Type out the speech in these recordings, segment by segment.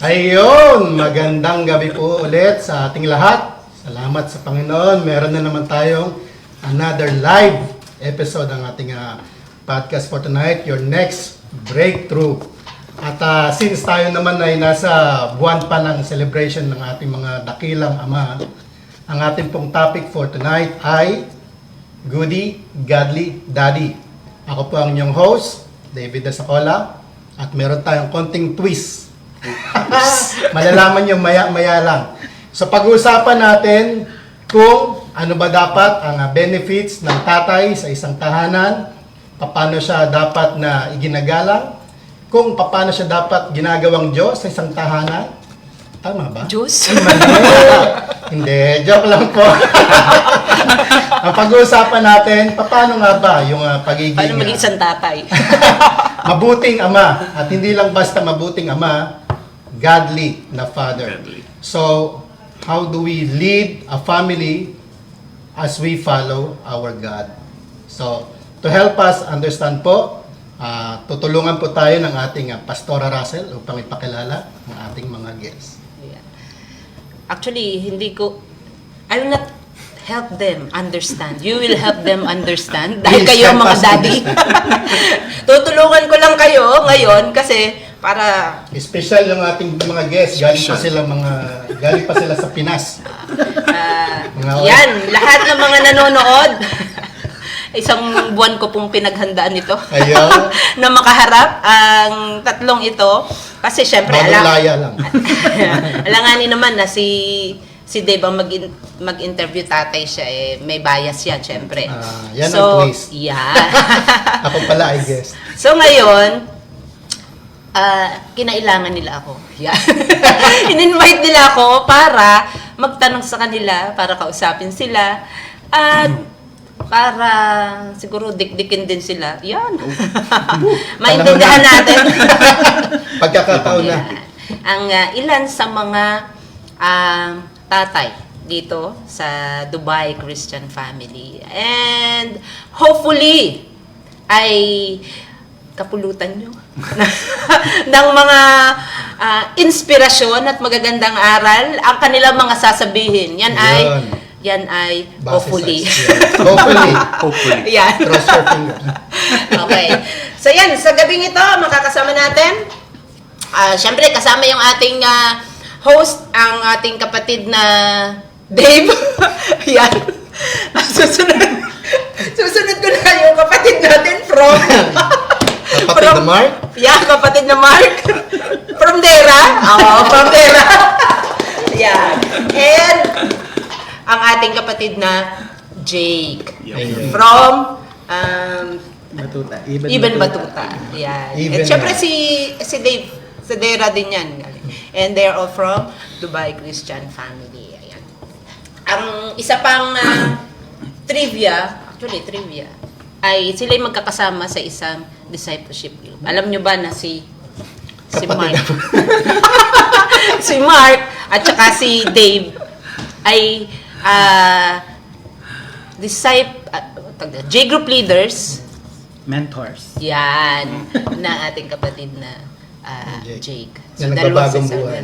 Ayun, magandang gabi po ulit sa ating lahat. Salamat sa Panginoon. Meron na naman tayong another live episode ng ating podcast for tonight, Your Next Breakthrough. At since tayo naman ay nasa buwan pa ng celebration ng ating mga dakilang ama, ang ating pong topic for tonight ay Goody, Godly, Daddy. Ako po ang inyong host, David Desacola, at meron tayong konting twist. Malalaman nyo maya-maya lang. So pag-uusapan natin kung ano ba dapat ang benefits ng tatay sa isang tahanan, paano siya dapat na iginagalang, kung paano siya dapat ginagawang Diyos sa isang tahanan. Tama ba? Diyos? Hindi, joke lang po. Ang pag-uusapan natin, paano nga ba yung pagiging... Paano maging isang tatay? mabuting ama. At hindi lang basta mabuting ama, godly na father. Godly. So, how do we lead a family as we follow our God? So, to help us understand po, tutulungan po tayo ng ating Pastora Russell upang ipakilala ang ating mga guests. Yeah. Actually, I will not help them understand. You will help them understand. Dahil Please kayo help mga us daddy. Tutulungan ko lang kayo ngayon kasi para... Special yung ating mga guests. Galing pa sila sa Pinas. yan, lahat ng mga nanonood. Isang buwan ko pong pinaghandaan ito. Ayaw. Na makaharap ang tatlong ito. Kasi syempre, Laya lang. alanganin naman na si Dave ang mag-interview tatay siya, may bias yan, syempre. Yan ang twist. Yeah. Ako pala, I guess. So ngayon, kinailangan nila ako. Yeah. In-invite nila ako para magtanong sa kanila, para kausapin sila, at para siguro dikdikin din sila. Yan. Maintindihan natin. Pagkakataon na. Ang ilan sa mga tatay dito sa Dubai Christian Family. And hopefully ay kapulutan nyo ng mga inspirasyon at magagandang aral ang kanilang mga sasabihin. Yan ay hopefully. Hopefully. Yan. Cross your fingers. Okay. So yan, sa gabing ito, makakasama natin. Siyempre, kasama yung ating host, ang ating kapatid na Dave. Yan. Susunod ko na yung kapatid natin from... Kapatid na Mark? Yeah, kapatid na Mark. From Dera. From Dera. Yan. And ang ating kapatid na Jake. Ayun. From Batuta. Ibn Batuta. Yan. Ibn And syempre na. si Dave, sa Dera din yan. And they're all from Dubai Christian Family. Ayan. Ang isa pang trivia, ay sila yung magkakasama sa isang discipleship group. Alam nyo ba na si Mark, si Mark at saka si Dave ay J-group leaders, Mentors. yan, na ating kapatid na Jake. Na nagbabagong dalawa buhay.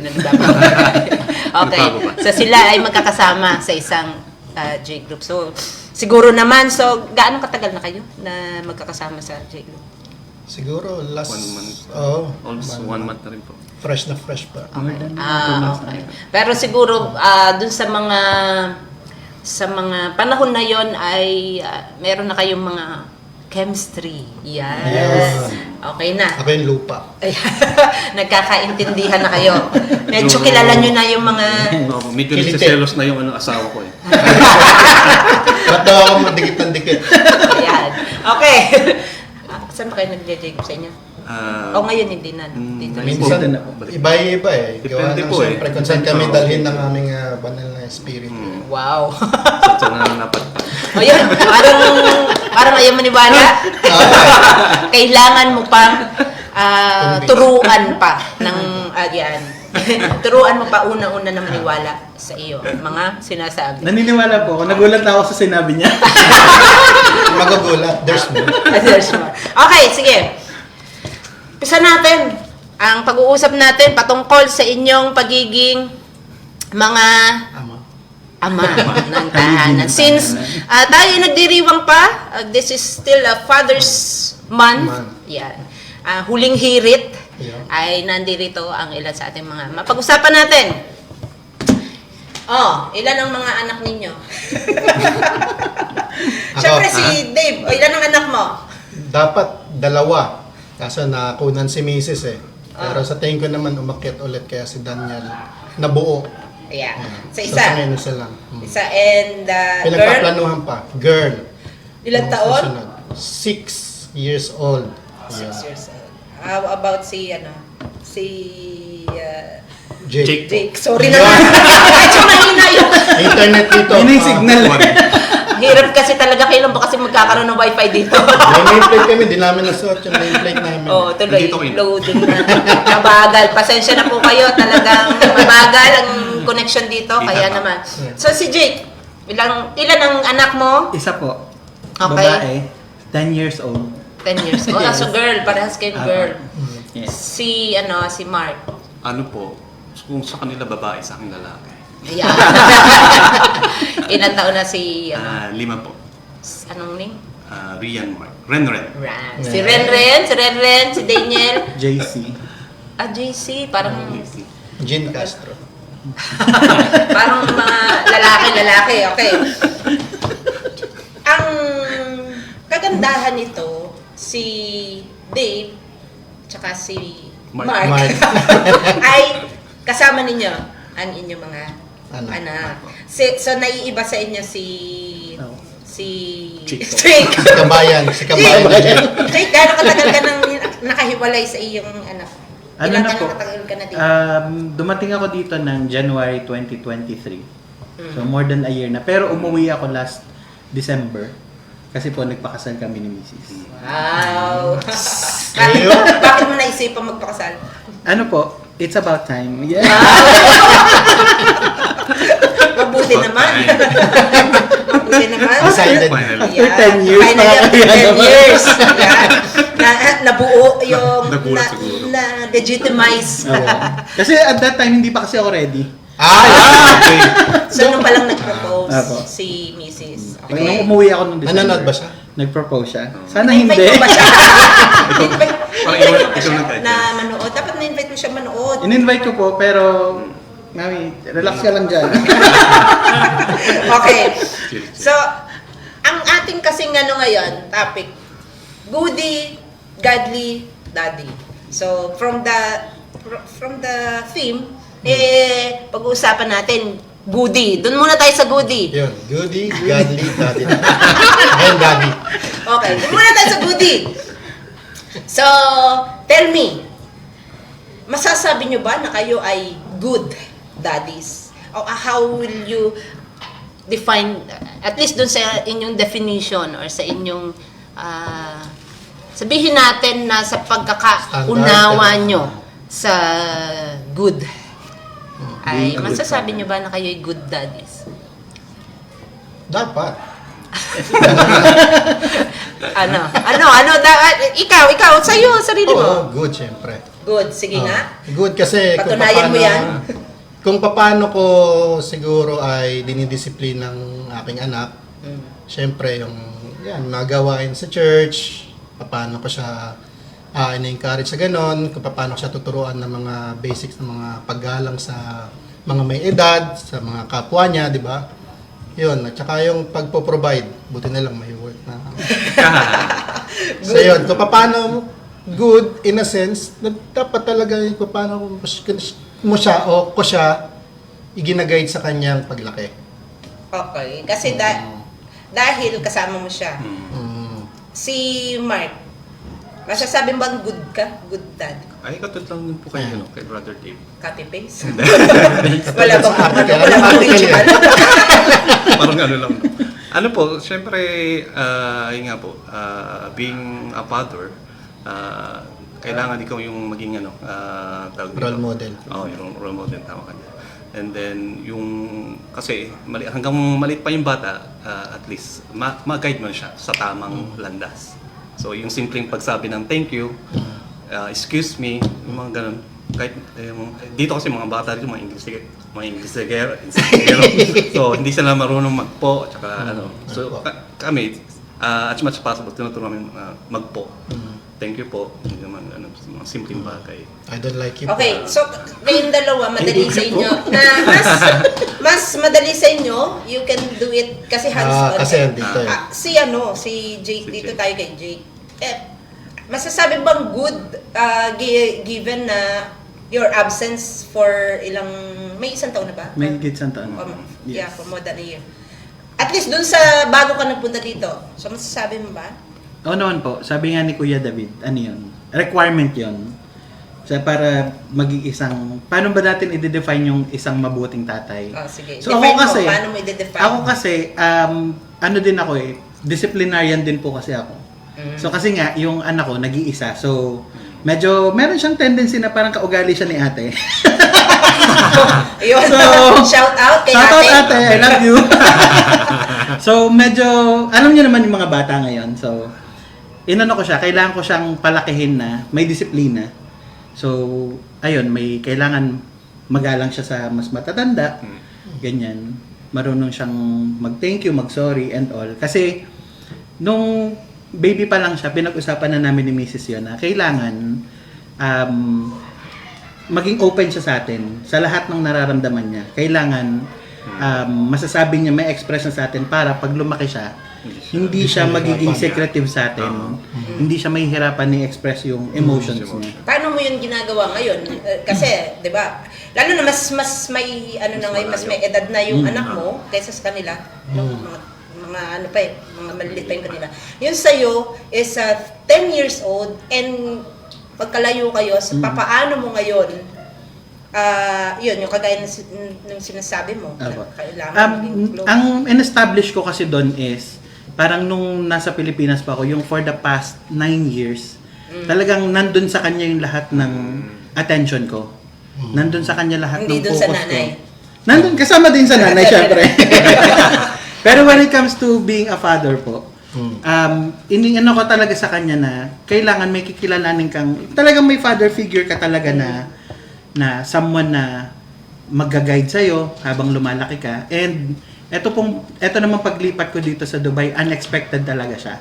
Okay. So sila ay magkakasama sa isang J-group. So siguro naman, gaano katagal na kayo na magkakasama sa J-group? Siguro last... 1 month. Almost 1 month na rin po. Fresh na fresh pa. Okay. Pero siguro dun sa mga panahon na yon ay meron na kayong mga chemistry. Yan. Yes. Okay na. Ako yung lupa. Nagkakaintindihan na kayo. Medyo kilala nyo na yung mga... Medyo Kilite. nagsiselos na yung asawa ko eh. Ba't daw ako madikit ng dikit? Ayan. Okay. Saan ba kayo nag-J-group sa inyo? Ngayon hindi na. Dito na. Minsan, Dito na po. iba-iba eh. Gawa Depende ng po eh. siyempre kung saan kami dalhin ng aming banal na spirit. Wow. Sa na napadpad. Ayun, parang ayaw maniwala. Kailangan mo pang turuan pa ng yan. Turuan mo pa una-una na maniwala sa iyo. Mga sinasabi. Naniniwala po ako. Nagulat na ako sa sinabi niya. Magugulat, there's more. There's more. Okay, sige. Pisa natin. ang pag-uusap natin patungkol sa inyong pagiging mga Ama. ama ng tahanan. Since tayo nagdiriwang pa, this is still a Father's Month. Yan. Huling hirit ay nandirito ang ilan sa ating mga mapag-usapan natin. Ilan ang mga anak ninyo? Siyempre si Dave, ilan ang anak mo? Dapat 2. Kaso nakunan si Mrs. eh. Pero sa tingin ko naman umakyat ulit kaya si Daniel nabuo. Ayan. Sa So, isa. sa ngayon isa lang. Isa and girl. Pinagpaplanuhan pa. Girl. Ilang taon? Susunod. 6 years old. 6 years old. How about si Jake. Jake? Sorry na nga. Medyo mahina yung Internet dito. Yun yung signal. hirap kasi talaga. Kailan ba kasi magkakaroon ng wifi dito? May nameplate kami. Di namin nasuot yung nameplate namin. Tuloy. Dito kayo. Loading na. Mabagal. Pasensya na po kayo. Talagang mabagal ang connection dito. Kaya naman. So si Jake, ilan ang anak mo? Isa po. Okay. Babae, 10 years old. 10 years old. Yes. So girl, parehas kayong girl. Yes. Si Mark. Ano po, kung sa kanila babae, sa akin lalaki. Yeah. Ilan taon na si 5 po. anong name? Rian Mark. Renren. Ran. Si Renren, si Daniel. JC. JC, parang Jean Castro. parang mga lalaki. Okay. Ang kagandahan nito, si Dave, tsaka si Mark. ay kasama ninyo ang inyong mga anak. So, naiiba sa inyo si Jake. Jake. Si Kabayan. Jake, gano'ng katagal ka nang nakahiwalay sa iyong anak? Ano Ilan na taon po? katagal ka na dito? Dumating ako dito ng January 2023. So more than a year na. Pero umuwi ako last December. Kasi po nagpakasal kami ni Mrs. Wow. Kayo? Bakit mo naisipang magpakasal? Ano po? It's about time. Yeah. Mabuti naman. Mabuti naman. Decided. After 10 years, Finally, after nakakaya 10 naman. years. Nabuo yung Nabuo siguro. na-legitimize. Oo. Kasi at that time, hindi pa kasi ako ready. Okay. So, nung palang nag-propose Apo. si Mrs. Nung umuwi ako nung December. Nanonood ba siya? Nag-propose siya. Sana hindi. Na-invite mo ba siya? Parang Na-invite mo ba ikaw siya nag-invite. na manood? Dapat na-invite mo siya manood. In-invite ko po, pero Mami, relax ka lang dyan. Okay. So, ang ating kasing ngayon, topic, goody, godly, daddy. So, from the theme, pag-uusapan natin, goody. Doon muna tayo sa goody. Yun. Goody, godly, daddy. Ayun, daddy. Okay, doon muna tayo sa goody. So, tell me, masasabi nyo ba na kayo ay good daddies? O how will you define, at least doon sa inyong definition or sa inyong, sabihin natin na sa pagkakaunawa nyo sa good, ay masasabi nyo ba na kayo ay good daddies? Dapat. Ikaw, sa'yo, sarili mo. Oo, good, syempre. Good, sige nga. Good kasi Patunayan mo yan. Kung paano ko siguro ay dinidisiplin ng aking anak, syempre yung nagawain sa church, paano ko siya in-encourage sa ganon, kung paano ko siya tuturuan ng mga basics ng mga paggalang sa mga may edad, sa mga kapwa niya, di ba? Yun, at saka yung pagpo-provide, buti na lang may work na. So yun, kung paano good in a sense, dapat talaga yung kung paano mo siya o ko siya i-guide sa kanyang paglaki. Okay, kasi dahil kasama mo siya. Si Mark, masasabi bang good ka? Good dad? Ay, katulad lang din po kayo, kay Brother Dave. Copy-paste? Wala bang original? Parang ano lang. Ano po, syempre, yun nga po, being a father, kailangan ikaw yung maging tawag dito. Role model. Yung role model, tama ka niya. And then, kasi hanggang maliit pa yung bata, at least, ma-guide mo siya sa tamang landas. So, yung simpleng pagsabi ng thank you, excuse me, yung mga ganun. Kahit, dito kasi mga bata dito, mga Inglesero. So, hindi sila marunong magpo, tsaka ano. So, kami, as much as possible, tinuturo namin magpo. Thank you po. Hindi naman, mga simpleng bagay. I don't like you. Okay, so kayong dalawa, madali sa inyo. Na mas madali sa inyo, you can do it kasi hands-on. Kasi dito eh. Si Jake, dito tayo kay Jake. Masasabi bang good given na your absence for may isang taon na ba? May higit isang taon. Yeah, for more than a year. At least dun sa bago ka nagpunta dito, so masasabi mo ba? Oo naman po. Sabi nga ni Kuya David, ano yun? Requirement yun. So, para maging isang... Paano ba natin i-define yung isang mabuting tatay? Sige. So, Define ako kasi... mo, paano mo i-define? Ako kasi, ano din ako eh, disciplinarian din po kasi ako. So, kasi nga, yung anak ko, nag-iisa. So, medyo, meron siyang tendency na parang kaugali siya ni ate. Ayun. So, shout out kay Shout out ate. ate, I love you. So, medyo, alam niyo naman yung mga bata ngayon. So, inano ko siya, kailangan ko siyang palakihin na may disiplina. So, ayun, may kailangan magalang siya sa mas matatanda. Ganyan. Marunong siyang mag-thank you, mag-sorry and all. Kasi, nung baby pa lang siya, pinag-usapan na namin ni Mrs. yun na kailangan maging open siya sa atin sa lahat ng nararamdaman niya. Kailangan masasabi niya, may express na sa atin para pag lumaki siya, hindi siya magiging secretive sa atin. Hindi siya mahihirapan ni-express yung emotions niya. Paano mo yun ginagawa ngayon? Kasi, 'di ba? Lalo na mas may ngayon, mas may edad na yung anak mo kaysa sa kanila. Mga ano pa mga maliliit pa yung kanila. Yun sa'yo is 10 years old and pagkalayo kayo, papaano mo ngayon yun, yung kagaya ng sinasabi mo, kailangan maging close. Ang in-establish ko kasi doon is, parang nung nasa Pilipinas pa ako, yung for the past 9 years, talagang nandun sa kanya yung lahat ng attention ko. Nandun sa kanya lahat Hindi ng dun focus sa nanay. ko. Nandun, kasama din sa nanay, syempre. Pero when it comes to being a father po, iniano ko talaga sa kanya na kailangan may kikilalanin kang, talagang may father figure ka talaga na someone na magga-guide sa'yo habang lumalaki ka. And eto naman paglipat ko dito sa Dubai, unexpected talaga siya.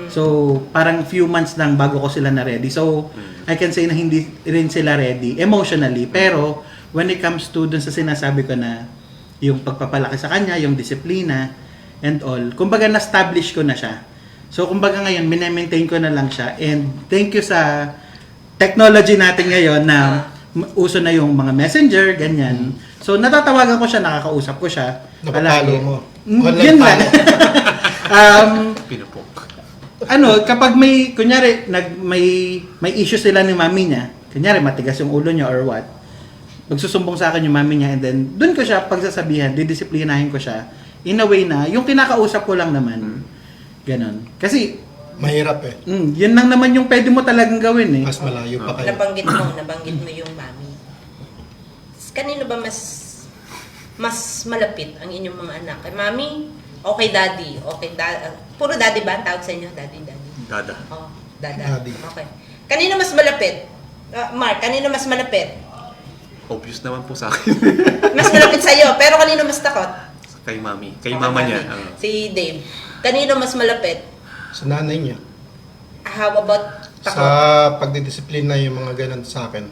So, parang few months lang bago ko sila na ready. So, I can say na hindi rin sila ready emotionally. Pero, when it comes to dun sa sinasabi ko na yung pagpapalaki sa kanya, yung disiplina, and all, kumbaga na-establish ko na siya. So, kumbaga ngayon, minemaintain ko na lang siya. And thank you sa technology natin ngayon na uso na yung mga messenger, ganyan. So, natatawagan ko siya, nakakausap ko siya. Napapalo mo. Yun lang. Pinupok. Kapag may, kunyari, may issue sila ni mami niya, kunyari, matigas yung ulo niya or what, magsusumbong sa akin yung mami niya, and then, dun ko siya pagsasabihan, didisiplinahin ko siya, in a way na, yung kinakausap ko lang naman, ganon. Kasi, Mahirap eh. yun lang naman yung pwede mo talagang gawin eh. Mas malayo pa kayo. Nabanggit mo yung mami. Kanino ba mas malapit ang inyong mga anak? Kay mami? O kay daddy? Puro daddy ba ang tawag sa inyo? Daddy. Dada. Oh, dada. Daddy. Okay. Kanino mas malapit? Mark, kanino mas malapit? Obvious naman po sa akin. Mas malapit sa'yo, pero kanino mas takot? Kay mami. Kay Okay, mama mami. niya. Si Dave. Kanino mas malapit? Sa nanay niya. How about Sa takot? pagdidisiplina yung mga ganun sa akin.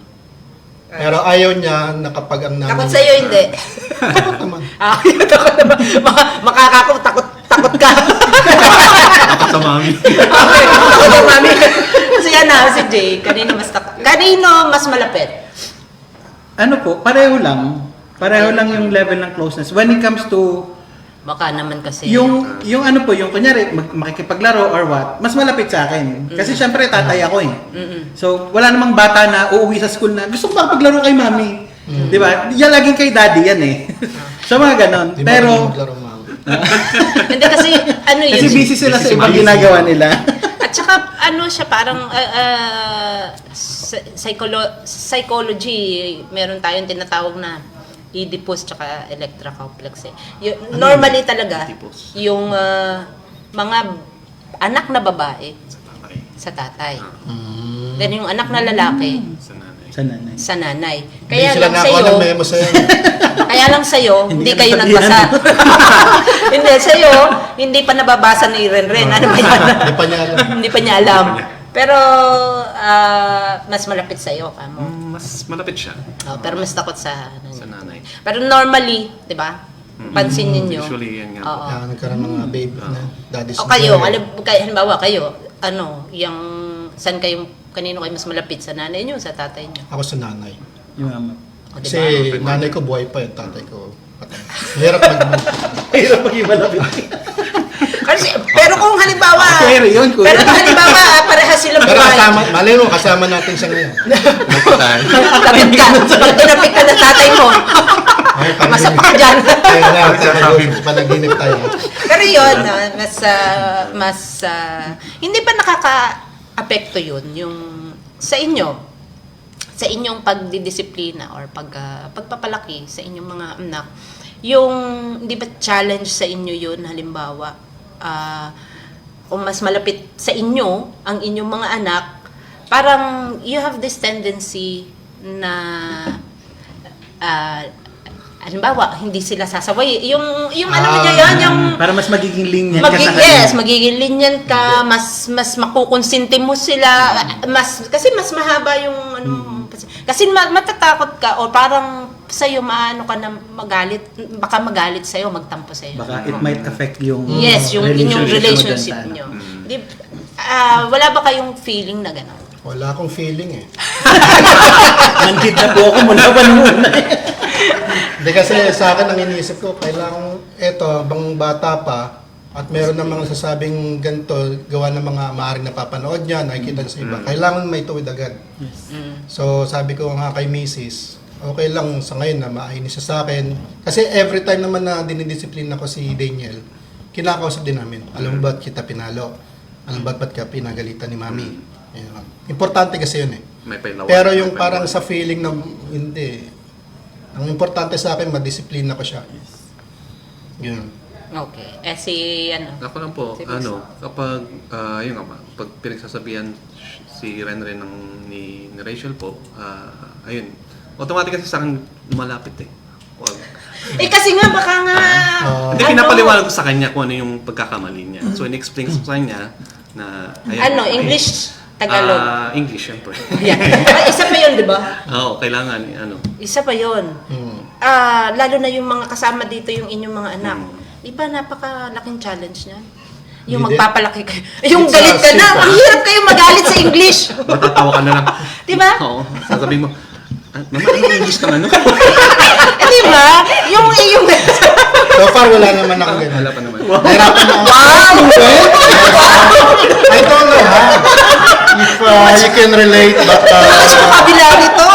Pero ayaw niya na kapag ang nanay Takot niya- sa'yo, hindi. Takot naman. Takot naman. Makakakot, takot ka. Ako sa mami. Okay, takot yung mami. Kasi yan na, si Jay. Kanino mas takot? Kanino mas malapit? Ano po, pareho lang. Pareho lang yung level ng closeness. When it comes to Baka naman kasi. yung ano po, yung kunyari makikipaglaro or what, mas malapit sa akin. Kasi syempre tatay ako eh. So wala namang bata na uuwi sa school na gusto ko makipaglaro kay mami. 'Di ba? Yan laging kay daddy yan eh. So mga ganon. Di ba Pero maglaro, ma'am? Hindi kasi, ano yun? kasi busy sila sa Busy ibang sila. ginagawa nila. At saka, ano siya, parang psychology, meron tayong tinatawag na Oedipus tsaka Electra complex eh. Normally talaga, Oedipus? yung mga anak na babae Okay. sa tatay. Then yung anak na lalaki, Sa nanay. Sa nanay. sa nanay. Hindi Kaya sila lang nakakuha sa'yo, ng memo sa'yo. kaya lang sa'yo, hindi Hindi kayo ka nagbasa. Hindi, sa'yo, hindi pa nababasa ni Renren. Ano ba yan? Hindi pa niya alam. Hindi pa niya alam. Pero, mas malapit sa'yo, kamo. Mas malapit siya Pero mas takot sa sa nanay. Pero normally, di ba? Pansin ninyo. Usually, yan nga. Oo. Kaya nagkaroon ng mga baby na daddy's O kayo, girl. halimbawa kayo, yung, saan kayo, kanino kayo mas malapit? Sa nanay niyo, sa tatay niyo? Ako sa nanay. Yung ama. O, Kasi diba? nanay ko buhay pa, yung tatay ko patay. Mahirap mag- Hirap maging malapit. Kasi, pero kung halimbawa, Pero yun, kuya. pero kung halimbawa, parehas silang Pero buhay. kasama, malay mo, kasama natin siya ngayon. Tapit ka, pag tinapit ka ng tatay mo, Ay, masap ka dyan. Kaya na, panaginip tayo. Pero yun, hindi ba nakaka-apekto yun, yung sa inyong pagdidisiplina or pagpapalaki sa inyong mga anak, yung, di ba challenge sa inyo yun, halimbawa, kung mas malapit sa inyo, ang inyong mga anak, parang you have this tendency na, halimbawa, hindi sila sasaway. Yung ano niya yan, yung Para mas magiging linya ka sa kanya. yes, magiging linyan ka, mas makukonsinti mo sila, kasi mas mahaba yung ano, kasi matatakot ka o parang sa'yo maano ka na baka magalit sa'yo, magtampo sa'yo. Baka it might affect yung Yes, yung inyong relationship mo dyan sa nyo. anak. Di, wala ba kayong feeling na gano'n? Wala akong feeling eh. Nandit na po ako mula pa nung una. Hindi kasi sa akin ang iniisip ko, kailangan eto, bang bata pa, at meron ng mga sasabing ganito, gawa ng mga maaaring napapanood niya, nakikita niya sa iba, kailangan may tuwid agad. So sabi ko nga kay Mrs., okay lang sa ngayon na maainis siya sa akin. Kasi every time naman na dinidisiplina ko si Daniel, kinakausap din namin, alam mo ba't kita pinalo? Alam mo ba't ka pinagalitan ni Mami? Ayun. Importante kasi yun eh. May pailawan. Pero yung parang sa feeling na hindi, ang importante sa akin, madisiplina ko siya. Yun. Okay. Si Ako lang po, Si Chris. kapag, yun nga ba, pag pinagsasabihan si Renren ni Rachel po, ayun, automatic kasi sa akin lumalapit eh. Wag. kasi nga, baka nga, Hindi, pinapaliwanag ko sa kanya kung ano yung pagkakamali niya. So, in-explain ko sa kanya na, ayun, English, Tagalog. English, syempre. Yan. Isa pa yun, di ba? Oo, kailangan, Isa pa yun. Hmm. Lalo na yung mga kasama dito, yung inyong mga anak. Di ba napakalaking challenge niyan? Yung Hindi. magpapalaki kayo. Yung It's galit ka na. simple. Ang hirap kayo magalit sa English. Matatawa ka na lang. Di ba? Oo, sasabihin mo, mama, ano English ng ano? Di ba? Yung So far, wala naman ako ganun. Wala pa naman. Nahirapan ako. I don't know ha. If you can relate, but sa kabila nito.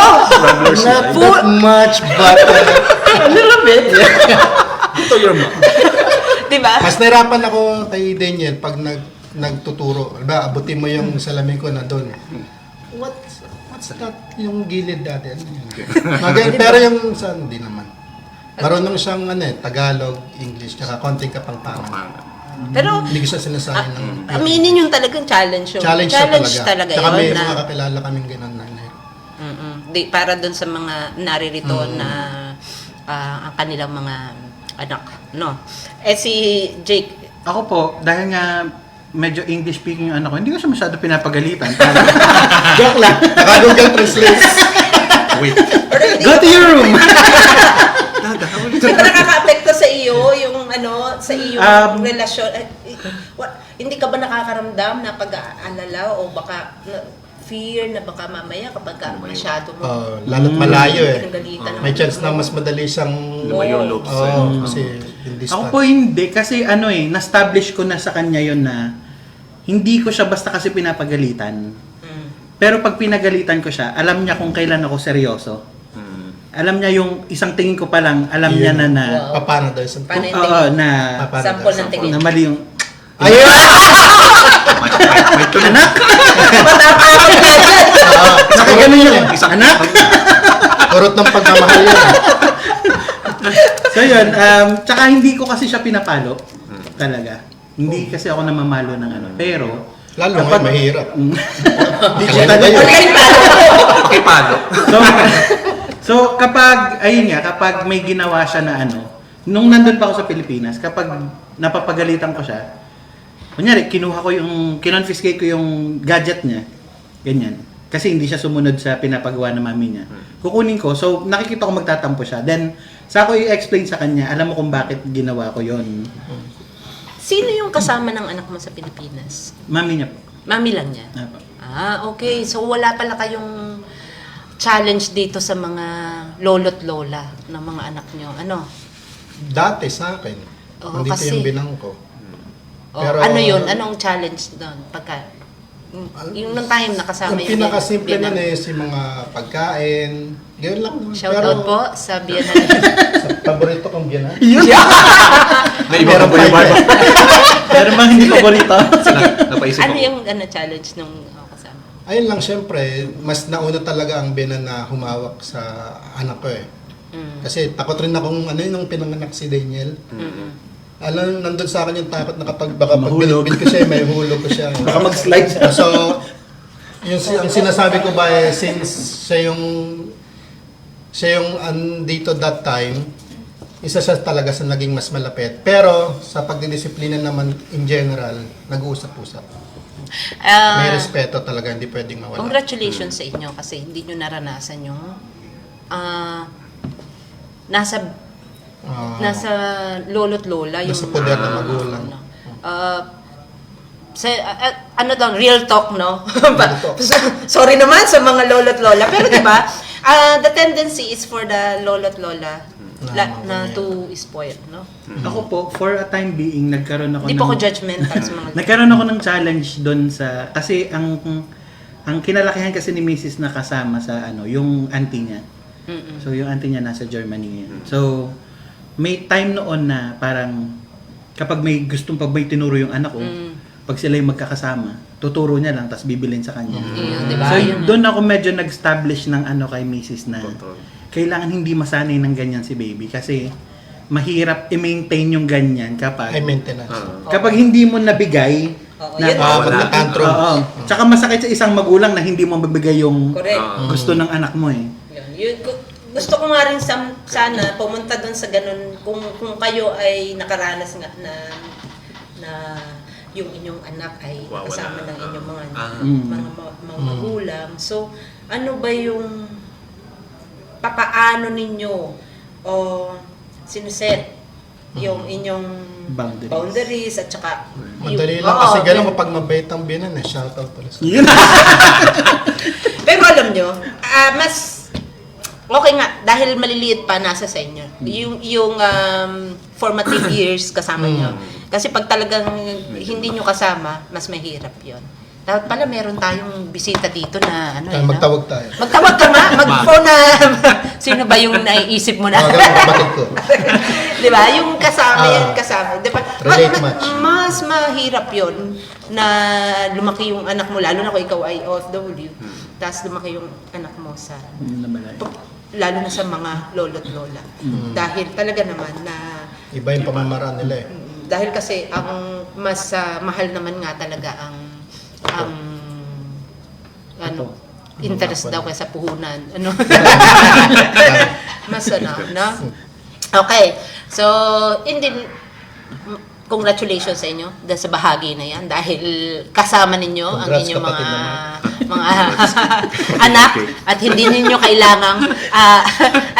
not that much, but A little bit. Ito your mom. Di ba? mas nahirapan ako kay Daniel pag nagtuturo. Diba, abutin mo yung salamin ko na doon. What's that? Yung gilid dati. Ano yun? Pero yung sa hindi naman. Marunong siyang Tagalog, English, tsaka konting Kapampangan. Pero, Hindi ko siya sinasabi ng aminin yung talagang challenge yun. challenge siya talaga. Tsaka yun. may na- mga kakilala kaming gano'n na. Para dun sa mga naririto na ang kanilang mga anak. No? Si Jake, Ako po, dahil nga medyo English speaking yung anak ko, hindi ko siya masyado pinapagalitan. Joke lang. Naka-Google Translate. Wait. Go to your room. hindi ba nakaka-apekto sa iyo yung sa iyong relasyon? Hindi ka ba nakakaramdam na pag-aalala o baka fear na baka mamaya kapag masyado mo Lalo't malayo eh. pinagalitan ng May chance na mas madali siyang Lumayo yung loob sa'yo. kasi hindi Ako po hindi, kasi na-establish ko na sa kanya yon na hindi ko siya basta kasi pinapagalitan. Pero pag pinagalitan ko siya, alam niya kung kailan ako seryoso. Alam niya yung isang tingin ko pa lang, alam niya na Wow. Paano daw isang Paano yung oo, tingin? na Sample ng tingin. na mali yung Ayun! May tunog. anak. Matapakot ka dyan. Nakaganon yung anak. Kurot ng pagmamahal yan. So yun, tsaka hindi ko kasi siya pinapalo talaga. Hindi kasi ako namamalo ng Pero Lalo ngayon, mahirap. Digital yun. Okay, palo. So kapag, ayun nga, kapag may ginawa siya na ano, nung nandun pa ako sa Pilipinas, kapag napapagalitan ko siya, kunyari, kinonfiscate ko yung gadget niya, ganyan. Kasi hindi siya sumunod sa pinapagawa ng mami niya. Kukunin ko, so nakikita ko magtatampo siya. Then, sa ako i-explain sa kanya, alam mo kung bakit ginawa ko yon. Sino yung kasama ng anak mo sa Pilipinas? Mami niya po. Mami lang niya? Apo. Okay. So, wala pala kayong challenge dito sa mga lolo't lola ng mga anak nyo. Ano? Dati sa akin, Oo, nandito kasi- yung binang ko. Pero, ano yun? Anong challenge doon? Yung nung time nakasama Yung pinakasimple nun si mga pagkain, gano'n lang. Shout out po sa biyanan. Sa paborito kong biyanan. May iba ka po yung barba. Pero mga hindi paborito. Napaisip Ano ako. yung challenge nung kasama? Ayun lang, syempre, mas nauna talaga ang biyanan na humawak sa anak ko eh. Kasi takot rin akong, nung pinanganak si Daniel. Alam, nandun sa akin yung takot na kapag baka pag Mahulog. binitbit ko siya, may hulog ko siya. Baka mag-slide siya. So, ang sinasabi ko ba since siya yung andito that time, isa siya talaga sa naging mas malapit. Pero sa pagdidisiplina naman in general, nag-uusap-usap. May respeto talaga, hindi pwedeng mawala. Congratulations sa inyo kasi hindi nyo naranasan yung nasa lolo't lola yung Nasa poder ng magulang. ano daw, real talk, no? talk. Sorry naman sa mga lolo't lola. Pero di ba, the tendency is for the lolo't lola na to spoil, no? Ako po, for a time being, nagkaroon ako Hindi po ako judgmental sa mga nagkaroon ako ng challenge doon sa, kasi ang kinalakihan kasi ni Mrs. na kasama sa yung auntie niya. So yung auntie niya nasa Germany. So may time noon na parang kapag may may tinuro yung anak ko, pag sila yung magkakasama, tuturo niya lang tapos bibilin sa kanya. Di ba? So Yun. doon ako medyo nag-establish ng kay Mrs. na Control. kailangan hindi masanay ng ganyan si baby kasi mahirap i-maintain yung ganyan High maintenance. kapag hindi mo nabigay Oo, na yun. Pag na-tantrum. Oo. Tsaka masakit sa isang magulang na hindi mo mabigay yung Correct. gusto ng anak mo eh. Gusto ko nga rin sana pumunta doon sa ganun kung kayo ay nakaranas nga na yung inyong anak ay Wawala. kasama ng inyong mga mga Mm. magulang. So, ano ba yung papaano ninyo o sinuset yung inyong boundaries at saka Madali lang kasi gano'n kapag mabait ang biyanan shoutout pala sa Yun. Pero alam nyo, mas okay nga, dahil maliliit pa nasa sa inyo. Yung formative years kasama nyo. Kasi pag talagang hindi nyo kasama, mas mahirap yon. Dapat pala meron tayong bisita dito na Magtawag tayo. Magtawag ka nga, mag-phone na. Sino ba yung naiisip mo na? Kapatid ko. Di ba? Yung kasama yan, kasama. Di ba? Relate much. Mas mahirap yon na lumaki yung anak mo, lalo na kung ikaw ay OFW, tapos lumaki yung anak mo sa, lalo na sa mga lolo't lola. Dahil talaga naman na, Iba yung pamamaraan nila eh. dahil kasi ang mas mahal naman nga talaga ang interest daw kaysa puhunan. Mas no? Okay. So, congratulations sa inyo dahil sa bahagi na yan dahil kasama ninyo ang Congrats, inyong kapatid mga anak at hindi ninyo kailangang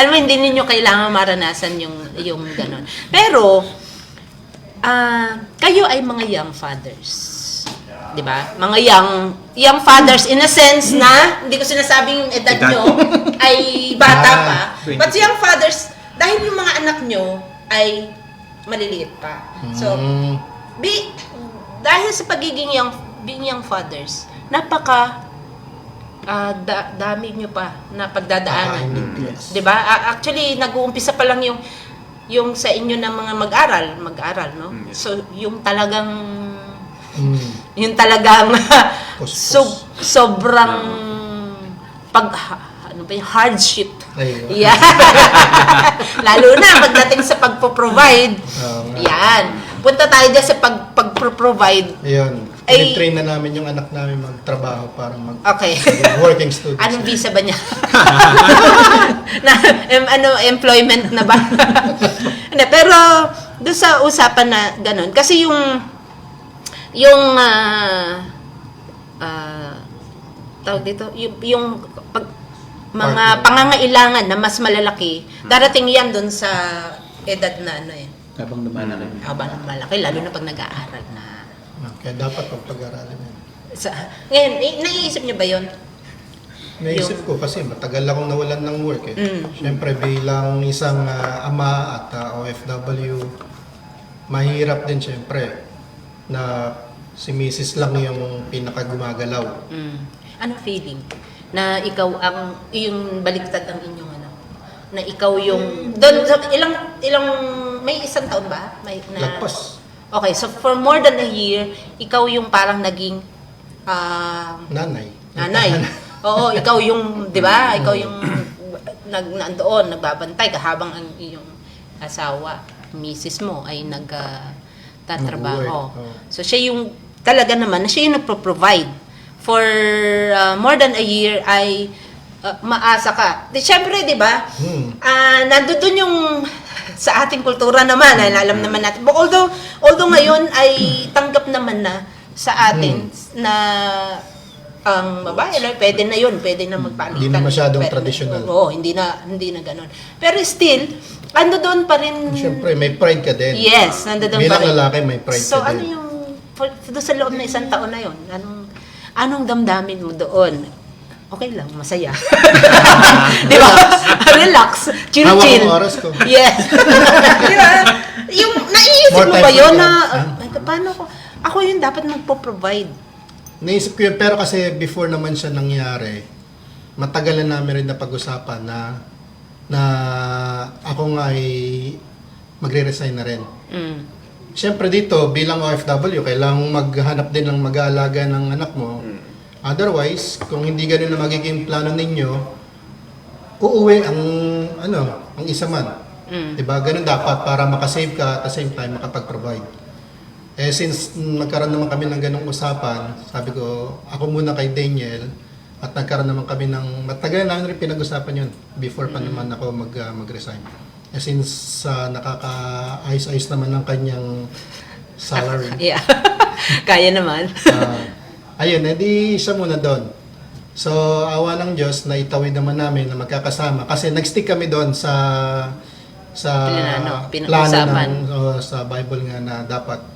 hindi ninyo kailangang maranasan yung ganon. Pero kayo ay mga young fathers. 'Di ba? Mga young fathers in a sense na hindi ko sinasabing yung edad nyo ay bata pa. But young fathers, dahil yung mga anak nyo ay maliliit pa. So, dahil sa pagiging being young fathers, napaka dami nyo pa na pagdadaanan. Yes. 'Di ba? Actually, nag-uumpisa pa lang yung sa inyo na mga mag-aral, no? So, yung talagang sobrang yung hardship. Ayun. Yeah. Lalo na pagdating sa pagpo-provide. Yan. Punta tayo dyan sa pag-provide. Ayun. Ay, train na namin yung anak namin magtrabaho para okay. working students. Anong visa ba niya? Employment na ba? Hindi, pero doon sa usapan na ganun, kasi tawag dito, yung mga pangangailangan na mas malalaki, darating yan doon sa edad na Habang lumalaki. habang malaki, lalo na pag nag-aaral na. Kaya dapat pag-aralan yan. Ngayon, naiisip niyo ba yun? Naisip ko kasi matagal akong nawalan ng work eh. Mm. Siyempre bilang isang ama at OFW, mahirap din siyempre na si Mrs. lang yung pinakagumagalaw. Anong feeling? Na ikaw yung baliktad ang inyong na ikaw yung, doon, ilang, may isang taon ba? Lagpas. Okay, so for more than a year, ikaw yung parang naging, Nanay. Oo, ikaw yung, di ba? Ikaw yung nandoon, nagbabantay habang ang iyong asawa, misis mo ay tatrabaho. Nag-work, oo. So siya yung, talaga naman, siya yung nagpro-provide. For more than a year ay maasa ka. Siyempre, di ba? Nandoon yung sa ating kultura naman, alam naman natin. But although ngayon ay tanggap naman na sa atin na ang babae, pwede na yun, pwede na magpalitan. Hindi na masyadong Pwede- traditional. Oo, hindi na ganun. Pero still, doon pa rin. Siyempre may pride ka din. Yes, nandoon pa Bilang rin. lalaki may pride So, ka ano din. yung, doon sa loob na isang taon na yun, anong damdamin mo doon? Okay lang, masaya. Di ba? Relax. Chill. Hawak ang oras ko. Yes. Di ba? Yung, naiisip More mo time ba for yun God. na, paano ko, ako yung dapat magpo-provide. Naisip ko yun, pero kasi before naman siya nangyari, matagal na namin rin na pag-usapan na ako nga ay magre-resign na rin. Siyempre dito, bilang OFW, kailangan maghanap din ng mag-aalaga ng anak mo. Otherwise, kung hindi ganun na magiging plano ninyo, uuwi ang isa man. Diba? Ganun dapat para makasave ka at the same time makapag-provide. Since nagkaroon naman kami ng ganung usapan, sabi ko, ako muna kay Daniel at nagkaroon naman kami ng, matagal namin rin pinag-usapan yun before pa naman ako mag-resign. Since nakaka-ayos-ayos naman ng kanyang salary. Yeah. Kaya naman. Ayun, edi siya muna doon. So, awa ng Diyos na itawid naman namin na magkakasama kasi nag-stick kami doon sa plano pinag-usapan. sa Bible nga na dapat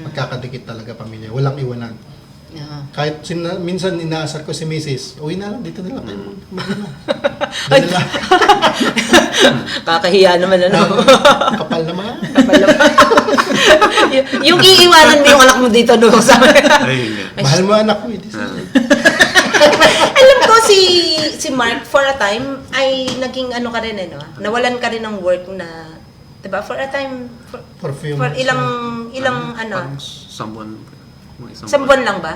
magkakadikit talaga pamilya. Walang iwanan. Yeah. Kahit minsan inaasar ko si Mrs. Uwi na lang, dito na lang. Doon na lang. Kakahiya naman Kapal naman. yung iiwanan mo yung anak mo dito doon sa Ayun nga. Mahal mo anak mo. Alam ko si Mark for a time ay naging ka rin nawalan ka rin ng work na 'di ba for a time For few for months. ilang Parang someone, mga isang buwan lang ba?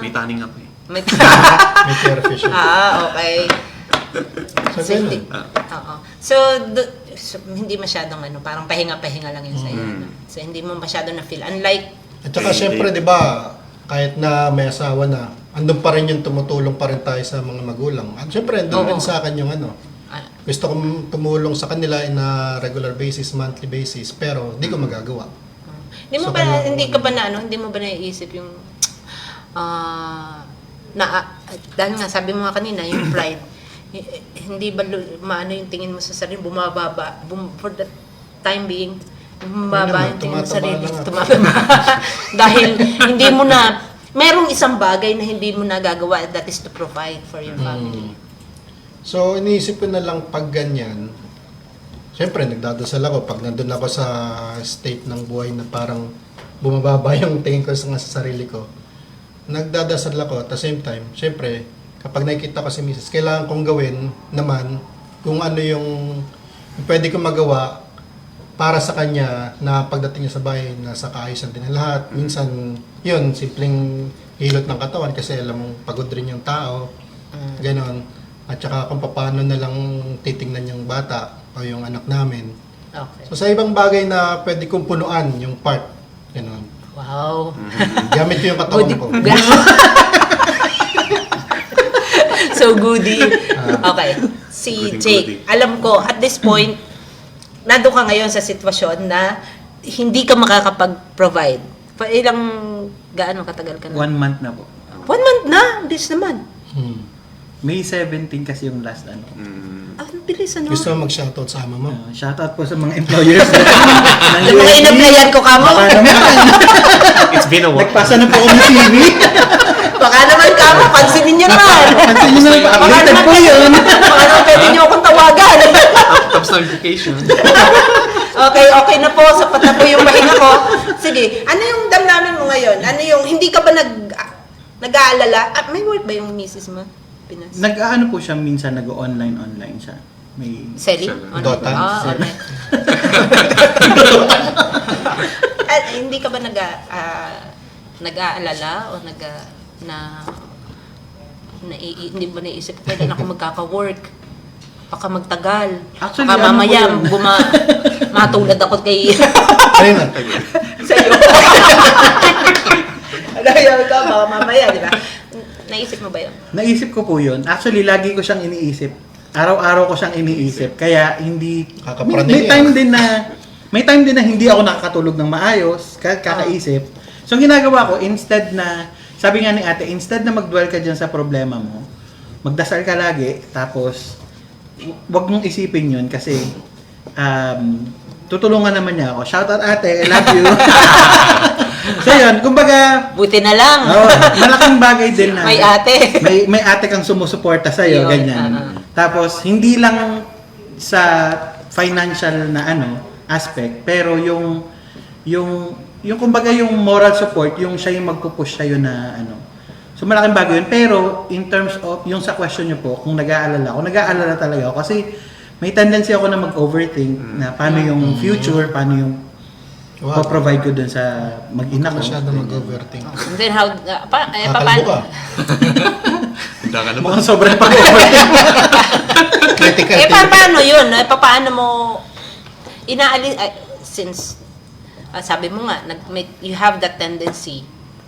May taning ako eh. May May care fish. okay. So, So, hindi. ganun. Oo. So, hindi masyadong parang pahinga-pahinga lang yun sa'yo. So, hindi mo masyadong na-feel. Unlike, At saka syempre, di ba, kahit na may asawa na, andun pa rin yung tumutulong pa rin tayo sa mga magulang. At syempre, andun Oo. rin sa akin yung gusto kong tumulong sa kanila in a regular basis, monthly basis, pero hindi ko magagawa. hindi mo So, ba, kaya- hindi ka ba hindi mo ba naiisip yung, dahil nga, sabi mo nga kanina, yung pride, hindi ba maano yung tingin mo sa sarili, bumababa, for the time being, bumababa Ayun naman, yung tingin mo sa tumataba sarili, lang ako. tumataba. Dahil hindi mo na, merong isang bagay na hindi mo nagagawa, that is to provide for your family. So, iniisip ko na lang pag ganyan, syempre, nagdadasal ako pag nandun ako sa state ng buhay na parang bumababa yung tingin ko sa sarili ko. Nagdadasal ako at the same time, syempre, kapag nakikita ko si Mrs., kailangan kong gawin naman kung ano yung pwede kong magawa para sa kanya na pagdating niya sa bahay, nasa kaayusan din ang lahat. Minsan, yun, simpleng hilot ng katawan kasi alam mong pagod rin yung tao. Ganon. At saka kung paano na lang titingnan yung bata o yung anak namin. Okay. So sa ibang bagay na pwede kong punuan yung part. Ganon. Wow. Gamit ko yung katawan Goody. ko. So, goody. Okay. Si Goody, Jake, goody. alam ko, at this point, nandun ka ngayon sa sitwasyon na hindi ka makakapag-provide. Gaano katagal ka na? 1 month na po. 1 month na? Bilis naman. May 17 kasi yung last ano. Ah, ang bilis ano? Gusto mo mag-shoutout sa ama mo? Shoutout po sa mga employers ng Yung mga USD. inaplayan ko ka mo? Baka naman. It's been a while. Nagpasa na po ako ng CV. Baka naman ka mo, pansinin nyo naman. Pansin nyo na, updated po yun. Baka naman pwede nyo akong tawagan. Tapos ng vacation. Okay na po. Sapat na po yung pahinga ko. Sige, ano yung damdamin mo ngayon? Ano yung, hindi ka ba nag-aalala? Ah, may work ba yung misis mo? Pinas? Nag-ano po siya minsan, nag-online siya. May Selling? Dota? Ah, online. Hindi ka ba nag-aalala o hindi ba naisip kailan ako magkaka-work? Baka magtagal. Actually, Baka ano mamaya po yun? matulad ako kay Ayun na. sa'yo. Ayaw ka, baka mamaya, di ba? Naisip mo ba yun? Naisip ko po yun. Actually, lagi ko siyang iniisip. Araw-araw ko siyang iniisip. Kaya hindi... Kakapraning May time din na hindi ako nakakatulog ng maayos, kakaisip. So, ang ginagawa ko, instead na... Sabi nga ni ate, instead na mag-dwell ka dyan sa problema mo, magdasal ka lagi, tapos wag mong isipin yun kasi tutulungan naman niya ako. Shout out ate, I love you. So yun, kumbaga, Buti na lang. malaking bagay din na May ate. may ate kang sumusuporta sa iyo, Yun, ganyan. Tapos hindi lang sa financial na aspect, pero yung kumbaga yung moral support, yung siya yung magpupush sa'yo na So malaking bagay yun. Pero in terms of yung sa question niyo po, kung nag-aalala talaga ako kasi may tendency ako na mag-overthink na paano yung future, paano yung provide ko dun sa mag-ina ko. Masyado mag-overthink. And then how, Kakalbo paano? ka. Handa ka na ba? Mukhang sobrang pag-overthink. Critical Paano yun? Paano mo inaalis, since sabi mo nga, you have that tendency.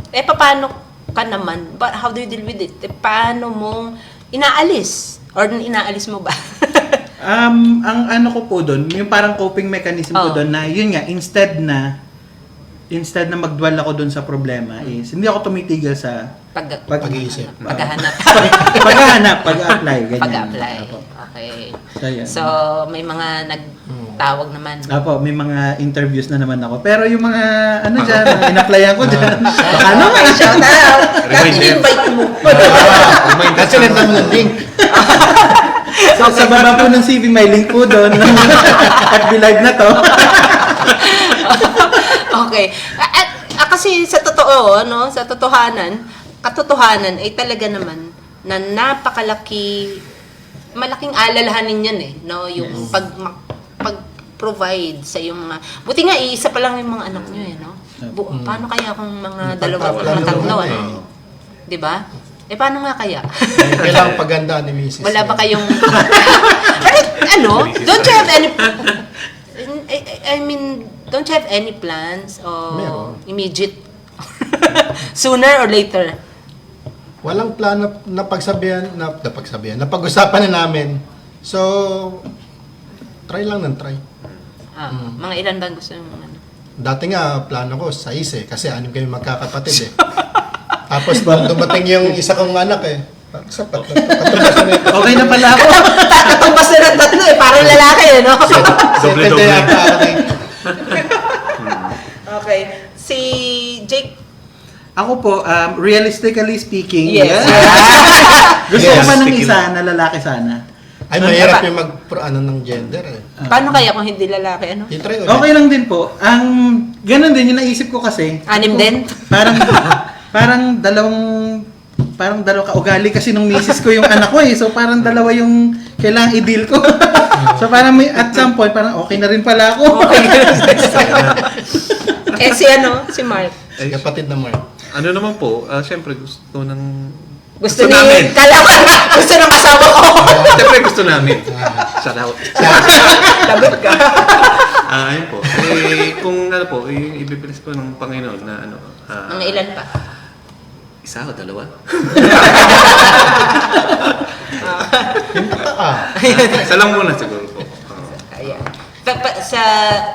Paano ka naman? How do you deal with it? Paano mo inaalis? Or inaalis mo ba? Ang ano ko po doon, yung parang coping mechanism ko doon na yun nga, instead na magdwell ako doon sa problema is hindi ako tumitigil sa Pag-iisip. paghahanap. pag-apply, ganyan. Pag-apply. Apo. Okay. So, yan. So, may mga nagtawag naman. Apo, may mga interviews na naman ako. Pero yung mga, dyan, mga in-applyan ko dyan. Baka naman. Okay, shout out. Remind them. invite mo. Kasi lang naman ng link. So, sa baba po ng CV, may link po doon. FB Live na to. Okay. Kasi sa totoo, sa katotohanan ay talaga naman na malaking alalahanin yan no? Yung pag-provide sa yung mga, buti nga, isa pa lang yung mga anak nyo no? Paano kaya kung mga dalawa o tatlo, Diba? Paano nga kaya? Kailangang pagandaan ni Mrs. Wala ba kayong, don't you have any, I mean, don't you have any plans or Meron. immediate, sooner or later? Walang plano na pag-usapan na namin. So, try lang ng try. Mga ilan ba gusto nyo? Dati nga, plano ko, 6 kasi 6 kami magkakapatid Tapos dumating yung isa kong anak sapat na. Katumbas na ito. Okay na pala ako. Katumbas na ng tatlo parang lalaki no? Doble-doble. Okay. Si Jake. Ako po, realistically speaking, Yes. gusto ko Yes. pa ng isa na lalaki sana. Ay, mahirap yung ng gender Paano kaya kung hindi lalaki I-try ulit. Okay lang din po. Ganun din yung naisip ko kasi. Anim din? Parang dalawa kaugali kasi nung misis ko yung anak ko So parang dalawa yung kailangang i-deal ko. So parang at some point, parang okay na rin pala ako. Si Mark. Kapatid na Mark. Ano naman po, siyempre gusto Gusto namin. gusto ng kasama ko. Siyempre gusto namin. Shout out. Lagot ka. Ayun po. Kung ano po, yung ibibilis po ng Panginoon na ano. Mga ilan pa? Isa o dalawa? Isa lang muna siguro po. Ayan.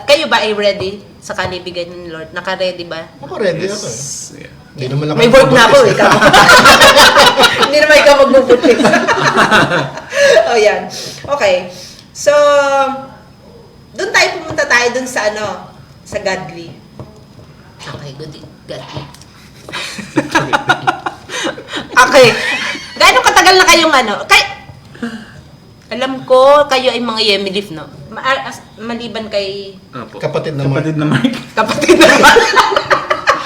Kayo ba ay ready sa kalibigay ng Lord? Naka-ready ba? Ako ready ako eh. Yes. Yeah. Hindi naman ako May work na ako eh. magbubuntis. Hindi naman ikaw magbubuntis. O yan. Okay. So, doon pumunta tayo doon sa ano, sa godly. Okay, godly. Okay. Gaano katagal na kayong ano? Alam ko, kayo ay mga Yemilif, no? Maliban kay Opo. Kapatid na Mark. Kapatid na Mark. kapatid naman.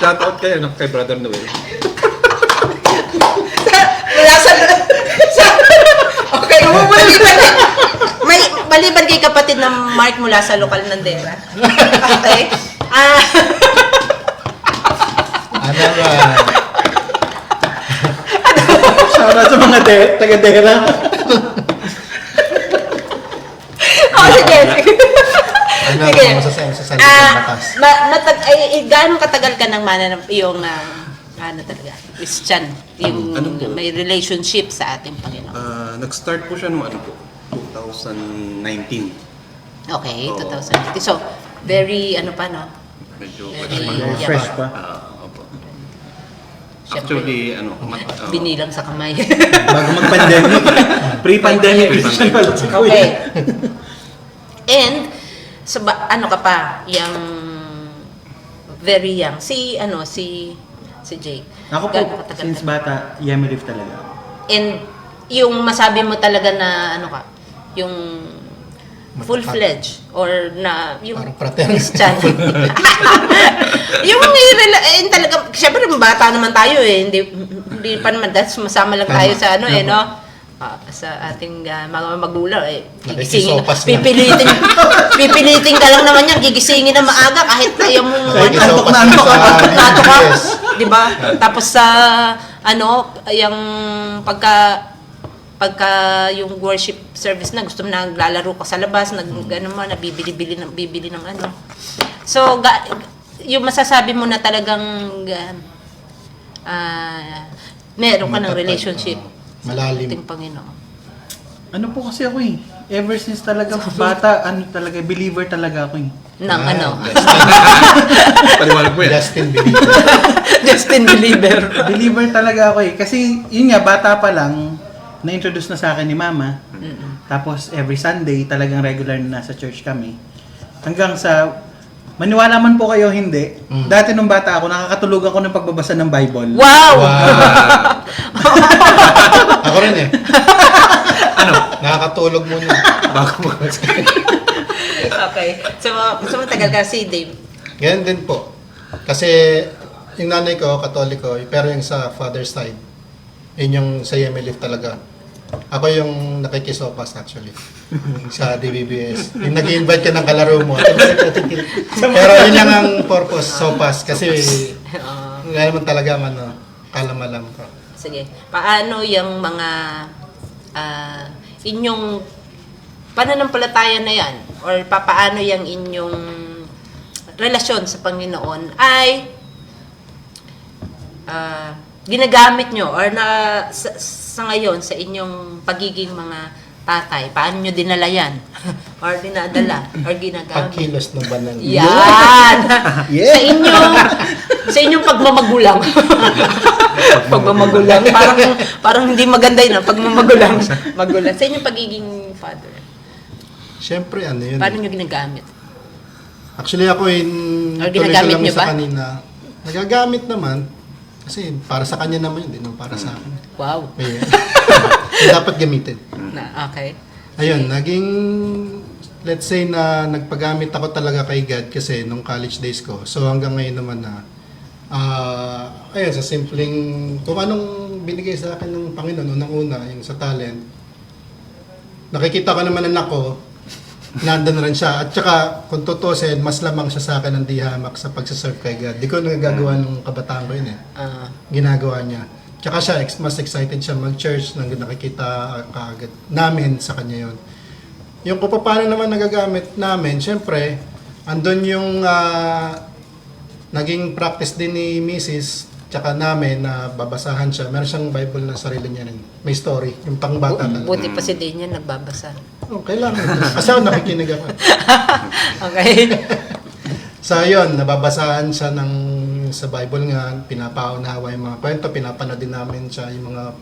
Shoutout kayo no, kay Brother Noel. Mula sa okay. Maliban kay kapatid ng Mark mula sa lokal ng Dera. Okay. Ano ba? Shoutout sa mga taga-Dera. Oh, sige. Ano Sige. ang masasabi sa salita ng batas? Gaano katagal ka nang yung ano talaga, Christian, yung Ano po? may relationship sa ating Panginoon. Nag-start po siya noong ano po, 2019. Okay, Oo. 2019. So, very ano pa, no? Medyo Very Fresh pa. opo. Siyempre, Actually, ano, binilang sa kamay. Bago mag-pandemic. Pre-pandemic Pre-pandemic. Christian pala si Kuya. Okay. And, ano ka pa, yung very young. Si Jake. Ako po, Gaano katagal since ka? bata, Yemilif talaga. And, yung masabi mo talaga na, ano ka, yung full-fledged or na yung Parang fraternity. Christian. yung talaga, syempre bata naman tayo eh, hindi pa naman, that's masama lang tayo Tama. sa ano eh, no? Sa ating mga magulang eh, gigisingin Nakikisopas na. pipilitin ka lang naman yan, gigisingin na maaga kahit ayaw mong Nakikisopas antok sa nato ka, yes. di ba? Tapos sa ano, yung pagka yung worship service na gusto mo na naglalaro ka sa labas, ano mo, bibili ng ano. So yung masasabi mo na talagang meron ka ng Matatag, relationship malalim. sa ating Panginoon. Ano po kasi ako eh. Ever since talaga bata, believer talaga ako eh. Ng ano? Paliwanag mo yan. Justin Bieber. Justin Believer. Believer talaga ako eh. Kasi yun nga, bata pa lang, na-introduce na sa akin ni Mama. Tapos every Sunday, talagang regular na nasa church kami. Hanggang sa, maniwala man po kayo hindi, dati nung bata ako, nakakatulog ako ng pagbabasa ng Bible. Wow! Ako rin eh. Ano? Nakakatulog muna. Bago mo. Okay. So matagal ka si Dave. Ganyan din po. Kasi yung nanay ko, katoliko, pero yung sa father's side, yun yung sa Yemilif talaga. Ako yung nakikisopas actually sa DBBS. Yung nag-invite ka ng kalaro mo. Pero yun lang ang purpose, sopas. Kasi nga naman talaga kalamalam ka. Sige. Paano yung mga inyong pananampalataya na yan or paano yung inyong relasyon sa Panginoon ay ginagamit nyo or sa ngayon sa inyong pagiging mga tatay, paano nyo dinala yan? Or dinadala? Or ginagamit? Pagkilos ng banal. Yan! Yeah. Sa inyong pagmamagulang. Pagmamagulang. Parang hindi maganda yun, pagmamagulang. Magulang. Sa inyong pagiging father. Siyempre, ano yun. Paano nyo ginagamit? Actually, ako Or tuloy ko ginagamit lang niyo sa ba? kanina. Nagagamit naman. Kasi para sa kanya naman yun, hindi naman para sa akin. Wow. May, dapat gamitin. Okay. Ayun, naging, let's say na nagpagamit ako talaga kay God kasi nung college days ko. So hanggang ngayon naman na, ayun, sa simpleng, kung anong binigay sa akin ng Panginoon, unang-una, yung sa talent, nakikita ko naman anak ko, nandun rin siya. At saka, kung tutusin, mas lamang siya sa akin ng dihamak sa pagsaserve kay God. Di ko nagagawa nung kabataan ko yun eh. Ginagawa niya. Tsaka siya, mas excited siya mag-church nang nakikita kaagad namin sa kanya yun. Yung kung paano naman nagagamit namin, syempre, andun yung naging practice din ni Mrs. tsaka namin na babasahan siya. Meron siyang Bible na sarili niya rin. May story, yung pangbata talaga. Buti pa si Daniel nagbabasa. Oh, kailangan. Kasi ako nakikinig ako. Okay. So yun, nababasahan siya sa Bible nga, pinapaunawa yung mga kwento, pinapanood din namin siya yung mga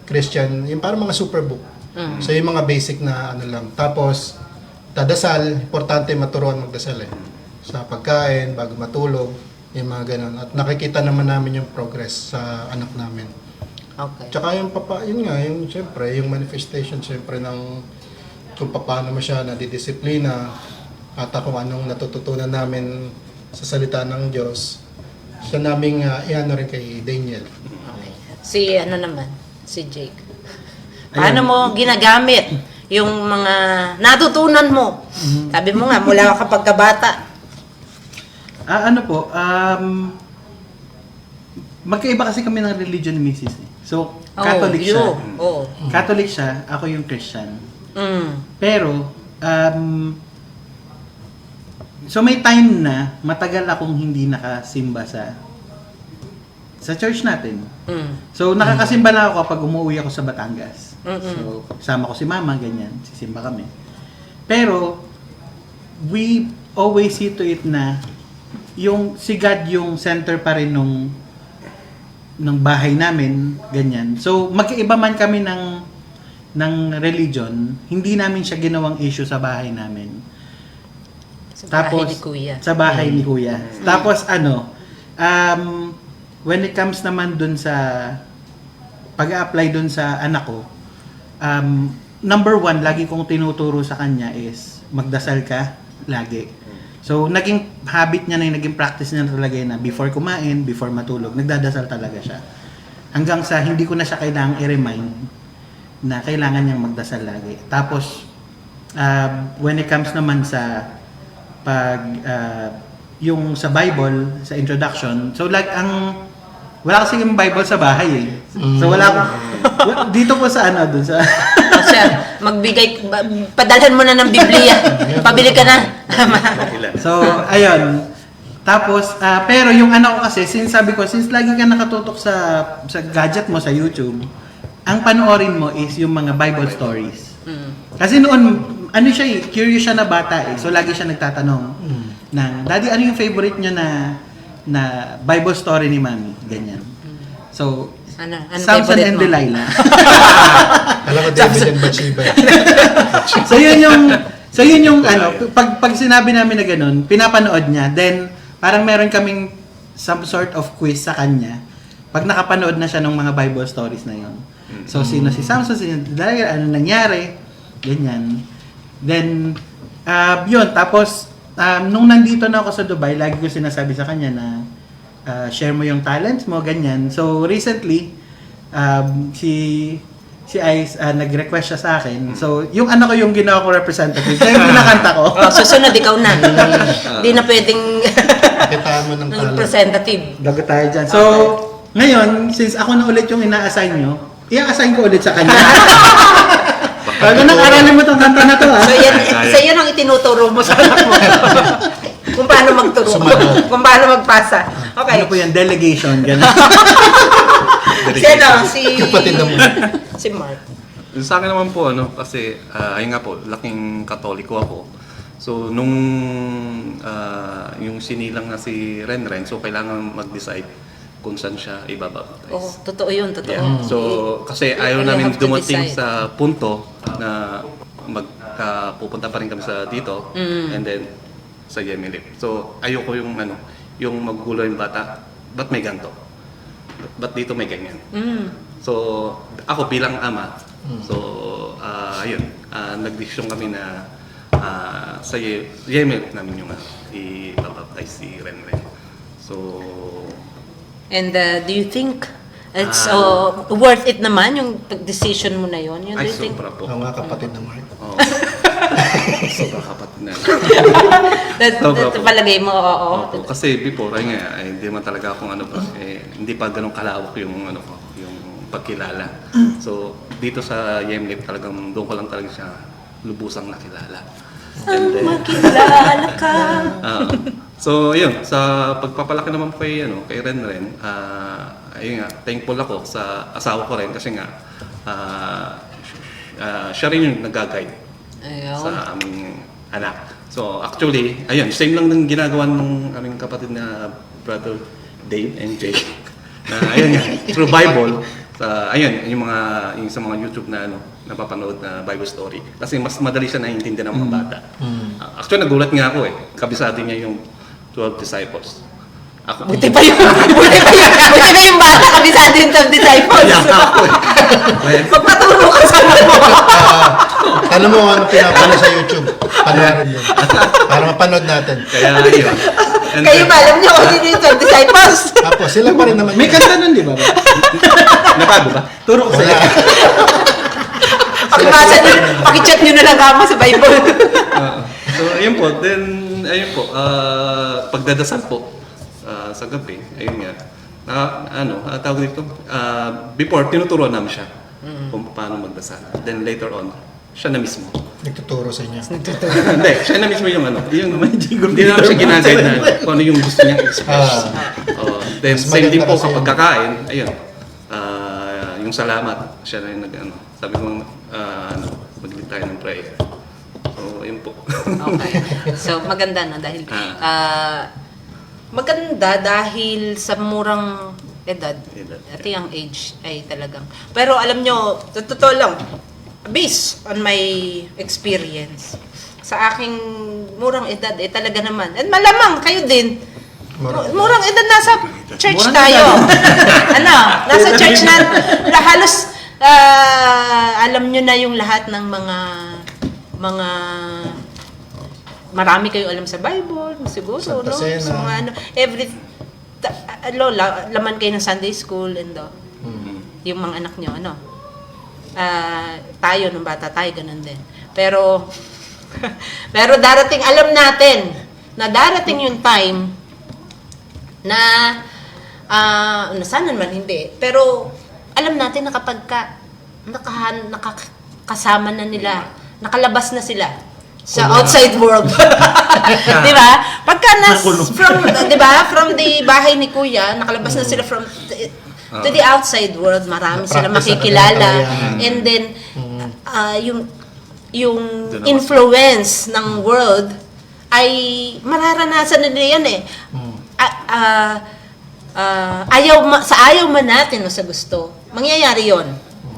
Christian, yung parang mga superbook. So yung mga basic na ano lang. Tapos, dadasal, importante maturuan magdasal eh. Sa pagkain, bago matulog, yung mga ganun. At nakikita naman namin yung progress sa anak namin. Okay. Tsaka yung yun nga, yung syempre, yung manifestation syempre ng kung paano mo siya nadidisiplina at kung anong natututunan namin sa salita ng Diyos. Siya naming iano rin kay Daniel. Okay. Si ano naman, si Jake. Paano mo ginagamit yung mga natutunan mo? Sabi mo nga, mula ka pagkabata. Ano po, magkaiba kasi kami ng religion ni Mrs. eh. So, Catholic siya. Oh. Catholic siya, ako yung Christian. Mm. Pero, so may time na matagal akong hindi nakasimba sa church natin. Mm. So, nakakasimba na ako kapag umuwi ako sa Batangas. Mm-mm. So, kasama ko si mama, ganyan, sisimba kami. Pero, we always see to it na yung si God yung center pa rin ng bahay namin, ganyan. So, magkaiba man kami ng religion, hindi namin siya ginawang issue sa bahay namin. Sa bahay ni Kuya. Sa bahay ni Kuya. Tapos when it comes naman dun sa pag-apply dun sa anak ko, number one, lagi kong tinuturo sa kanya is magdasal ka lagi. So, naging habit niya na yung naging practice niya na talaga yun na before kumain, before matulog, nagdadasal talaga siya. Hanggang sa hindi ko na siya kailangang i-remind na kailangan niyang magdasal lagi. Tapos, when it comes naman sa yung sa Bible, sa introduction, so wala kasi yung Bible sa bahay eh. So wala akong, dito po sa dun sa... O siya, padalhan mo na ng Biblia. Pabili ka na. So, ayun. Tapos, pero yung anak ko kasi, since lagi ka nakatutok sa gadget mo, sa YouTube, ang panoorin mo is yung mga Bible stories. Kasi noon, siya curious siya na bata eh. So, lagi siya nagtatanong ng, Daddy, ano yung favorite niyo na Bible story ni Mami? Ganyan. So, Ano Samson favorite and mo? Delilah. Alam ko David and Bathsheba. So yun yung pag sinabi namin na ganun, pinapanood niya, then parang meron kaming some sort of quiz sa kanya pag nakapanood na siya ng mga Bible stories na yun. So sino si Samson, sino si Delilah, ano nangyari, ganyan. Then yun, tapos nung nandito na ako sa Dubai, lagi ko sinasabi sa kanya na share mo yung talents mo, ganyan. So recently, si Ice nag-request siya sa akin. So, yung anak ko yung ginawa ko representative. Kaya yung kinakanta ko. Susunod, ikaw na. Hindi na pwedeng Kitaan mo ng talent. representative. Dago tayo dyan. So, ngayon, since ako na ulit yung ina-assign nyo, i-assign ko ulit sa kanya. Bago nang aralin mo itong kanta na to, So yan ang itinuturo mo sa anak mo. Kung paano magturo. Kung paano magpasa. Okay. Ano po yan? Delegation. Ganun. Kapatid naman. Si Mark. Sa akin naman po, kasi, ayun nga po, laking katoliko ako. So, nung yung sinilang na si Renren, so kailangan mag-decide kung saan siya ibabaptize. Oh, totoo yun, totoo. Yeah. So, kasi ayaw You namin have to dumating decide. sa punto na pupunta pa rin kami sa dito, and then sa Yemilip. So, ayoko yung magugulo yung bata, ba't may ganito? Ba't dito may ganyan? So, ako bilang ama, so, ayun, nagdesisyon kami na sa Yemilip namin yung i-baptize si Renren. So, And do you think it's worth it naman yung decision mo na yun? Do ay, you think? sobra po. Ang mga kapatid ng Mark. Oo. Sobra kapatid na. That palagay mo, oo. Opo, kasi before, ay nga, hindi man talaga akong hindi pa ganun kalawak yung yung pagkilala. So, dito sa Yemlip talagang doon ko lang talaga siya lubusang nakilala. And then, Makilala ka. So, yun, sa pagpapalaki naman po kay Renren, ayun nga, thankful ako sa asawa ko rin kasi nga, siya rin yung nag-guide Ayun. sa aming anak. So, actually, ayun, same lang ng ginagawa ng aming kapatid na brother Dave and Jake. Na, ayun nga, through Bible, ayun, yung sa mga YouTube na napapanood na Bible story. Kasi mas madali siya naiintindihan ng mga bata. Actually, nagulat nga ako kabisado niya yung 12 disciples. Ako, Buti pa yung bata kabisado yung 12 disciples. Kaya ako Magpaturo ka sa mo. Tanong mo ano pinapanood sa YouTube. Panoorin yun. Para mapanood natin. Kaya yun. And Kayo then, ba, alam niyo kung sino yung 12 disciples? Tapos sila pa rin naman. May kanta nun, di ba? nabago ba? Turo ko Wala. sa'yo. Pakibasa niyo, pakichat niyo na lang kamo sa Bible. So, ayun po. Then, ayun po. Pagdadasal po sa gabi, ayun nga. Tawag dito, before, tinuturuan namin siya kung paano magdasal. Then later on, siya na mismo. Nagtuturo sa inyo. Hindi, siya na mismo yung hindi namin siya ginagayad na kung ano yung gusto niyang express. Then, Mas same din maganda po kasi kapag yun. kakain, ayun. Yung salamat, siya na yung sabi ko, mag-lead tayo ng prayer. So, ayun po. Okay. So, maganda na dahil maganda dahil sa murang edad. Ito yung age ay talagang. Pero alam nyo, totoo lang, based on my experience, sa aking murang edad, talaga naman. At malamang, kayo din, murang edad nasa church Murang tayo. Nasa church na halos alam nyo na yung lahat ng mga marami kayo alam sa Bible, siguro, Santa no? Cena. Sa mga laman kayo ng Sunday school and yung mga anak nyo, tayo, nung bata tayo, ganun din. Pero darating, alam natin, na darating yung time na, sana naman hindi, pero alam natin na kapag nakakasama na nila, nakalabas na sila sa outside world. Di ba? Pagka from the bahay ni Kuya, nakalabas na sila to the outside world, marami sila makikilala. And then, yung influence ng world ay mararanasan nila yan ayaw man natin o sa gusto, mangyayari yon.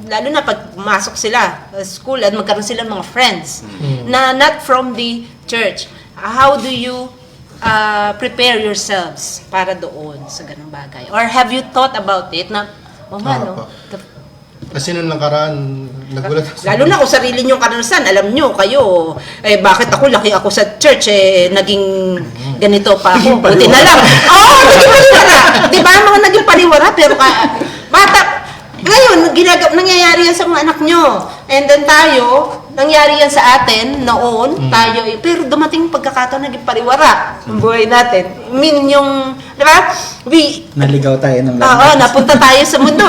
Lalo na pag pumasok sila sa school at magkaroon sila ng mga friends na not from the church. How do you prepare yourselves para doon sa ganung bagay? Or have you thought about it na, Kasi nung nakaraan, nagulat ako. lalo na kung sarili niyong karanasan, alam niyo kayo, bakit laki ako sa church, naging ganito pa ako. Buti na lang. Naging paliwara. Di ba? Mga naging paliwara, pero bata, ngayon, nangyayari yan sa mga anak nyo. And then tayo, nangyari yan sa atin noon, tayo, pero dumating yung pagkakataon, naging pariwara ang buhay natin. I mean, di ba? Naligaw tayo ng Napunta tayo sa mundo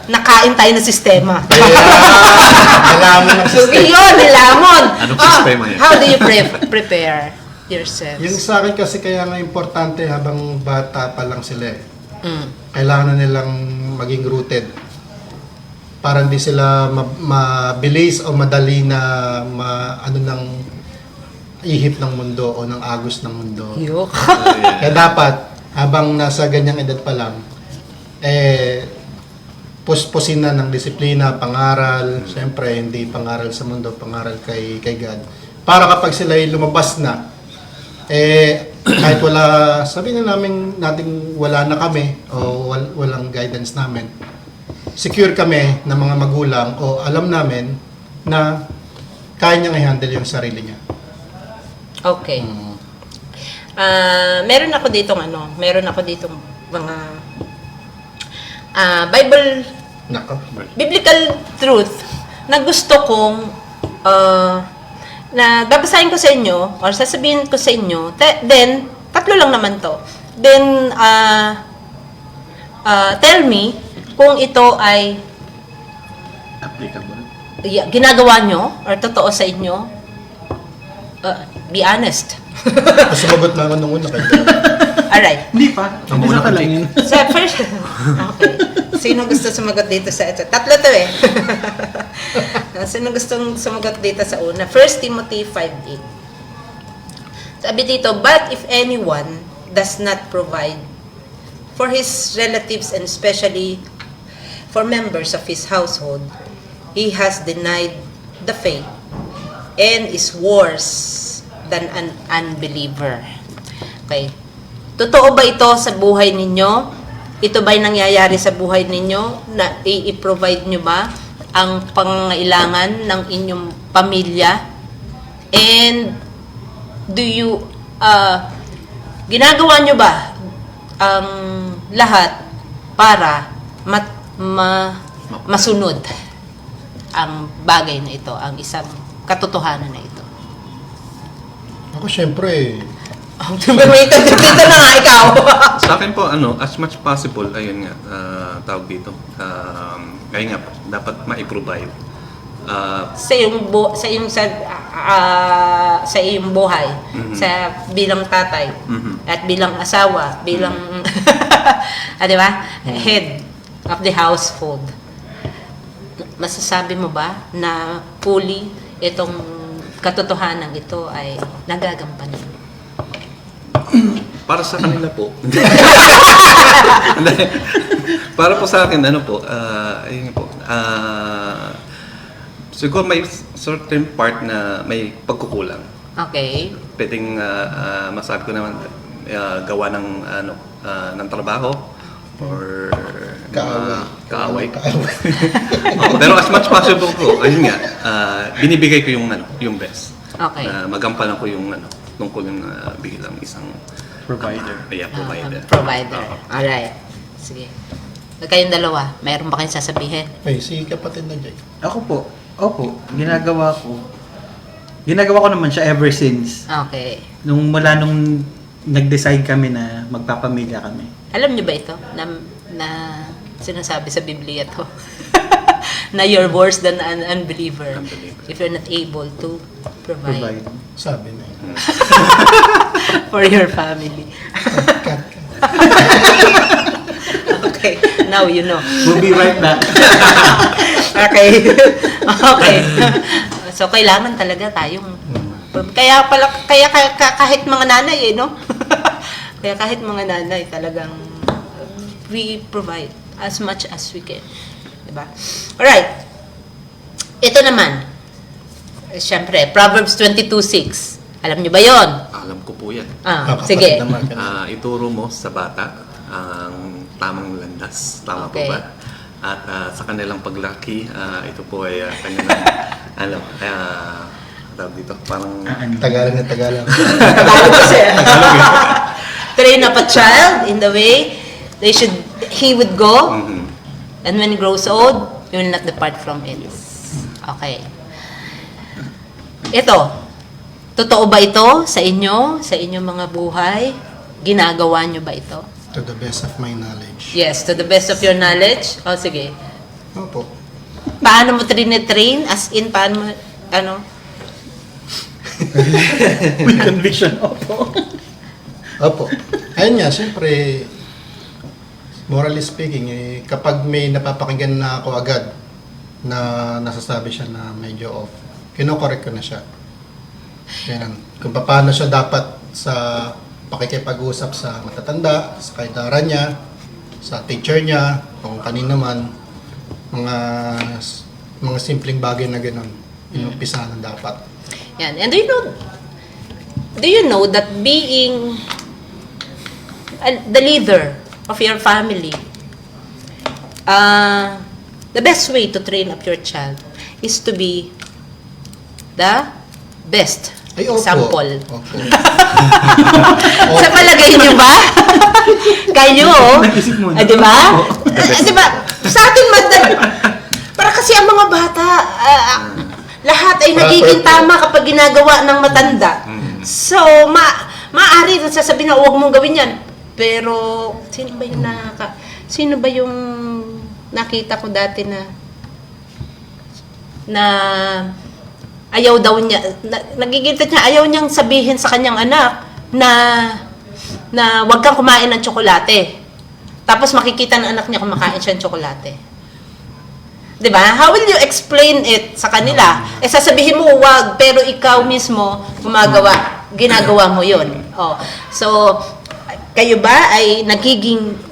Nakain tayo ng sistema. Alam mo ng So, yun, nilamon. Anong sistema yan? How do you prepare yourselves? Yung sa akin kasi kaya nga importante habang bata pa lang sila kailangan na nilang maging rooted para hindi sila mabilis o madali na ng ihip ng mundo o ng agos ng mundo. Yok. Kaya dapat habang nasa ganyang edad pa lang puspusin na ng disiplina, pangaral, siyempre hindi pangaral sa mundo, pangaral kay God. Para kapag sila ay lumabas na, kahit wala, sabihin na nating wala na kami o walang guidance namin, secure kami ng mga magulang o alam namin na kaya niyang i-handle yung sarili niya. Okay. Meron ako ditong mga biblical truth na gusto kong na babasahin ko sa inyo or sasabihin ko sa inyo. Then, tatlo lang naman to. Then, tell me kung ito ay Applicable. ginagawa nyo or totoo sa inyo. Be honest. Mas sumagot na ako nung una kayo. Alright. Hindi pa. Ang Isa una pa ko, lang Jake. yun. Sa first, okay. Sino gusto sumagot dito sa ito? Tatlo to eh. Sino gustong sumagot dito sa una? 1 Timothy 5:8. Sabi dito, but if anyone does not provide for his relatives and especially for members of his household, he has denied the faith and is worse than an unbeliever. Okay. Totoo ba ito sa buhay ninyo? Ito ba'y nangyayari sa buhay ninyo? Na i-provide nyo ba ang pangangailangan ng inyong pamilya? And do you, ginagawa nyo ba ang lahat para masunod ang bagay na ito, ang isang katotohanan na ito? Ako syempre, Dito na nga ikaw. Sa akin po, as much possible, ayun nga, tawag dito. Ayun nga, dapat ma-provide. sa iyong buhay, sa bilang tatay, at bilang asawa, bilang di ba? Head of the household. Masasabi mo ba na fully itong katotohanan ito ay nagagampanan? Para sa kanila po. Para po sa akin, ayun po, siguro may certain part na may pagkukulang. Okay. Pwedeng masabi ko naman gawa ng ng trabaho or kaaway. Pero as much possible po, ayun nga, binibigay ko yung best. Okay. Magampanan ko yung tungkol yung bilang isang Provider. provider. Provider. Alright. Sige. Kayong dalawa, mayroon ba kayong sasabihin? ay, si kapatid na Jay. Ako po. Opo. Ginagawa ko. Ginagawa ko naman siya ever since. Okay. Mula nung nag-decide kami na magpapamilya kami. Alam niyo ba ito? Na sinasabi sa Biblia to? Na you're worse than an unbeliever if you're not able to provide. Sabi na yun. For your family. Cut. Okay, now you know. We'll be right back. Okay. Okay. So kailangan talaga tayong kaya kahit mga nanay no. Kaya kahit mga nanay talagang we provide as much as we can. Diba? Alright. Ito naman. Siyempre, Proverbs 22:6. Alam niyo ba 'yon? Alam ko po yan. Sige. Ituro mo sa bata ang tamang landas. Tama Okay. po ba? At sa kanilang paglaki, ito po ay kanilang, tawag dito, parang Tagalog na Tagalog. Tagalog kasi. Train up a child in the way he would go, and when he grows old, he will not depart from it. Okay. Ito, totoo ba ito sa inyo, sa inyong mga buhay? Ginagawa nyo ba ito? To the best of my knowledge. Yes, to the best of your knowledge. O, sige. Opo. Paano mo train? As in, paano mo, With conviction. Opo. Opo. Ayun nga, siyempre, morally speaking, kapag may napapakinggan na ako agad na nasasabi siya na medyo off, kino-correct ko na siya. Yan. Kung paano siya dapat sa pakikipag-usap sa matatanda, sa kaitaran niya, sa teacher niya, kung kanino man, mga simpleng bagay na gano'n, inumpisa na dapat. Yan. And do you know that being the leader of your family, the best way to train up your child is to be the best Ay, opo. example. Opo. Sa palagay niyo ba? Kayo, Nag-isip muna. di ba? Di ba? Sa atin, para kasi ang mga bata, lahat ay nagiging tama kapag ginagawa ng matanda. So, maaari na sasabihin na huwag mong gawin yan. Pero, sino ba yung nakita ko dati na ayaw daw niya, nagigilty niya, ayaw niyang sabihin sa kanyang anak na wag kang kumain ng tsokolate. Tapos makikita ng anak niya kumakain siya ng tsokolate. 'Di ba? How will you explain it sa kanila? Sasabihin mo wag, pero ikaw mismo ginagawa mo 'yon. Oh. So kayo ba ay nagiging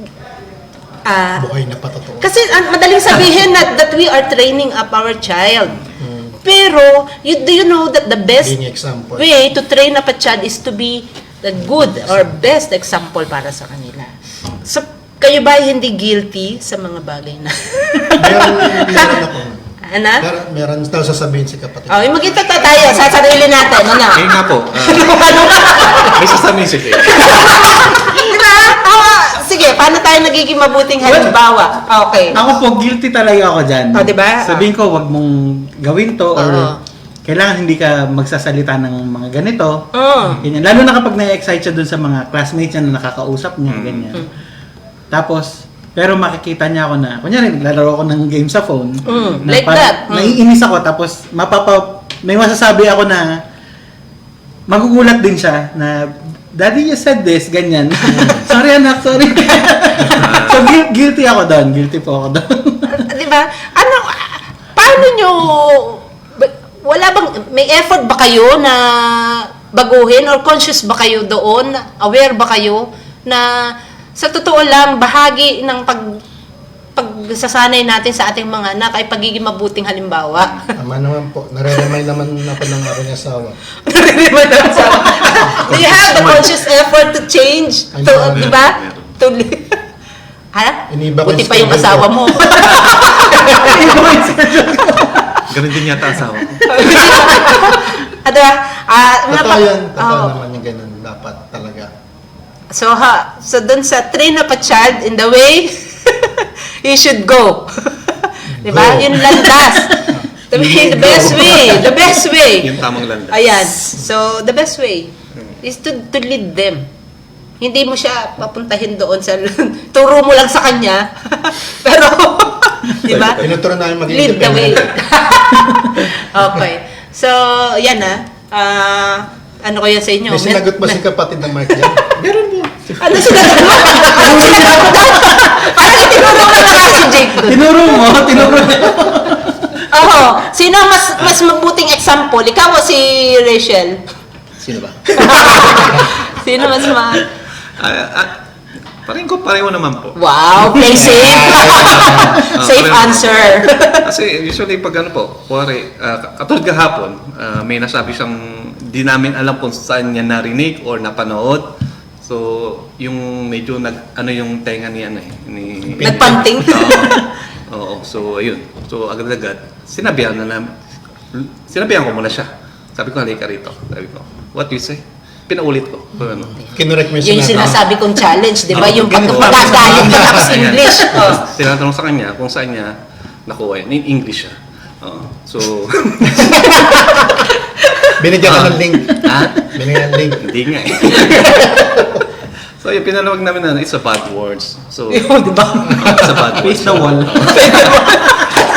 Buhay na patotoo. kasi madaling sabihin that we are training up our child. Pero do you know that the best Being example. way to train up a child is to be the good or best example para sa kanila. So kayo ba ay hindi guilty sa mga bagay na Meron ako. Ano? Meron daw sasabihin si kapatid. Oh, magkita tayo sa sarili natin, ano? Ngayon nga po, may sasabihin siya. Di ba? Sige, paano tayo nagiging mabuting halimbawa? Okay. Ako po, guilty talaga ako dyan. Oh, diba? Sabihin ko, wag mong gawin to or Oo. kailangan hindi ka magsasalita ng mga ganito. Mm. Ganyan. Lalo na kapag na-excite siya dun sa mga classmates niya na nakakausap niya, ganyan. Tapos, pero makikita niya ako na, kunyari, naglalaro ako ng game sa phone. Na Like that. Naiinis ako, tapos may masasabi ako na magugulat din siya na, Daddy, you said this, ganyan. Sorry anak, sorry. So, guilty ako doon. Guilty po ako doon. Di ba? Paano nyo, wala bang, may effort ba kayo na baguhin or conscious ba kayo doon? Aware ba kayo na sa totoo lang, bahagi ng pagsasanay natin sa ating mga anak ay pagiging mabuting halimbawa? Tama naman po. Nare-remind naman ako ng aking asawa. Do you have the conscious effort to change? Ay, To, meron. di ba? To ha? Iniba ko Buti yung pa yung schedule asawa ko. mo. Ganun din yata asawa ko. Ano ba? Totoo yan. Totoo Oo. naman yung ganun. Dapat talaga. So dun sa train up a child in the way he should go. Di ba? Go. Yun landas. The best way. The best way. Yung tamang landas. Ayan. So, the best way is to lead them. Hindi mo siya papuntahin doon sa turo mo lang sa kanya. Pero, di ba? Tinuturo namin maging Lead the way. independent. Okay. So, yan ano kaya sa inyo? May sinagot ba si kapatid ng Mark dyan? Meron po. Ano sinagot mo? Ano sinagot mo doon? Parang itinuro mo na nga si Jake doon. Tinuro mo. Oo. Sino mas mabuting example? Ikaw o si Rachel? Sino ba? Sino mas Pareho naman po. Wow, play safe. Safe pareho. answer. Kasi usually pag ano po, kuwari, katulad kahapon, may nasabi siyang di namin alam kung saan niya narinig or napanood. So, yung medyo yung tenga ni ni Nagpanting. Oo, so ayun. So agad-agad, sinabihan ko muna siya. Sabi ko, halika rito. Sabi ko, what you say? Pinaulit ko. Kung ano. Kinorek mo Yung sinabi. sinasabi kong challenge, di ba? Yung ganun. pagkagalit ka tapos English. Oh. Tinatanong sa kanya kung saan niya nakuha yun. In English siya. So, Binigyan ka ng link. ha? Binigyan ng link. Hindi nga eh. So, yung pinalawag namin it's a bad words. So, Di ba? it's a bad words. Face the wall.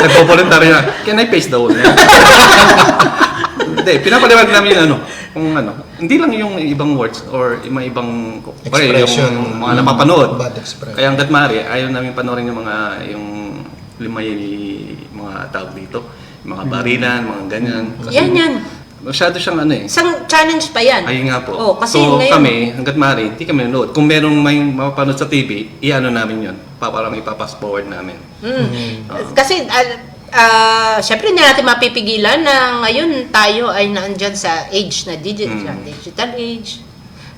Nagpo-voluntary na, can I face the wall? Hindi, pinapaliwag namin kung hindi lang yung ibang words or yung mga ibang Expression. yung mga napapanood. Bad expression. Kaya hanggat maaari, ayaw namin panoorin yung may mga tawag dito, yung mga barilan, mga ganyan. Yan. Masyado siyang Isang challenge pa yan. Ayun nga po. Oh, kasi so ngayon, kami, hanggat maaari, hindi kami nanonood. Kung merong may mapapanood sa TV, namin yun. Parang ipapass forward namin. Kasi, syempre hindi natin mapipigilan na ngayon tayo ay naandyan sa age na digital age,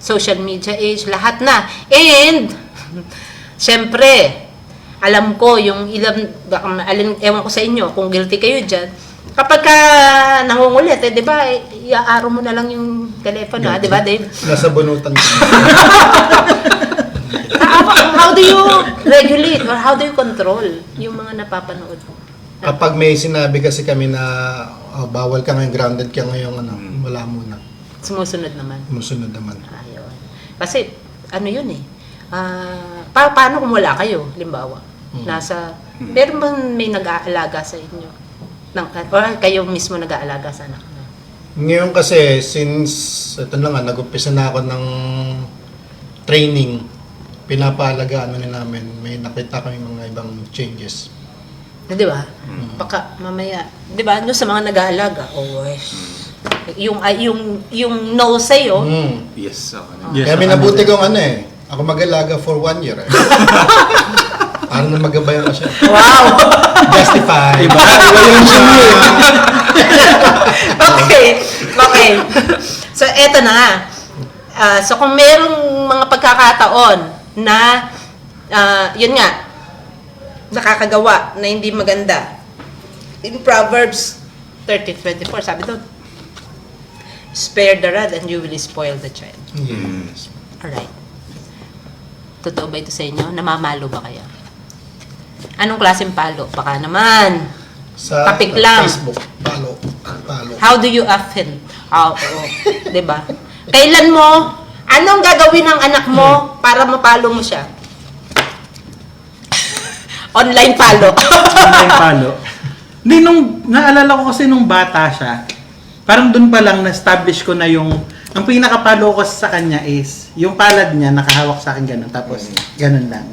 social media age, lahat na. And, syempre, alam ko yung ewan ko sa inyo, kung guilty kayo dyan, kapag ka nangungulit, di ba, iaaro mo na lang yung telepono, di ba, Dave? Nasa bunutan ko. How do you regulate or how do you control yung mga napapanood mo? Kapag may sinabi kasi kami na bawal ka ngayon, grounded ka ngayon, wala muna. Sumusunod naman. Musunod naman. Ayun. Kasi, yun eh. Paano kung wala kayo, limbawa? Pero may nag-aalaga sa inyo? Or kayo mismo nag-aalaga sa anak mo? Ngayon kasi, since ito na nga, nag-umpisa na ako ng training, pinapaalagaan na namin, may nakita kami mga ibang changes. Di ba? Baka mamaya, di ba, sa mga nag-aalaga, yung no sa'yo, Yes, ako na. Yes, Kaya may sa nabuti kanila. kong ako mag-alaga for 1 year. Para na magabayan ko siya. wow! Justify. Iba yung Okay. So, eto na nga. So, kung merong mga pagkakataon na, yun nga, nakakagawa na hindi maganda. In Proverbs 30:24, sabi doon, spare the rod and you will spoil the child. Yes. Alright. Totoo ba ito sa inyo? Namamalo ba kayo? Anong klaseng palo? Baka naman. Sa Tapik lang. Facebook, palo. How do you offend? Diba? Kailan mo, anong gagawin ng anak mo para mapalo mo siya? Online palo. Online palo. Hindi, naalala ko kasi nung bata siya, parang dun pa lang na-establish ko na ang pinakapalo ko sa kanya is, yung palad niya nakahawak sa akin ganun, tapos ganun lang.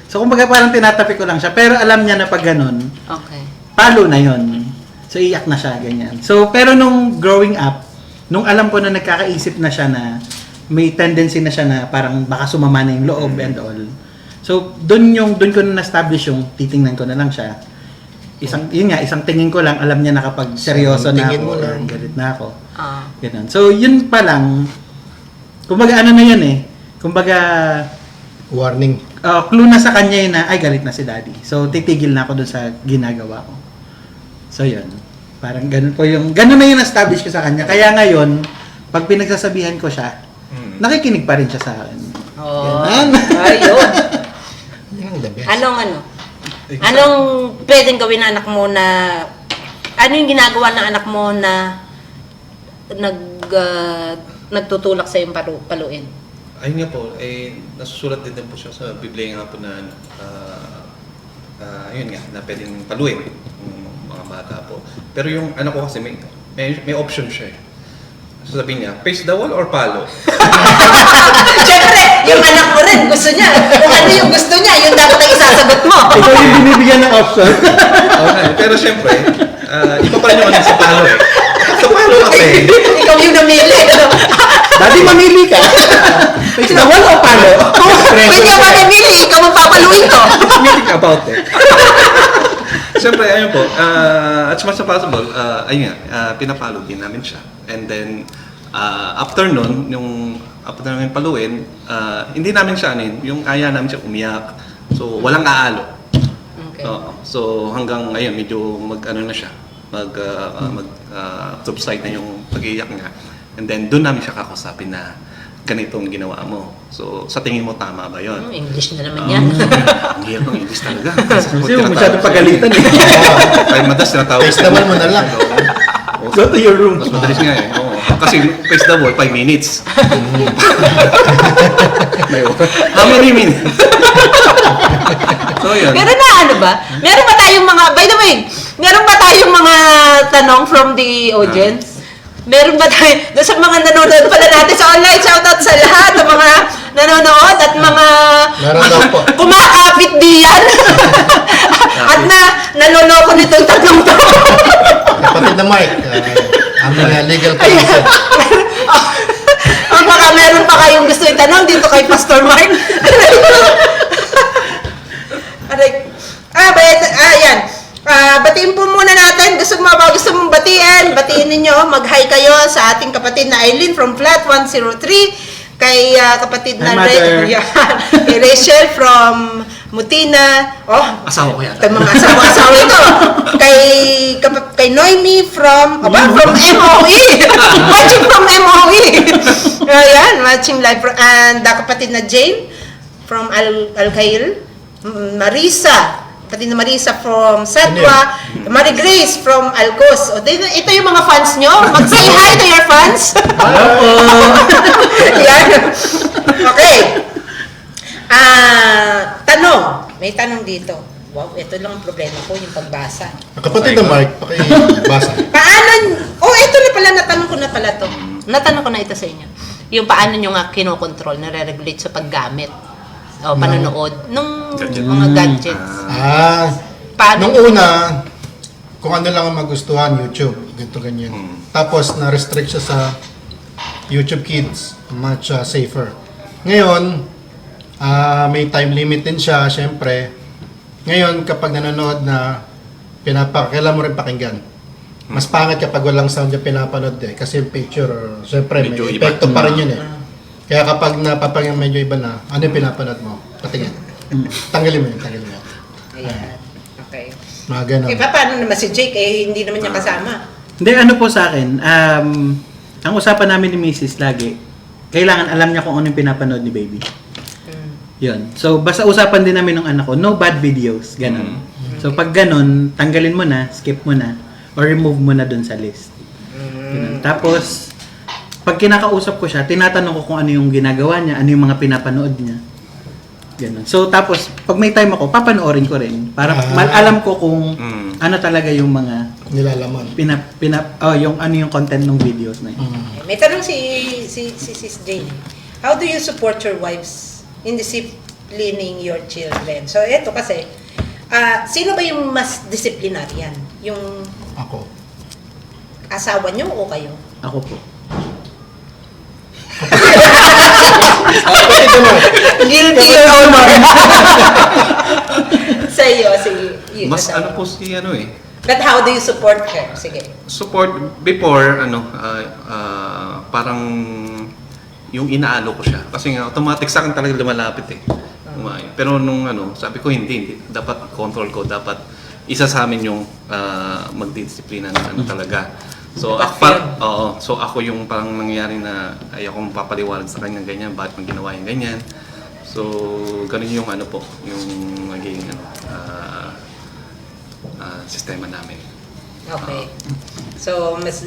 So, kumbaga parang tinatapi ko lang siya, pero alam niya na pag ganun, Okay. palo na yon. So, iyak na siya, ganyan. So, pero nung growing up, nung alam ko na nagkakaisip na siya na may tendency na siya na parang baka sumama na yung loob and all. So, dun ko na na-establish yung titingnan ko na lang siya. Isang tingin ko lang, alam niya na kapag seryoso na Tingin ako mo or lang. galit na ako. Ah. Ganun. So, yun pa lang, kumbaga ano na yun kumbaga, Warning. clue na sa kanya yun na, ay galit na si daddy. So, titigil na ako dun sa ginagawa ko. So, yun. Parang ganun na yung establish ko sa kanya. Kaya ngayon, pag pinagsasabihan ko siya, nakikinig pa rin siya sa akin. Oh. Ganun. Ayun. Yan ang the best. Anong pwedeng gawin ng anak mo na, ano yung ginagawa ng anak mo na nagtutulak sa yung paluin? Ayun nga po, nasusulat din po siya sa Biblia nga po na, ayun nga, na pwedeng paluin yung mga bata po. Pero yung anak ko kasi may option siya. So sabihin niya, face the wall or palo? Siyempre, yung anak mo rin, gusto niya. Kung ano yung gusto niya, yun dapat ang isasagot mo. Ikaw yung binibigyan ng option. Okay, pero siyempre, iba pa rin yung ano sa palo Sa palo kasi, Ikaw yung namili. Daddy, mamili ka. Face the wall o palo? Hindi ka mamimili, ikaw ang papaluin ko. think about it. Siyempre, ayun po, as much as possible, ayun nga, pinapalo din namin siya. And then, after nun, after namin paluin, hindi namin siya, yung kaya namin siya umiyak. So, walang aalo. Okay. So, hanggang, ayun, medyo na siya. Subside na yung pag-iiyak niya. And then, doon namin siya kakusapin na ganitong ginawa mo. So, sa tingin mo, tama ba yun? English na naman yan. Ang hirap ng English talaga. Kasi yung masyadong pagalitan Ay, madas tinatawag. Face the wall mo na lang. Go to your room. Mas madalis nga Oo. Kasi face the wall, 5 minutes. How many minutes? So, yun. Pero na ano ba? Meron ba tayong mga, by the way, meron ba tayong mga tanong from the audience? Meron ba tayo, doon sa mga nanonood pala natin sa online, shoutout sa lahat ng mga nanonood at mga Meron daw po. kumakapit diyan. At naloloko nitong tatlong to. Kapatid na Mark, aming legal counsel. Baka meron pa kayong gusto itanong dito kay Pastor Mark. Yan. Batiin po muna natin. Gusto mong batiin ninyo. Mag-hi kayo sa ating kapatid na Eileen from Flat 103. Kay kapatid na Hi, Mother. kay Rachel from Mutina. Asawa ko yan. Ito mga asawa ito. Kay Noemi from MOE. Watching from MOE. Ayan, watching live. And kapatid na Jane from Al-Khail. Marisa. Kapatid na Marisa from Satwa. Marie Grace from Alcos. Ito yung mga fans nyo. Mag-say hi to your fans. Hello po. Yan. Okay. Tanong. May tanong dito. Wow, ito lang ang problema ko, yung pagbasa. Kapatid na Mark, pakibasa. Ito na pala, natanong ko na pala to. Natanong ko na ito sa inyo. Yung paano nyo nga kinokontrol, nare-regulate sa paggamit o panonood ng Gadget. mga gadgets. Paano Nung nyo- una, kung ano lang ang magustuhan, YouTube, ganito ganyan. Tapos, na-restrict siya sa YouTube Kids, much safer. Ngayon, may time limit din siya, syempre. Ngayon, kapag nanonood na, kailangan mo rin pakinggan. Mas pangit kapag walang sound yung pinapanood eh. Kasi yung picture, syempre, may Medyo iba. epekto pa rin yun eh. Kaya kapag napapakinggan medyo iba na, ano yung pinapanood mo? Patingin. Tanggalin mo yun, tanggalin mo yun. Ayan. Okay. Mga ganun. Eh, paano naman si Jake? Eh, hindi naman niya kasama. Hindi, ano po sa akin, ang usapan namin ni Mrs. lagi, kailangan alam niya kung ano yung pinapanood ni baby. Yun. So, basta usapan din namin ng anak ko, no bad videos. Ganon. So, pag ganon, tanggalin mo na, skip mo na, or remove mo na dun sa list. Ganun. Tapos, pag kinakausap ko siya, tinatanong ko kung ano yung ginagawa niya, ano yung mga pinapanood niya. Ganun. So, tapos, pag may time ako, papanoorin ko rin. Para alam ko kung ano talaga yung mga Nilalaman. yung ano yung content ng videos na yun. May tanong si Sis Jane. How do you support your wives in disciplining your children? So, eto kasi, sino ba yung mas disciplinarian? Yung Ako. asawa nyo o kayo? Ako po. Guilty your honor. Sa iyo, si Mas asawa. ano po si ano eh. But how do you support her? Sige. Support before parang yung inaalo ko siya kasi nga automatic sa akin talaga lumalapit eh. Pero nung sabi ko hindi dapat control ko, dapat isa sa amin yung magdidisiplina ng talaga. So so ako yung parang nangyayari na ayokong papaliwanag sa kanya ganyan, bakit mo ginawa yung ganyan. So ganun yung yung maging sistema namin. Okay. So, mas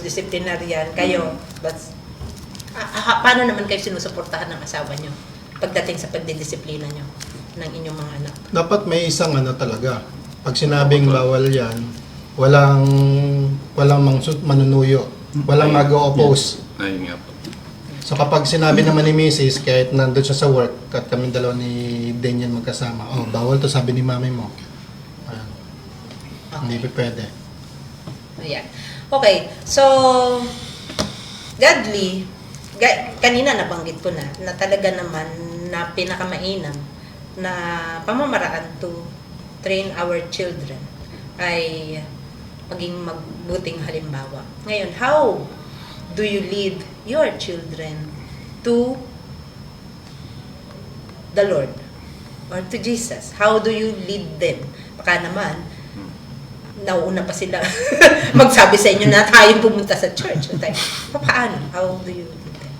disciplinarian kayo. But, paano naman kayo sinusuportahan ng asawa nyo pagdating sa pagdidisiplina nyo ng inyong mga anak? Dapat may isang talaga. Pag sinabing bawal yan, walang manunuyo. Walang mag-o-oppose. Ayun nga po. So kapag sinabi naman ni Mrs. kahit nandun siya sa work at kami dalawa ni Daniel magkasama, bawal to sabi ni mami mo. Ayan. Hindi pa pwede. Ayan. Okay. So, godly, kanina nabanggit ko na talaga naman na pinakamainam na pamamaraan to train our children ay maging magbuting halimbawa. Ngayon, how do you lead your children to the Lord or to Jesus? How do you lead them? Baka naman, nauuna pa sila magsabi sa inyo na tayo pumunta sa church. Paano? How do you lead them?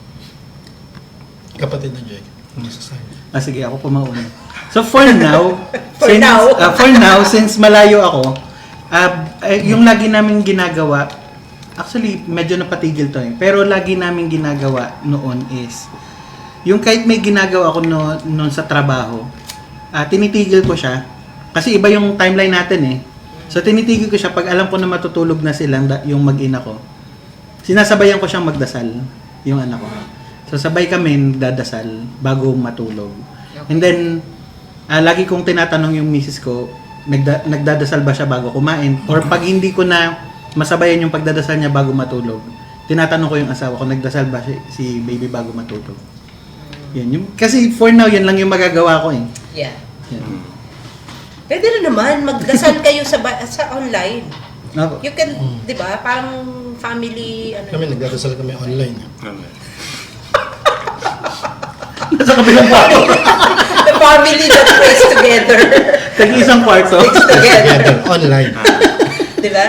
Kapatid na Jake, ano masasabi? Sige, ako po mauna. So for now, For now, since malayo ako, yung lagi namin ginagawa, actually medyo napatigil to eh, pero lagi namin ginagawa noon is, yung kahit may ginagawa ako noon sa trabaho, tinitigil ko siya, kasi iba yung timeline natin eh. So tinitigil ko siya pag alam ko na matutulog na silang yung mag-ina ko. Sinasabayan ko siyang magdasal, yung anak ko. So sabay kami dadasal bago matulog. And then, lagi kong tinatanong yung misis ko, nagdadasal ba siya bago kumain? Or pag hindi ko na masabayan yung pagdadasal niya bago matulog, tinatanong ko yung asawa ko, nagdasal ba si baby bago matulog? Yan. Kasi for now, yan lang yung magagawa ko eh. Yeah. Yan. Pwede rin naman, magdasal kayo sa online. Ako. You can, di ba, parang family, Kami nagdadasal kami online. Nasa kabilang kwarto. the family that prays together. Tag-isang kwarto. Prays together. Online. Di ba?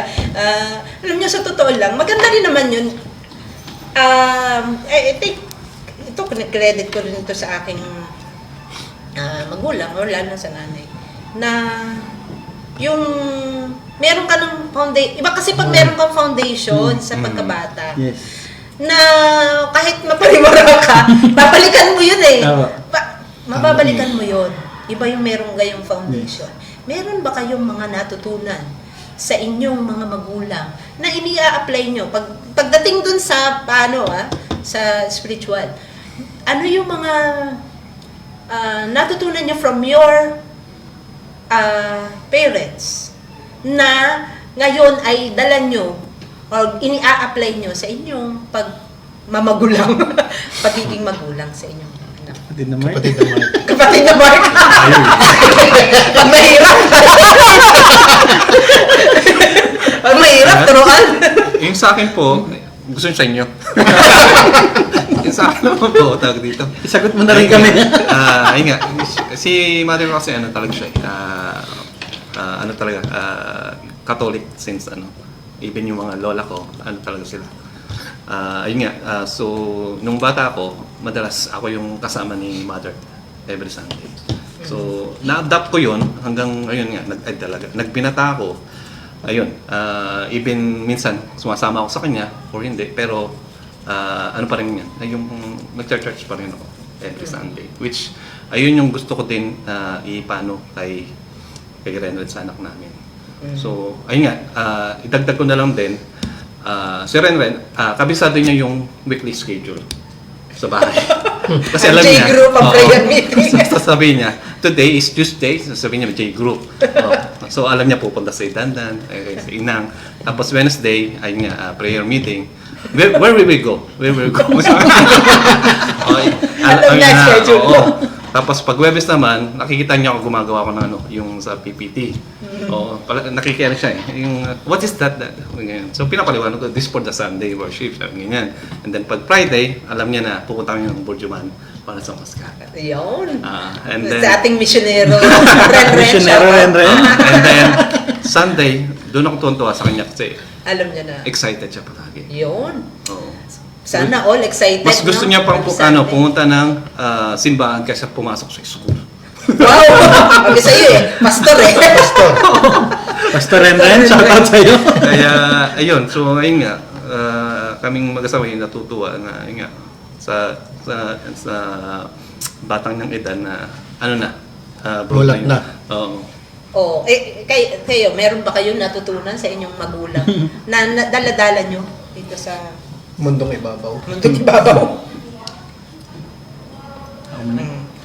Alam nyo, sa totoo lang, maganda rin naman yun. I think, ito, credit ko rin ito sa aking magulang, or lalo sa nanay, na yung meron ka ng foundation, iba kasi pag meron kang foundation sa pagkabata, Yes. na kahit maparimara ka, babalikan mo yun eh. Tama. Mababalikan mo yun. Iba yung meron kayong foundation. Meron ba kayong mga natutunan sa inyong mga magulang na ini-apply nyo? Pagdating dun sa, sa spiritual, ano yung mga natutunan nyo from your parents na ngayon ay dala nyo or ini-apply nyo sa inyong pagmamagulang, pagiging magulang sa inyong anak? Kapatid na Mark. Kapatid naman. Kapatid na Mark. Pag mahirap. Pag mahirap, turuan. Yung sa akin po, gusto nyo sa inyo. Yung sa akin naman po, tawag dito. Isagot mo na rin kami. Ayun nga, si mother ko kasi talaga siya, Catholic since even yung mga lola ko, talaga sila. Ayun nga, so nung bata ako, madalas ako yung kasama ni mother every Sunday. So na-adapt ko yun hanggang ayun nga, nagbinata ako. Ayun, even minsan sumasama ako sa kanya or hindi, pero ano pa rin yan, yung nag-church pa rin ako every Sunday, which ayun yung gusto ko din ipano kay Renred sa anak namin. So ayun nga, idagdag ko na lang din, si Renred, kabisado niya yung weekly schedule sa bahay. Kasi alam niya, J-group ang prayer meeting. sasabihin niya, today is Tuesday, sasabihin niya J-group. So alam niya pupunta sa Dandan, sa Inang. Tapos Wednesday, ayun nga, prayer meeting. Where will we go? Where will we go? Alam niya schedule ko. Tapos pag Webes naman, nakikita niya ako gumagawa ko ng yung sa PPT. Oo, nakikiano siya eh. Yung, what is that? Ganyan. So pinapaliwanag ko, this for the Sunday worship, ganyan. And then pag Friday, alam niya na pupunta kami ng Burjuman para sa Mascara. Yun. And then, Sa ating misyonero. Misyonero Renred. and then Sunday, doon ako tuwan-tuwa sa kanya kasi Alam niya na. excited siya palagi. Yun. Oo. Sana all excited. Mas gusto no? niya pang For Sunday. pumunta ng simbahan kaysa pumasok sa school. Wow! Sabi sa'yo eh. Pastor eh. Pastor Renred, shout out sa'yo. Kaya, ayun. So, ayun nga. Kaming mag-asawa yung natutuwa na, ayun nga, sa batang ng edad na, Mulat na. Oo. Oh, kayo, meron ba kayong natutunan sa inyong magulang na dala-dala nyo dito sa Mundong ibabaw. mundong ibabaw?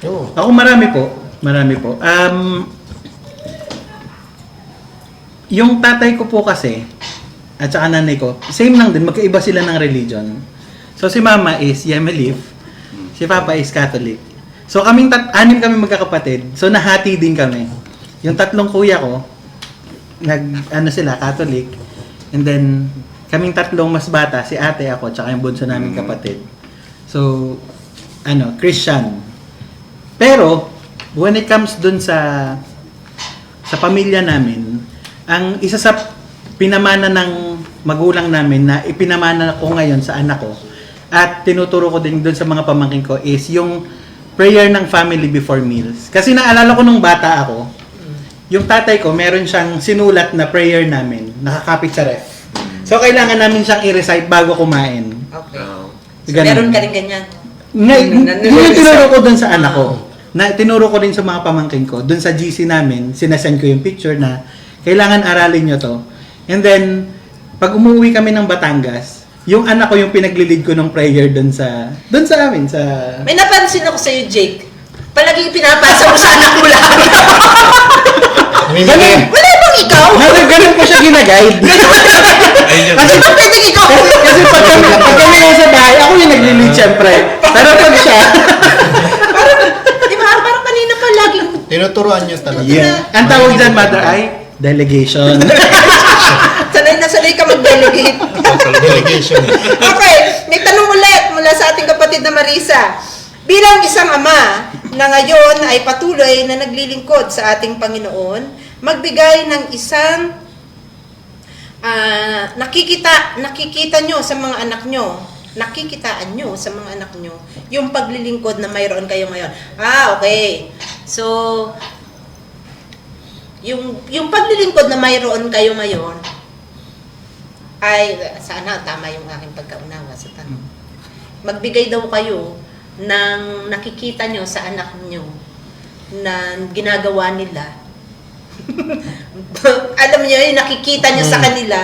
Oo. Ako marami po. Yung tatay ko po kasi, at saka nanay ko, same lang din, magkaiba sila ng religion. So si mama is Yemelif, si papa is Catholic. So kaming anim kami magkakapatid, so nahati din kami. Yung tatlong kuya ko, sila, Catholic. And then, kaming tatlong mas bata, si ate, ako, tsaka yung bunso naming kapatid. So, Christian. Pero, when it comes dun sa pamilya namin, ang isa sa pinamana ng magulang namin na ipinamana ko ngayon sa anak ko at tinuturo ko din dun sa mga pamangkin ko is yung prayer ng family before meals. Kasi naalala ko nung bata ako, yung tatay ko, meron siyang sinulat na prayer namin, nakakapit sa ref. So, kailangan namin siyang i-recite bago kumain. Okay. So, Ganun. meron ka rin ganyan. Yung tinuro ko dun sa anak ko, na tinuro ko din sa mga pamangkin ko, dun sa GC namin, sinasend ko yung picture na kailangan aralin nyo to. And then, pag umuwi kami ng Batangas, yung anak ko yung pinaglilid ko ng prayer dun sa amin, sa... May napansin ako sa'yo, Jake. Palagi pinapasa mo sa anak mo lang. Ganun. Wala bang ikaw? Ganun ko siya ginaguide. Kasi ba pwedeng ikaw? Kasi pag kami nasa bahay, ako yung naglilid syempre. Pero pag siya... Di ba? Parang kanina pa laging... Tinuturuan niyo talaga. Yeah. Ang tawag dyan, mother, ay delegation. sanay ka mag-delegate. Delegation. Okay, may tanong ulit mula sa ating kapatid na Marisa. Bilang isang ama na ngayon ay patuloy na naglilingkod sa ating Panginoon, magbigay ng isang nakikita nyo sa mga anak nyo, nakikitaan nyo sa mga anak nyo, yung paglilingkod na mayroon kayo ngayon. Okay. So, yung paglilingkod na mayroon kayo ngayon, ay, sana tama yung aking pagkaunawa sa tanong. Magbigay daw kayo ng nakikita nyo sa anak nyo na ginagawa nila Alam niyo, yung nakikita niyo sa kanila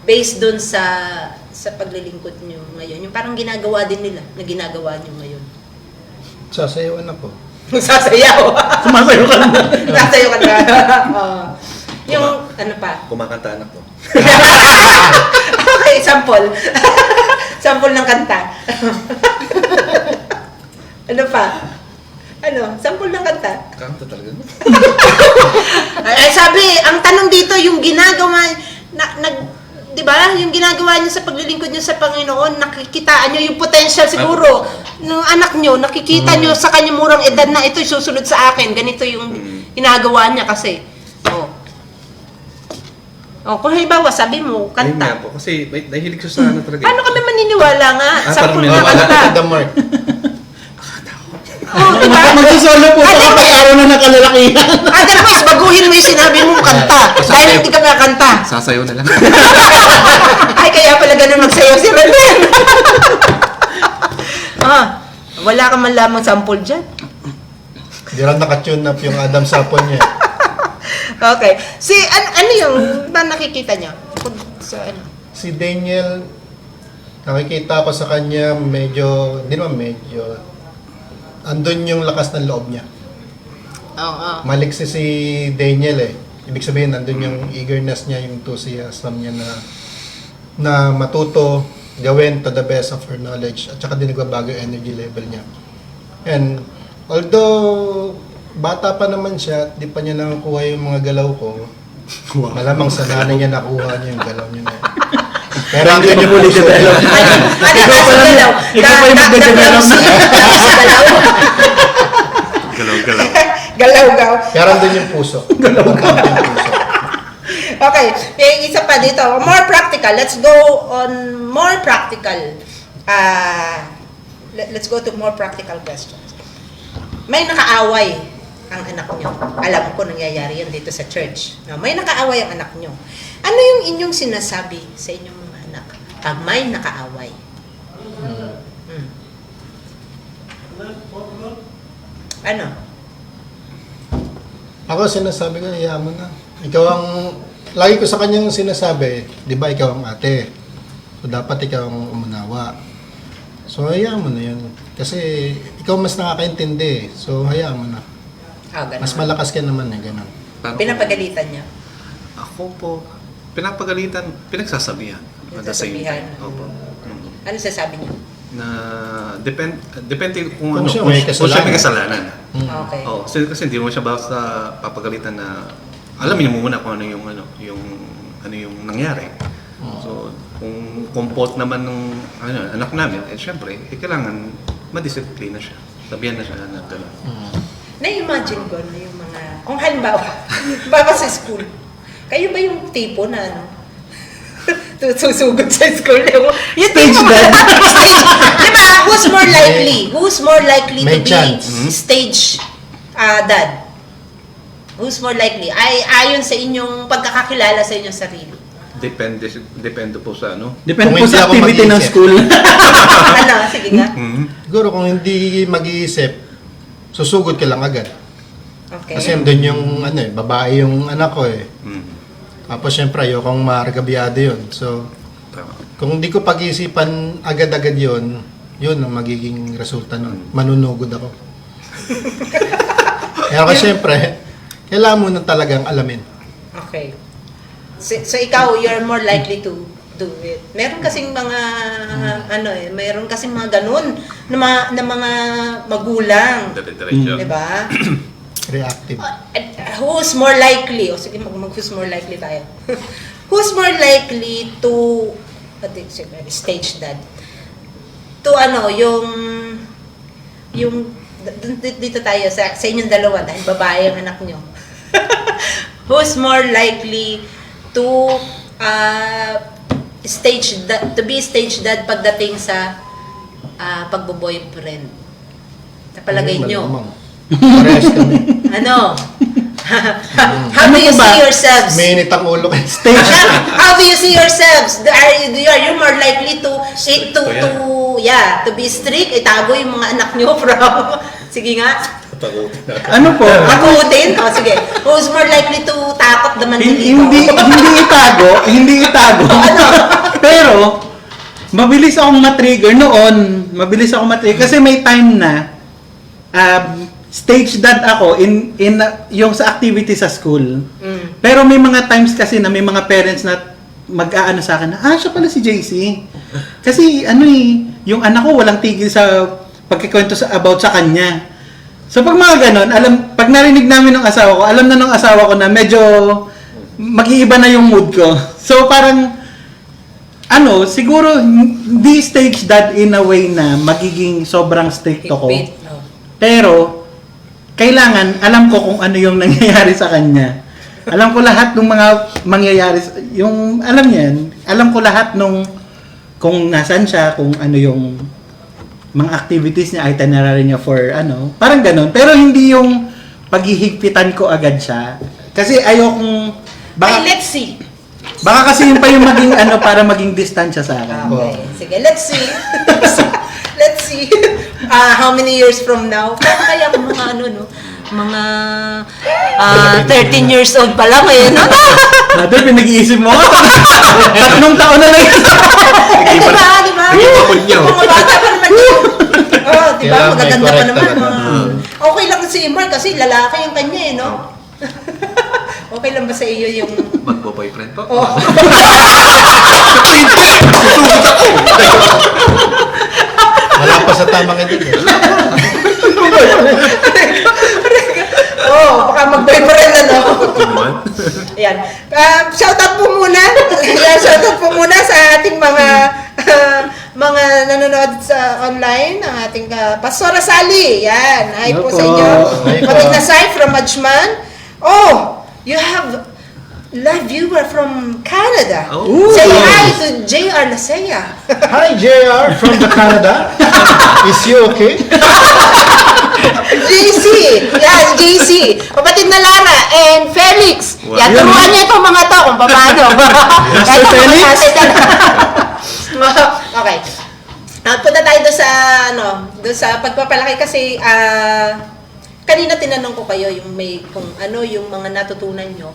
based doon sa paglilingkod niyo ngayon. Yung parang ginagawa din nila na ginagawa niyo ngayon. Sasayawan ako. Sasayaw. Sumasayo ka na. Sasayaw ka na. Yung, ano pa? Kumakanta anak ko. Okay, sample. Sample ng kanta. Ano pa? Ano? Sample ng kanta. Kanta talaga. Ay, sabi, ang tanong dito, yung ginagawa, di ba? Yung ginagawa niyo sa paglilingkod niyo sa Panginoon, nakikitaan niyo yung potential siguro ng anak niyo, nakikita niyo sa kanya murang edad na ito, susunod sa akin, ganito yung ginagawa niya kasi. Kung halimbawa, sabi mo, Ayun kanta. nga po, kasi nahihilig siya sa ano talaga. Paano kami maniniwala nga? Sample parang na Wala kanta. ka the mark. Diba? Magsasolo po sa kapag araw na ng kalalakihan. Otherwise, baguhin mo yung sinabi mong kanta. Dahil hindi ka makakanta. Sasayaw na lang. Ay, kaya pala ganun magsayaw si Renen. Wala ka man lamang sample dyan. Hindi rin nakatune up yung Adam Sapon niya. Okay. Ano yung ba nakikita niya? Sa ano? Si Daniel, nakikita ko sa kanya medyo, hindi naman medyo, andun yung lakas ng loob niya. Oo. Maliksi si Daniel eh. Ibig sabihin, nandun yung eagerness niya, yung enthusiasm niya na matuto, gawin to the best of her knowledge, at saka din nagbabago yung energy level niya. And although bata pa naman siya, di pa niya nakukuha yung mga galaw ko, malamang sa nanay niya nakuha niya yung galaw niya na yun. Pero hindi niya fully develop. Ikaw pa yung magde-develop na. Galaw-galaw. Galaw-gaw. Pero andun yung puso. Galaw-galaw yung puso. Okay. Isa pa dito. More practical. Let's go on more practical. Let's go to more practical questions. May nakaaway ang anak nyo. Alam ko nangyayari yan dito sa church. No, may nakaaway ang anak nyo. Ano yung inyong sinasabi sa inyong mga anak pag may nakaaway? Ano? Ako sinasabi ko, hayaan mo na. Ikaw ang, lagi ko sa kanyang sinasabi, di ba ikaw ang ate? So dapat ikaw ang umunawa. So hayaan mo na yun. Kasi ikaw mas nakakaintindi. So hayaan mo na. Ganun. Mas malakas ka naman eh, ganun. Pinapagalitan niya. Ako po, pinapagalitan, pinagsasabihan. At the same Pinagsasabihan. time. Opo. Ano sasabi niya? Na depende kung Kung ano, siya may kung siya may kasalanan. kasalanan. Okay. Oh, kasi hindi mo siya basta papagalitan na alamin mo muna kung ano yung nangyari. So, kung fault naman ng anak namin, syempre, kailangan madisiplina siya. Sabihan na siya na gano'n. Na-imagine ko na yung mga, kung halimbawa, baka sa school, kayo ba yung tipo na ano, susugod sa school? Yung Stage dad. Diba? Who's more likely? Who's more likely May to chance. be stage dad? Who's more likely? Ayon sa inyong pagkakakilala sa inyong sarili. Depende po sa ano. Depende Kung po hindi sa ako activity ng mag-iisip. school. Ano? Sige nga. Siguro kung hindi mag-iisip, susugod ka lang agad. Okay. Kasi andun yung babae yung anak ko eh. Tapos syempre ayokong maargabyado yun. So Tama. kung hindi ko pag-iisipan agad-agad yun ang magiging resulta nun. Manunugod ako. Kaya kasi syempre, kailangan mo na talagang alamin. Okay. So ikaw, you're more likely to do it. Meron kasing mga meron kasing mga ganun na mga magulang, Dire-diretso. 'di ba? Reactive. Who's more likely? O sige, who's more likely tayo. Who's more likely to stage dad? To yung dito tayo sa inyong dalawa dahil babae ang anak nyo. Who's more likely to be stage dad pagdating sa pagbo-boyfriend? Sa palagay nyo. Malamang. Parehas kami. Ano? How do you see yourselves? Mainit ang ulo ko. How do you see yourselves? Are you more likely to be strict, itago yung mga anak nyo from sige nga. Ano po? Takutin? O sige. Who's more likely to takot naman dito? Hindi itago. Pero mabilis akong matrigger noon. Kasi may time na stage dad ako in yung sa activity sa school. Pero may mga times kasi na may mga parents na mag-aano sa akin na, siya pala si JC. Kasi yung anak ko walang tigil sa pagkikwento about sa kanya. So pag mga ganon, pag narinig namin ng asawa ko, alam na ng asawa ko na medyo mag-iiba na yung mood ko. So parang siguro hindi stage dad in a way na magiging sobrang strict ako. Higpit, no? Pero kailangan alam ko kung ano yung nangyayari sa kanya. Alam ko lahat ng mga mangyayari, alam ko lahat nung kung nasan siya, kung ano yung mga activities niya, itinerary niya for parang ganun. Pero hindi yung paghihigpitan ko agad siya. Kasi ayokong, Let's see. baka kasi yun pa yung maging para maging distansya sa akin. Okay, sige, let's see. Let's see. How many years from now? Kaya kung mga mga 13 years old pa lang eh, no? Mother, pinag-iisip mo? 3 taon na lang. Diba? Mga bata pa naman yun. Diba? Kailangan may Magaganda pa correct naman. talaga. Okay lang si Mark kasi lalaki yung kanya eh, no? Okay lang ba sa iyo yung... Magbo-boyfriend po? Oh. Wala pa sa tamang edad. Baka mag-boyfriend na, no? Ayan. Shoutout po muna. Shoutout po muna sa ating mga mga nanonood sa online, ang ating Pastora Sally. Yan. Hi po Opo. sa inyo. Hi po. Matig na Sai from Majman. You have live viewer from Canada. Oh. Say hi to JR Lasea. Hi, JR from the Canada. Is you okay? JC! Yes, JC! Kapatid na Lara and Felix! Wow. Yan, turuan niyo itong mga to kung paano. Master Felix? Okay. Punta tayo doon sa pagpapalaki kasi kanina tinanong ko kayo yung kung ano yung mga natutunan nyo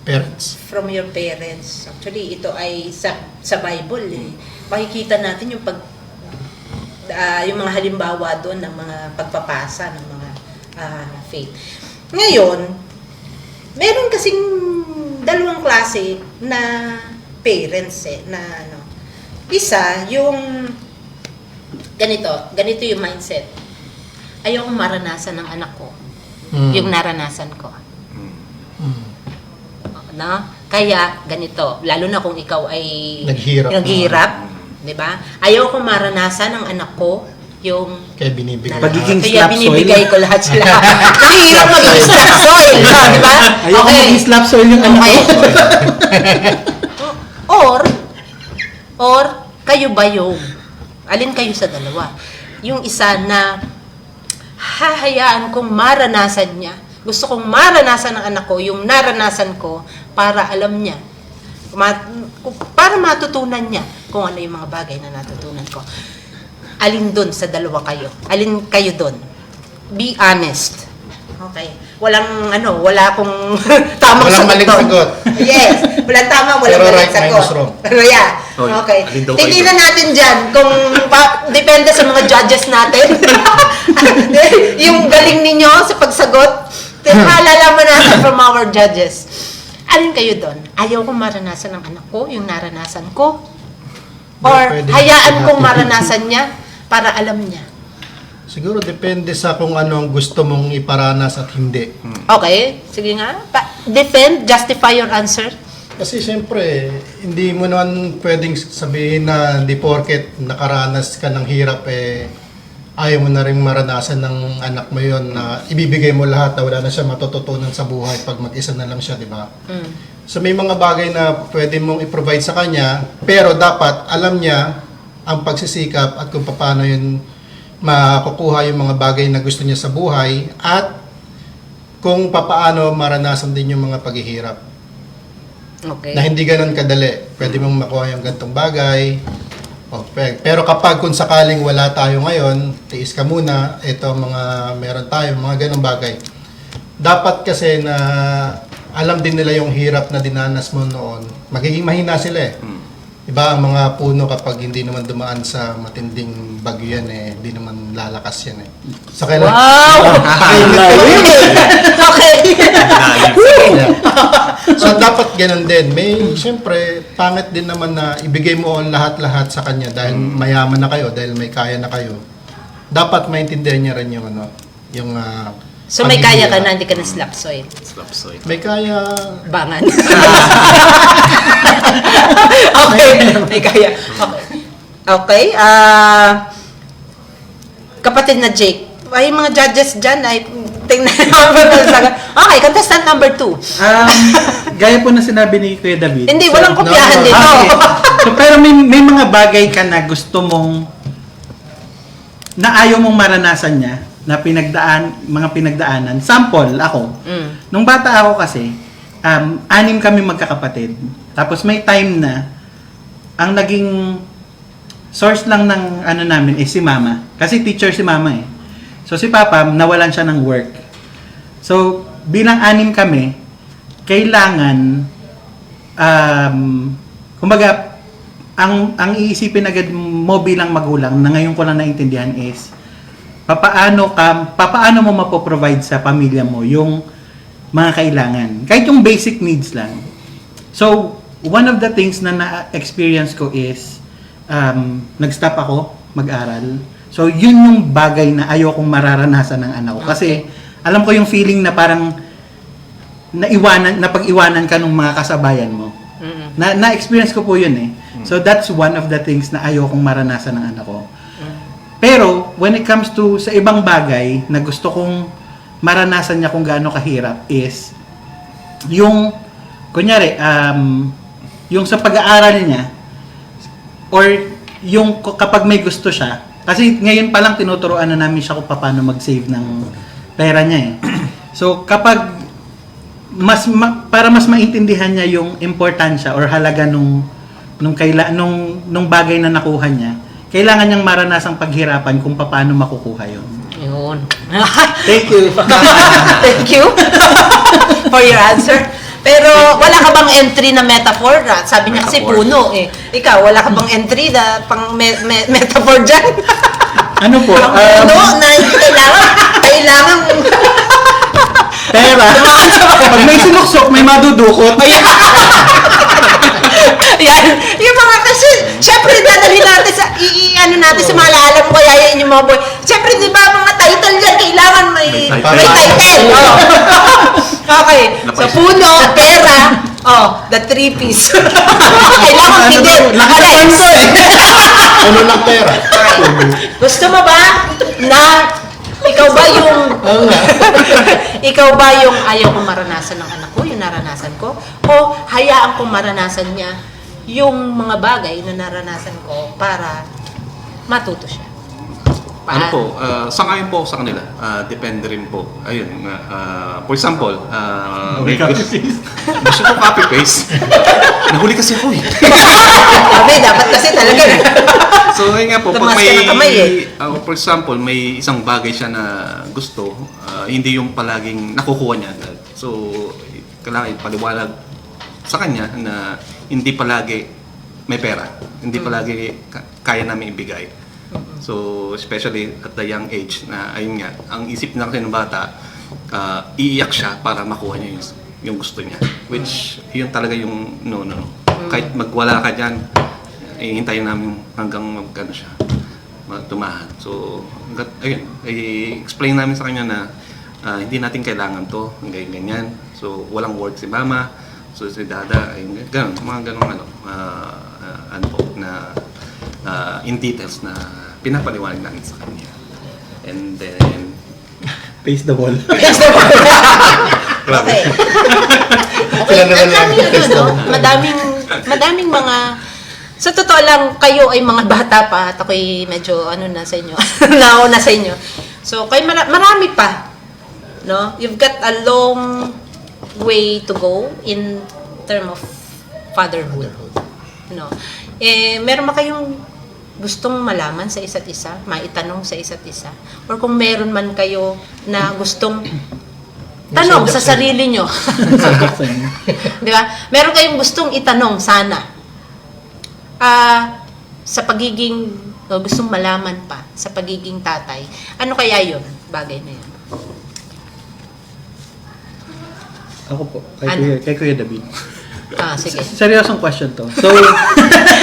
Parents. from your parents. Actually, ito ay sa Bible eh. Makikita natin yung yung mga halimbawa doon ng mga pagpapasa ng mga faith. Ngayon, meron kasing dalawang klase na parents na isa yung ganito yung mindset. Ayokong maranasan ng anak ko yung naranasan ko. No? Kaya ganito, lalo na kung ikaw ay naghihirap, 'di ba? Ayoko maranasan ng anak ko yung Kaya binibigay. Pagiging kaya slap binibigay soil. ko lahat sila. Nahihirap maging slap soil, di ba? Ayoko maging slap soil yung anak ko. Or kayo ba yung alin kayo sa dalawa? Yung isa na hahayaan kong maranasan niya. Gusto kong maranasan ng anak ko yung naranasan ko para alam niya. Para matutunan niya kung ano yung mga bagay na natutunan ko. Alin dun sa dalawa kayo? Alin kayo dun? Be honest. Okay. Wala akong tamang Walang sagot maling doon. sagot. Yes. Walang tama, walang Pero maling right, sagot. minus wrong. Pero yeah. Oy, Okay. alin daw kayo Tingnan doon? natin dyan kung depende sa mga judges natin. Yung galing ninyo sa pagsagot. Malalaman natin from our judges. Alin kayo doon? Ayaw kong maranasan ng anak ko, yung naranasan ko. Or Pwede hayaan natin kong natin. maranasan niya para alam niya. Siguro depende sa kung ano ang gusto mong iparanas at hindi. Okay? Sige nga. Defend, justify your answer. Kasi siyempre, hindi mo naman pwedeng sabihin na hindi porket nakaranas ka ng hirap ayaw mo na rin maranasan ng anak mo yon na ibibigay mo lahat na wala na siya matututunan sa buhay pag mag-isa na lang siya, di ba? So may mga bagay na pwede mong i-provide sa kanya, pero dapat alam niya ang pagsisikap at kung paano yun makukuha yung mga bagay na gusto niya sa buhay at kung paano maranasan din yung mga paghihirap. Okay. Na hindi ganun kadali. Pwede mong makuha yung gantong bagay. Pero kapag kung sakaling wala tayo ngayon, tiis ka muna, ito mga meron tayo, mga ganong bagay. Dapat kasi na alam din nila yung hirap na dinanas mo noon, magiging mahina sila eh. Iba ang mga puno kapag hindi naman dumaan sa matinding bagyo yan eh, hindi naman lalakas yan eh. So kailan... Wow! Okay. Yeah. So dapat ganun din. May siyempre pangit din naman na ibigay mo ang lahat-lahat sa kanya dahil mayaman na kayo, dahil may kaya na kayo. Dapat maintindihan niya rin yung ano, yung So may kaya ka na, hindi ka na slap soil. may kaya. Bangan. Okay, may kaya. Okay. Okay, kapatid na Jake, ay mga judges dyan, ay tingnan okay, contestant number 2. Gaya po na sinabi ni Kuya David. Hindi, walang No, kopyahan no. dito. So, pero may mga bagay ka na gusto mong na ayaw mong maranasan niya na mga pinagdaanan. Sample, ako. Nung bata ako kasi, 6 kami magkakapatid. Tapos may time na ang naging source lang ng ano namin is si mama. Kasi teacher si mama eh. So si papa, nawalan siya ng work. So bilang 6 kami, kailangan kumbaga ang iisipin agad mo bilang magulang na ngayon ko lang naintindihan is papaano mo mapoprovide sa pamilya mo yung mga kailangan. Kahit yung basic needs lang. So, one of the things na na-experience ko is nag-stop ako mag-aral. So, yun yung bagay na ayokong mararanasan ng anak ko. Kasi, alam ko yung feeling na parang napag-iwanan ka ng mga kasabayan mo. Na-experience ko po yun eh. So, that's one of the things na ayokong maranasan ng anak ko. Pero, when it comes to sa ibang bagay na gusto kong maranasan niya kung gaano kahirap is yung, kunyari, yung sa pag-aaral niya or yung kapag may gusto siya, kasi ngayon pa lang tinuturuan na namin siya kung paano mag-save ng pera niya eh. So, kapag para mas maintindihan niya yung importansya or halaga nung bagay na nakuha niya, kailangan niyang maranasang paghirapan kung paano makukuha yun. Yun. Thank you. Thank you for your answer. Pero wala ka bang entry na metaphor? Sabi niya kasi Metaphor. puno eh. Ikaw, wala ka bang entry na pang metaphor dyan? Ano po? Ang puno na kailangan Pera. Pag may sinuksok, may madudukot. yan. Yung mga kasi, syempre dadalhin natin sa, ano natin sa malalam ko, yayain yung mga boy. Syempre, di ba, mga title dyan, kailangan may title. Oh. Okay. So, puno, pera, the 3-piece. Kailangan tigil. Alex. Puno ng pera. Gusto mo ba na ikaw ba yung ayaw kong maranasan ng anak ko, yung naranasan ko? O hayaan kong maranasan niya yung mga bagay na naranasan ko para matuto siya? Ano po, sangayon po ako sa kanila. Depende rin po. Ayun, for example, gusto ko copy-paste. Nahuli kasi ako eh. Sabi, dapat kasi talaga. So, ayun nga po, pag Tumas ka ng kamay for example, may isang bagay siya na gusto, hindi yung palaging nakukuha niya agad. So, kailangan ipaliwanag sa kanya na hindi palagi may pera. Hindi palagi kaya namin ibigay. So, especially at the young age na, ayun nga, ang isip na kasi ng bata, iiyak siya para makuha niya yung gusto niya. Which, yun talaga yung no. Kahit magwala ka dyan, hintayin namin hanggang magkano siya, magtumahan. So, ayun, i-explain namin sa kanya na hindi natin kailangan to, ganyan. So, walang work si mama, so si dada, ayun, ganun, mga ganun ano po, na in details na pinapaliwanag namin sa kanya. And then, Face the wall. Okay. Sila naman lang. Madaming mga, sa totoo lang, kayo ay mga bata pa at ako'y medyo na sa inyo, nauna sa inyo. So, kayo marami pa. No? You've got a long way to go in term of fatherhood. No? Meron ba kayong gustong malaman sa isa't isa, maitanong sa isa't isa, or kung meron man kayo na gustong tanong sa sarili nyo. Di ba? Meron kayong gustong itanong sana. Sa pagiging, gustong malaman pa sa pagiging tatay. Ano kaya yun? Bagay na yun. Ako po, Ano? kay Kuya David. Sige. Seryosong question to. So,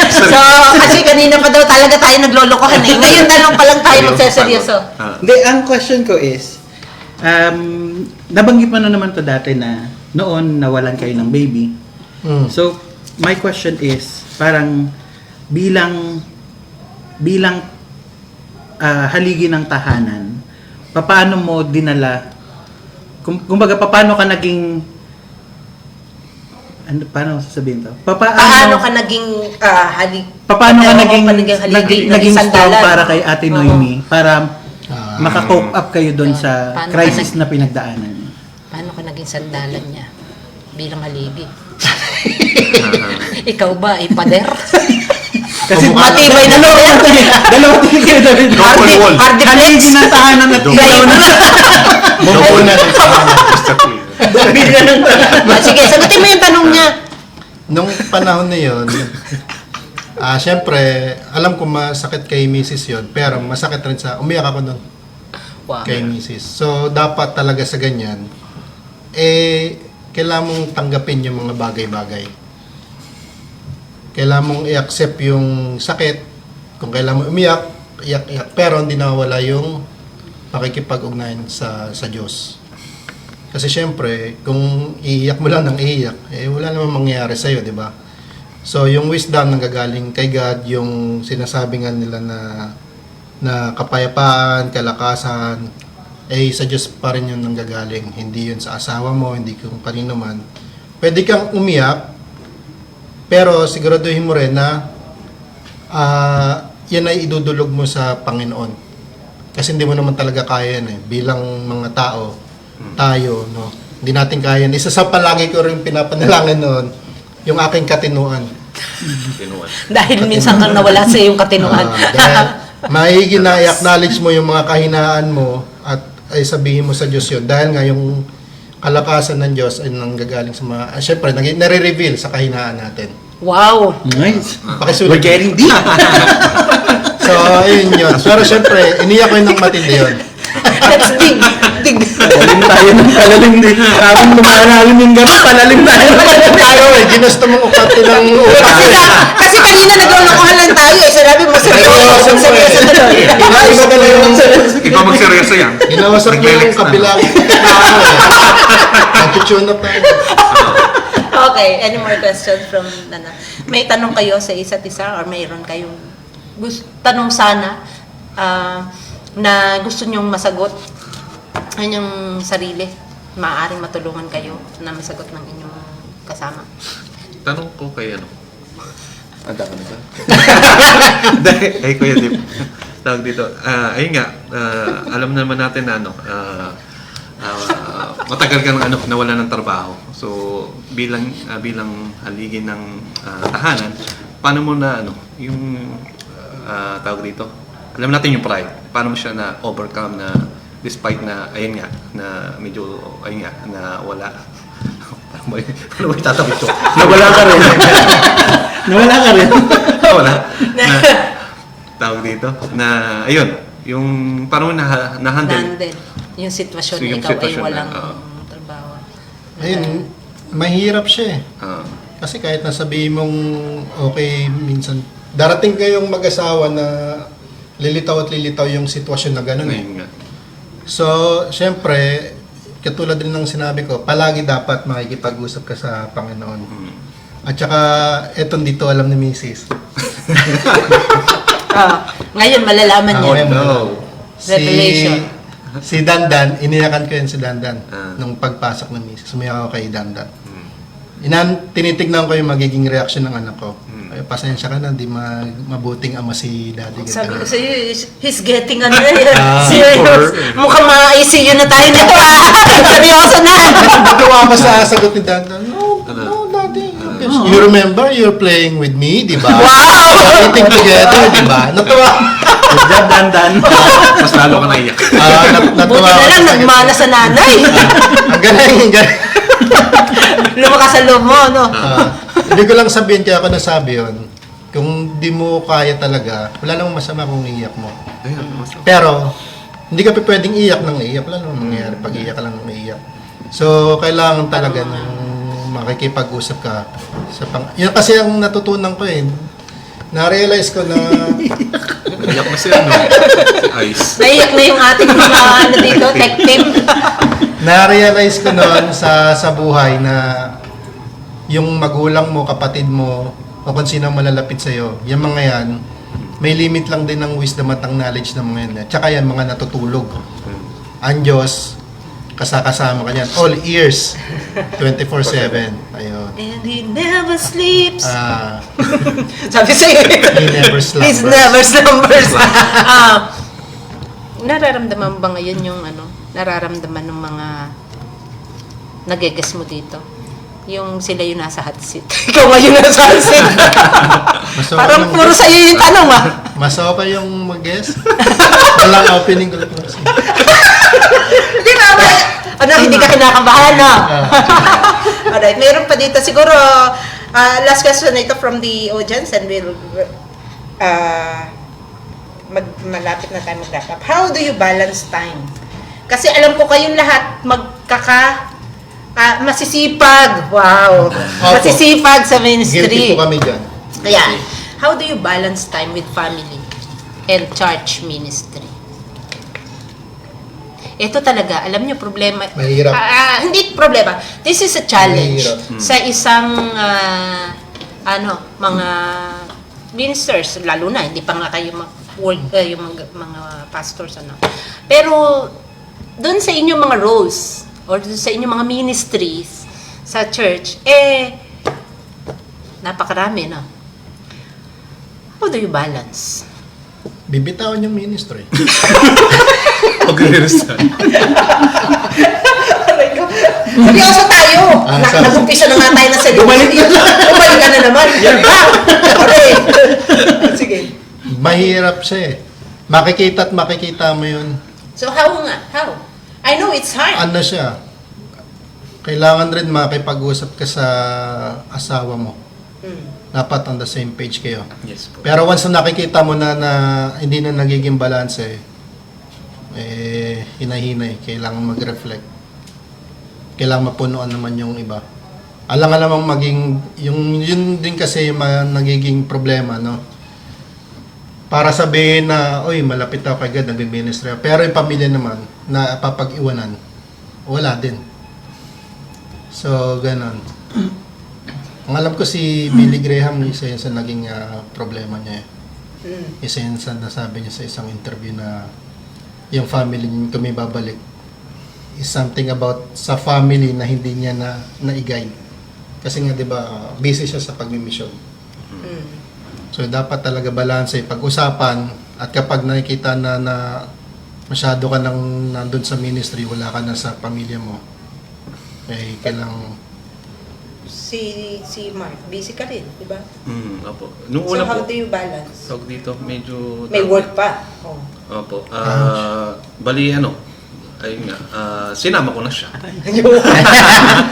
So, kasi kanina pa daw talaga tayo naglolokohan eh. Ngayon na lang palang tayo magseseryoso. hindi, ang question ko is, nabanggit mo na naman to dati na noon nawalan kayo ng baby. So, my question is, parang bilang haligi ng tahanan, paano mo dinala, kumbaga paano ka naging, paano sasabihin to? Paano ka naging Paano ka naging naging strong sandalan? para kay Ate Noemi para maka-cope up kayo doon sa Paano crisis ka na pinagdaanan niyo? Paano ka naging sandalan niya bilang haligi? Ikaw ba, pader? Kasi Matibay na dalawa tingin kayo David. Double wall. Haligi ng tahanan at ilaw na. Double na rin sa Sige, sagutin mo yung tanong niya. Nung panahon na yun, syempre, alam ko masakit kay Mrs. yun, pero masakit rin umiyak ako nun Wow. kay Mrs. So, dapat talaga sa ganyan, kailangan mong tanggapin yung mga bagay-bagay. Kailangan mong i-accept yung sakit. Kung kailangan mo umiyak, iyak, pero hindi nawawala yung pakikipag-ugnayan sa Diyos. Kasi syempre, kung iiyak mo lang ng iiyak, wala namang mangyayari sa'yo, di ba? So, yung wisdom nanggagaling kay God, yung sinasabi nga nila na kapayapaan, kalakasan, sa Diyos pa rin yun nanggagaling. Hindi yun sa asawa mo, hindi kung kanino man. Pwede kang umiyak, pero siguraduhin mo rin na yan ay idudulog mo sa Panginoon. Kasi hindi mo naman talaga kaya yan bilang mga tao, tayo, no? Hindi natin kaya. Isa sa palagi ko rin pinapanalangin noon, yung aking katinuan. Dahil minsan kang nawala sa iyong katinuan. Dahil maigi na i-acknowledge mo yung mga kahinaan mo at ay sabihin mo sa Diyos yun. Dahil nga yung kalakasan ng Diyos ay nanggagaling sa mga, syempre, nare-reveal sa kahinaan natin. Wow! Nice. Pakisulat. We're getting deep. So, ayun yun. Pero syempre, iniyak ko yun ng matindi yun. That's big. Big. Palalim tayo ng palalim din. Habang lumalalim yung gabi, palalim tayo. Tayo ginusto mong ukati ng Kasi kanina naglolokohan lang tayo. Sinabi mo, seryoso. Iba ka na yung Ikaw magseryoso yan. ginawasak mo yung kabilang nag-tune up tayo. Okay, any more questions from Nana? May tanong kayo sa isa't isa or mayroon kayong tanong sana na gusto nyong masagot ang inyong sarili? Maaaring matulungan kayo na masagot ng inyong kasama. Tanong ko kay Anda ka na ba? Ay, Kuya Dip. Tawag dito. Ayun nga, alam naman natin na matagal kang nawala ng trabaho. So, bilang haligi ng tahanan, paano mo na yung tawag dito? Alam natin yung pride. Paano mo siya na overcome na despite na ayun nga na medyo ayun nga na wala. Ano ba itatabi ko? Nawala ka rin. Nawala ka rin. Wala. Tawag dito na ayun, yung paano mo na-handle Nandun, yung sitwasyon So, na yung ikaw ay sitwasyon na, walang trabaho. Ayun, mahirap siya ah, Kasi kahit nasabihin mong okay, minsan darating kayong mag-asawa na lilitaw at lilitaw yung sitwasyon na gano'n ayun nga. So, syempre, katulad din ng sinabi ko, palagi dapat makikipag-usap ka sa Panginoon. At saka, etong dito alam ni Mrs. Ngayon, malalaman niya. Ngayon, No. Revelation. Si Dandan, iniyakan ko yun si Dandan nung pagpasok ng Mrs. Sumiyak ako kay Dandan. Tinitignan ko yung magiging reaction ng anak ko. Ay, pasensya ka na, di mabuting ama si daddy. Sabi ko Ganun. sa'yo, he's getting serious. for- Mukhang ma-ICU na tayo nito. Seryoso na. Natuwa ako sa sagot ni Dandan. No, daddy. Oo. You remember, you're playing with me, di ba? Wow! Eating together, di ba? Natuwa. Good job, Dandan. Mas lalo ka naiyak. Buti Natuwa. na lang, ako. nagmana sa nanay. Ang galing, ang galing. Lumakas sa loob mo, no? Hindi ko lang sabihin kaya ako nasabi yun. Kung di mo kaya talaga, wala namang masama kung iiyak mo. Ayun, mas- Pero, hindi ka pa pwedeng iyak ng iyak. Wala namang mangyayari pag iyak ka lang ng iyak. So, kailangan talaga ng makikipag-usap ka. Yun kasi ang natutunan ko eh. Na-realize ko na Naiyak na siya, no? Si Ice. Naiyak na yung ating mga ano dito, tech team. na-realize ko noon sa buhay na yung magulang mo, kapatid mo, o kung sino ang malalapit sa'yo, yung mga yan, may limit lang din ng wisdom at ang knowledge ng mga yan. Tsaka yan, mga natutulog. Ang Diyos, kasama ka yan. All ears, 24/7. Ayun. And he never sleeps. Ah, Sabi sa'yo. he never slumbers. He never slumbers. Nararamdaman ba ngayon yung ano, nararamdaman ng mga nageges mo dito? Yung sila yung nasa hot seat. Ikaw ngayon nasa hot seat. Mas okay Parang yung- puro sa'yo yung tanong, ah. Mas okay yung mag-guess. Walang opening ko lang. Di ba? Ano, hindi ka kinakabahan, no? Alright, mayroon pa dito. Siguro, last question ito from the audience and we'll malapit na tayo mag-wrap up. How do you balance time? Kasi alam ko kayong lahat masisipag. Wow. Masisipag sa Guilty ministry. po kami dyan. Ayan. How do you balance time with family and church ministry? Ito talaga, alam niyo problema. Mahirap. Hindi problema. This is a challenge Mahirap. sa isang mga ministers, lalo na hindi pa nga kayo yung mga pastors ano. Pero doon sa inyong mga roles or doon sa inyong mga ministries sa church, napakarami, no? How do you balance? Bibitawan yung ministry. Pag-rehearsal. Seryoso tayo! Sorry. Nag-umpisa na nga tayo na seryoso. Bumalik ka na naman. Okay. Sige. Mahirap siya eh. Makikita at makikita mo yun. So how nga? How? I know it's hard. Ano siya? Kailangan rin makipag-usap ka sa asawa mo. Dapat on the same page kayo. Yes po. Pero once na nakikita mo na hindi na nagiging balance hinahinay. Kailangan mag-reflect. Kailangan mapunuan naman yung iba. Alang-alamang yun din kasi yung nagiging problema, no? Para sabihin na, oy, malapit ako kay God, nagbi-ministry ako. Pero yung pamilya naman, na papag-iwanan, wala din. So, ganon. Ang alam ko si Billy Graham, isa yun sa naging problema niya. Isa yun sa nasabi niya sa isang interview na yung family niya, kung may babalik, is something about sa family na hindi niya na-guide. Kasi nga, di ba, busy siya sa pagmimission. So, dapat talaga balance pag-usapan at kapag nakikita na masyado ka nang nandun sa ministry, wala ka na sa pamilya mo, kailangan Si Mark, busy ka rin, di ba? Opo. Nung So una how po, do you balance? tawag dito, medyo... May work pa. Oh. Opo. Bali, ayun nga, sinama ko na siya.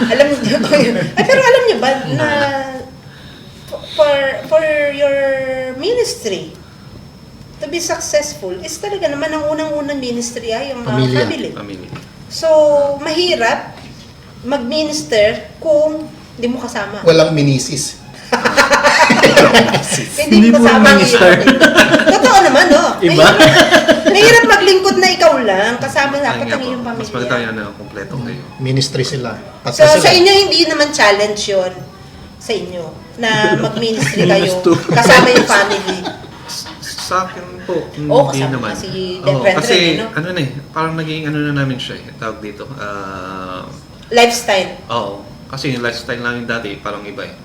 Alam niyo, pero alam niyo ba na for your ministry to be successful is talaga naman ang unang-unang ministry ay yung Pamilya. family. Family. So, mahirap mag-minister kung hindi mo kasama. walang minisis. Hindi mo puro kasama ang minister. iyong pamilya. Totoo naman, no? Iba? Mahirap maglingkod na ikaw lang. Kasama dapat Ayun nga ang po, iyong mas maganda pamilya. yan kompleto kayo. Ministry sila. Tatlo So, sila. sa inyo, hindi naman challenge yon sa inyo na mag-ministry kayo Minus two. kasama yung family. Sa akin po, hindi Oo, kasama naman. kasi Oo, Reverend, kasi no? parang naging na namin siya tawag dito. Lifestyle. Oo, kasi yung lifestyle namin dati parang iba eh.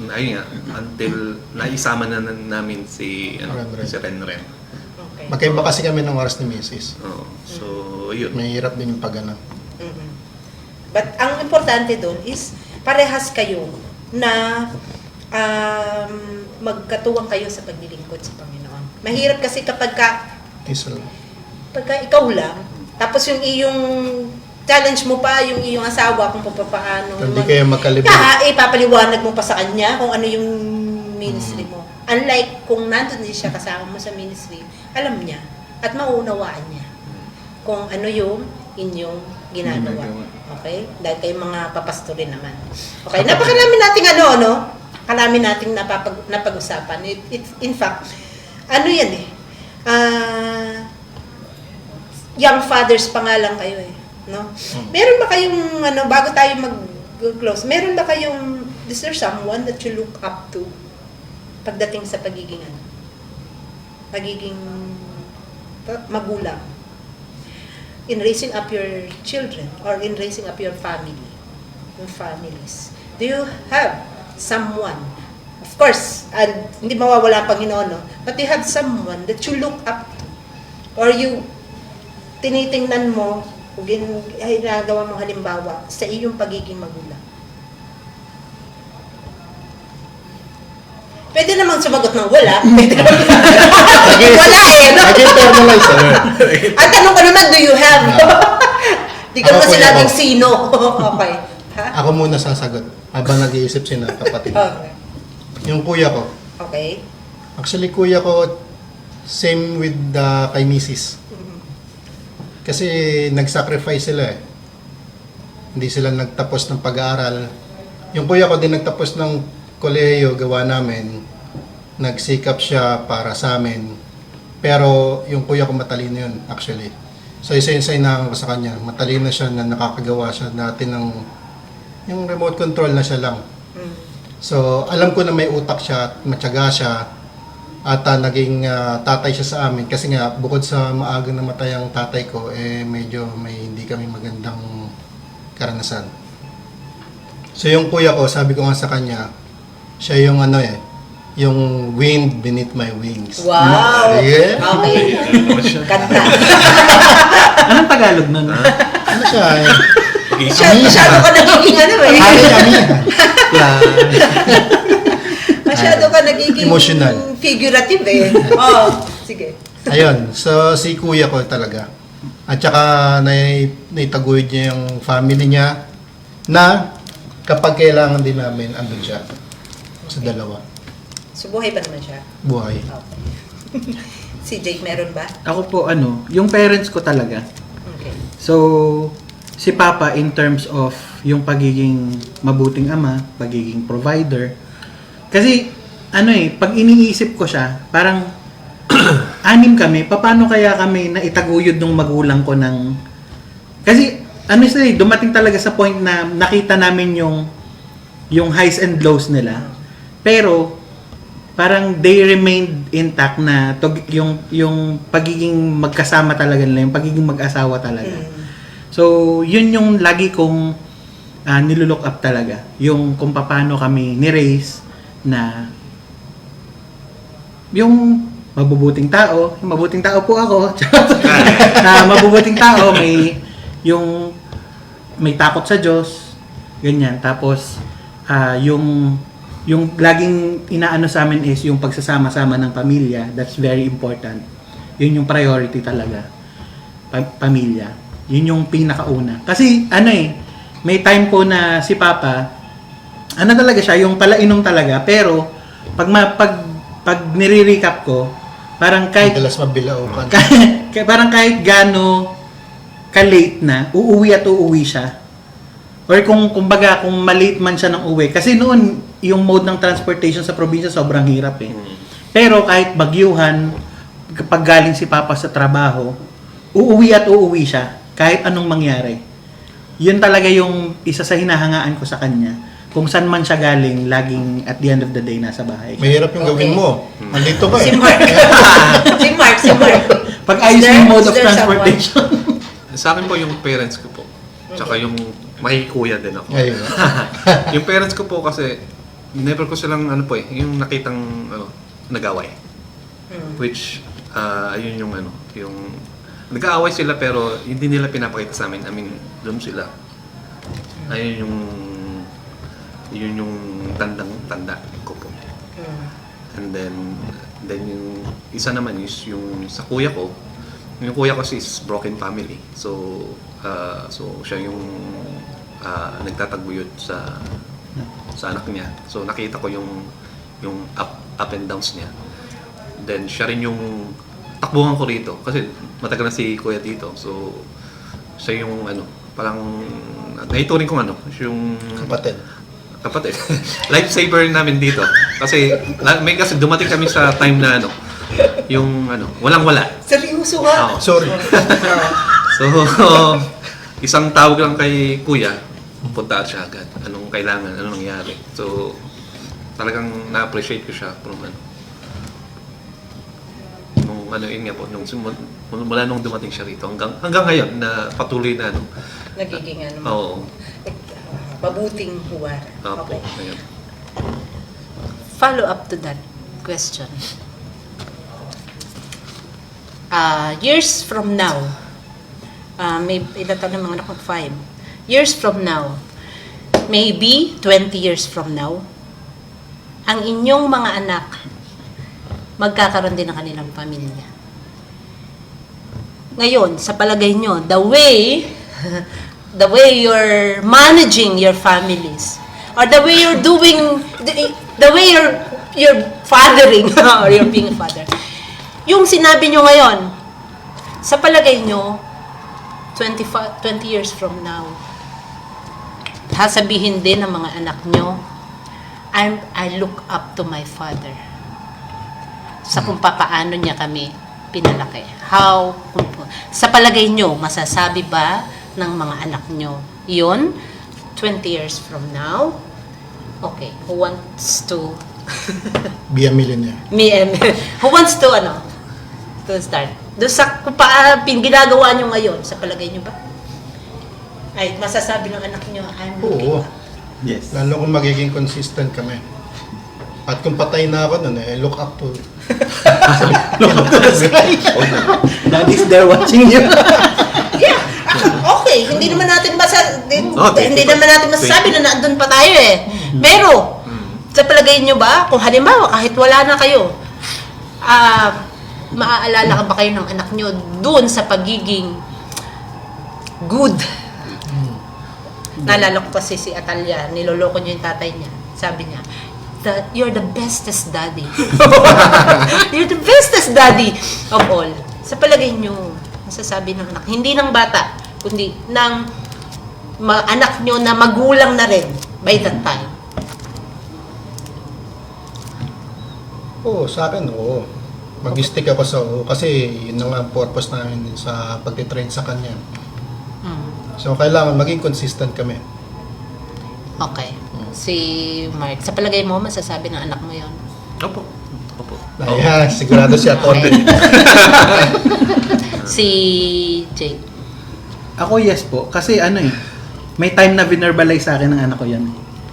Ayun nga, until naisama na namin si Renren. Renren. Okay. Magkaiba kasi kami ng oras ni Mrs. Oo, so yun. Mahirap din yung pag-ano. But ang importante doon is parehas kayo na magkatuwang kayo sa paglilingkod sa Panginoon. Mahirap kasi Isa lang. pagka ikaw lang, tapos yung iyong challenge mo pa yung iyong asawa kung paano. Hindi kayo magkalibig. Ipapaliwanag mo pa sa kanya kung ano yung ministry mo. Unlike kung nandun din siya kasama mo sa ministry, alam niya at mauunawaan niya kung ano yung inyong ginagawa. Okay? Dahil kayo mga papastorin naman. Okay? Napakarami nating karami nating napag-usapan. In fact, ano yan young fathers pa nga lang kayo no? Meron ba kayong, bago tayo mag-close, meron ba kayong, is there someone that you look up to pagdating sa pagiging magulang? In raising up your children or in raising up your family, your families. Do you have someone, of course, and hindi mawawala ang Panginoon, no? But you have someone that you look up to or you tinitingnan mo o ginagawa mo halimbawa sa iyong pagiging magulang? Pwede namang sumagot ng wala. Pwede namang wala no? Nag-internalize Ang tanong ko naman, do you have? Di ka Ako naman po sinabing ako. sino. Okay. Ha? Ako muna sasagot habang nag-iisip sila kapatid. Okay. Yung kuya ko. Okay. Actually, kuya ko, same with kay Mrs. Kasi nag-sacrifice sila Hindi sila nagtapos ng pag-aaral. Yung kuya ko din nagtapos ng kolehiyo, gawa namin. Nagsikap siya para sa amin. Pero yung kuya ko matalino yun, actually. So isa-isa ko sa kanya. Matalino siya na nakakagawa siya dati ng yung remote control na siya lang. So alam ko na may utak siya at matyaga siya. At naging tatay siya sa amin kasi nga bukod sa maagang namatay ang tatay ko medyo may hindi kami magandang karanasan. So yung kuya ko, sabi ko nga sa kanya, siya yung yung wind beneath my wings. Wow! Sige. Okay. Kanta. Anong Tagalog nun? Ano siya? Masyado ka nagiging Masyado ka nagiging Emotional. figurative sige. Ayun, so si kuya ko talaga. At saka naitaguyod niya yung family niya na kapag kailangan din namin, andun siya sa dalawa. So buhay pa naman siya? Buhay. Okay. Si Jake, meron ba? Ako po, yung parents ko talaga. Okay. So, si Papa in terms of yung pagiging mabuting ama, pagiging provider. Kasi, pag iniisip ko siya, parang anim kami, paano kaya kami na itaguyod ng magulang ko ng... Kasi, dumating talaga sa point na nakita namin yung highs and lows nila. Pero, parang they remained intact na yung pagiging magkasama talaga nila, yung pagiging mag-asawa talaga. So, yun yung lagi kong nilulook up talaga. Yung kung paano kami ni-raise na yung mabubuting tao po ako. Mabubuting tao, may takot sa Diyos, ganyan. Tapos, yung laging inaano sa amin is yung pagsasama-sama ng pamilya. That's very important. Yun yung priority talaga. Pamilya. Yun yung pinakauna. Kasi, may time po na si Papa, talaga siya, yung palainom talaga, pero, pag nire-recap ko, parang kahit Madalas mabilaukan. parang kahit gaano ka-late na, uuwi siya. Or kung malate man siya ng uwi. Kasi noon, yung mode ng transportation sa probinsya sobrang hirap Pero kahit bagyuhan, kapag galing si Papa sa trabaho, uuwi siya. Kahit anong mangyari. Yun talaga yung isa sa hinahangaan ko sa kanya. Kung saan man siya galing, laging at the end of the day nasa bahay. Mahirap yung gawin mo. Nandito ka Si Mark. si Mark. Pag ayos yung mode of Is there transportation. Sa akin po yung parents ko po. Tsaka yung makikuya din ako. Ayun. Yung parents ko po kasi never ko silang yung nakitang nag-away. Which ayun yung yung nag-aaway sila pero hindi nila pinapakita sa amin. I mean, doon sila. Ayun yung yun yung tanda ko po. And then yung isa naman is yung sa kuya ko. Yung kuya ko is broken family. So siya yung nagtataguyod sa anak niya. So nakita ko yung up and downs niya. Then siya rin yung takbuhan ko rito kasi matagal na si kuya dito. So siya yung parang naituring kong yung kapatid. Lifesaver namin dito. Kasi kasi dumating kami sa time na yung walang-wala. Seryoso nga. Oo. Sorry. So, isang tawag lang kay kuya, punta siya agad. Anong kailangan, anong nangyari. So, talagang na-appreciate ko siya from yun nga po, mula nung dumating siya rito hanggang ngayon na patuloy na Nagiging oo. Mabuting huwar. Opo, Okay. ayun. Follow up to that question. Years from now, may ilan ng mga anak ko, 5. Years from now, maybe 20 years from now, ang inyong mga anak magkakaroon din ng kanilang pamilya. Ngayon, sa palagay nyo, the way you're managing your families, or the way you're doing, the way you're fathering, or you're being a father, yung sinabi nyo ngayon, sa palagay nyo, 20 years from now, sasabihin din ng mga anak nyo, I look up to my father. Sa kung paano niya kami pinalaki. Sa palagay nyo, masasabi ba ng mga anak nyo yun 20 years from now? Okay, who wants to Be a millionaire. who wants to to start? Doon sa kung ginagawa nyo ngayon, sa palagay nyo ba? Ay, masasabi ng anak nyo, I'm looking Oo. up. Yes. Lalo kung magiging consistent kami. At kung patay na ako nun, look up to the sky. Daddy's there watching you. Yeah. Okay, hindi naman natin hindi naman natin masasabi na nandun pa tayo eh. Pero sa palagay nyo ba, kung halimbawa kahit wala na kayo, maaalala ka ba kayo ng anak nyo doon sa pagiging good? Naalala ko kasi si Atalia, niloloko niya yung tatay niya. Sabi niya, you're the bestest daddy. You're the bestest daddy of all. Sa palagay nyo, masasabi ng anak, hindi ng bata, kundi ng anak nyo na magulang na rin by that time. Oo, sa akin, oo. Mag-stick ako sa oo. Kasi yun ang purpose namin sa pagtitrain sa kanya. So, kailangan maging consistent kami. Okay. Si Mark, sa palagay mo, masasabi ng anak mo yon? Opo. Ayan, sigurado siya. Okay. Si Jake. Ako yes po. Kasi may time na verbalize sa akin ng anak ko yan.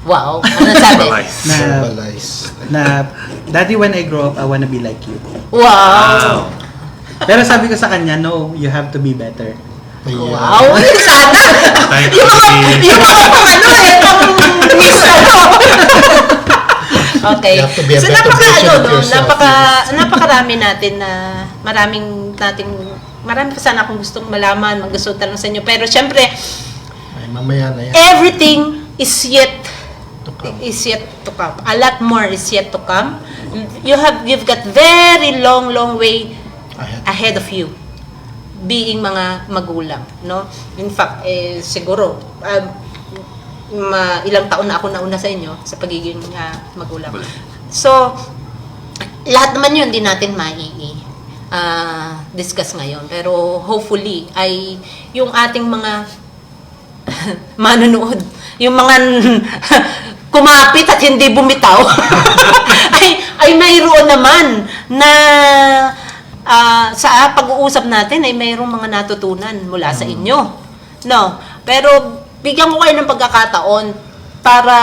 Wow. Ano sabi? Verbalize. Na, Daddy, when I grow up, I wanna be like you. Wow. Pero sabi ko sa kanya, no, you have to be better. Ayan. Wow. Sana. Yung mga pang Okay. You have to be a So better version of yourself. napakarami natin na marami pa sana akong gustong malaman, gusto tanong sa inyo. Pero syempre, Ay, mamaya na yan. everything is yet To come. to come. A lot more is yet to come. You've got very long way ahead of you being mga magulang, no? In fact, siguro ilang taon na ako nauna sa inyo sa pagiging magulang. So, lahat naman yun din natin discuss ngayon. Pero hopefully ay yung ating mga manonood, yung mga kumapit at hindi bumitaw ay mayroon naman na sa pag-uusap natin ay mayroong mga natutunan mula sa inyo. No? Pero bigyan ko kayo ng pagkakataon para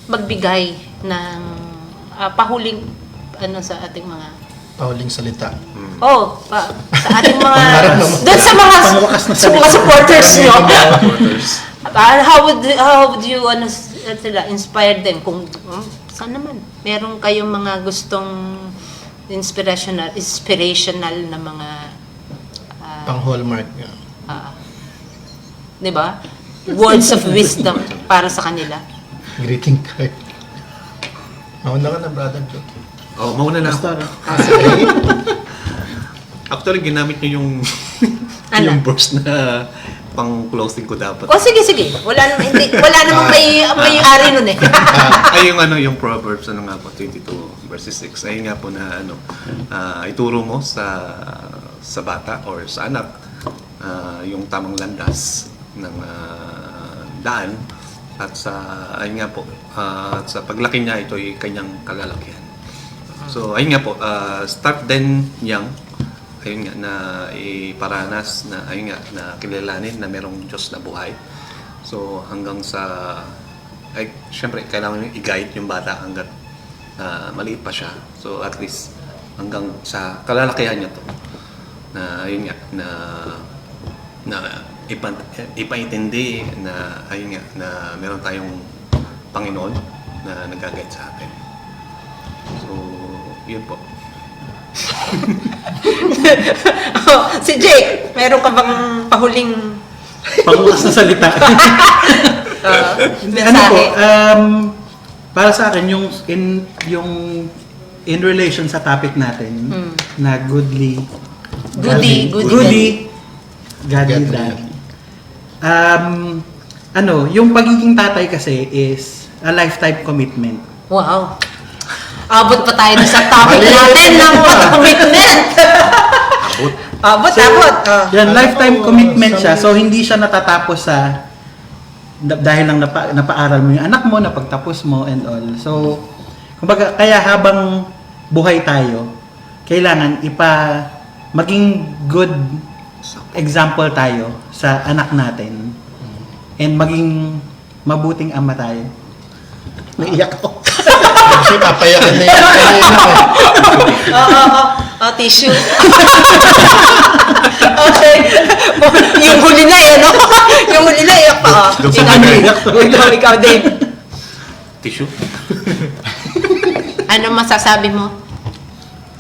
magbigay ng pahuling sa ating mga Pauling salita. sa ating mga doon sa mga supporters nyo. How would you inspire them kung saan naman meron kayong mga gustong inspirational na mga Pang hallmark. Yeah. ah, 'di ba? Words of wisdom para sa kanila. Greeting card. Mauna ka na, brother Joe. Oh, mauna na ako. Pastor. Actually, ginamit niyo yung Ano? yung verse na pang closing ko dapat. O sige. Wala namang may ari nun eh. Ay yung Proverbs nga po 22 verses 6. Ay nga po na ituro mo sa bata or sa anak yung tamang landas ng daan at ayun nga po sa paglaki niya ito ay kanyang kalalakihan. So ayun nga po start then young, ayun nga na iparanas na ayun nga na kilalanin na merong Diyos na buhay. So hanggang sa syempre kailangan i-guide yung bata hanggat maliit pa siya. So at least hanggang sa kalalakihan niya to na ayun nga na ipaintindi na ayun nga na meron tayong Panginoon na nag-guide sa atin. So yun po. Si Jake, meron ka bang pahuling Pangulas na salita. Ano po, para sa akin, yung in relation sa topic natin, na goodly, Goody godly dad. Yung pagiging tatay kasi is a lifetime commitment. Wow. Abot pa tayo sa topic natin ng commitment. Abot. Yan, lifetime commitment siya. So, hindi siya natatapos sa dahil lang napaaral mo yung anak mo, napagtapos mo and all. So, kumbaga, kaya habang buhay tayo, kailangan maging good example tayo sa anak natin and maging mabuting ama tayo. Naiyak ako. Kasi papayakan na yan. Tissue. Okay. Yung huli na eh, no? Yung huli na iyak pa. Ikaw, Dave. Tissue? Ano masasabi mo?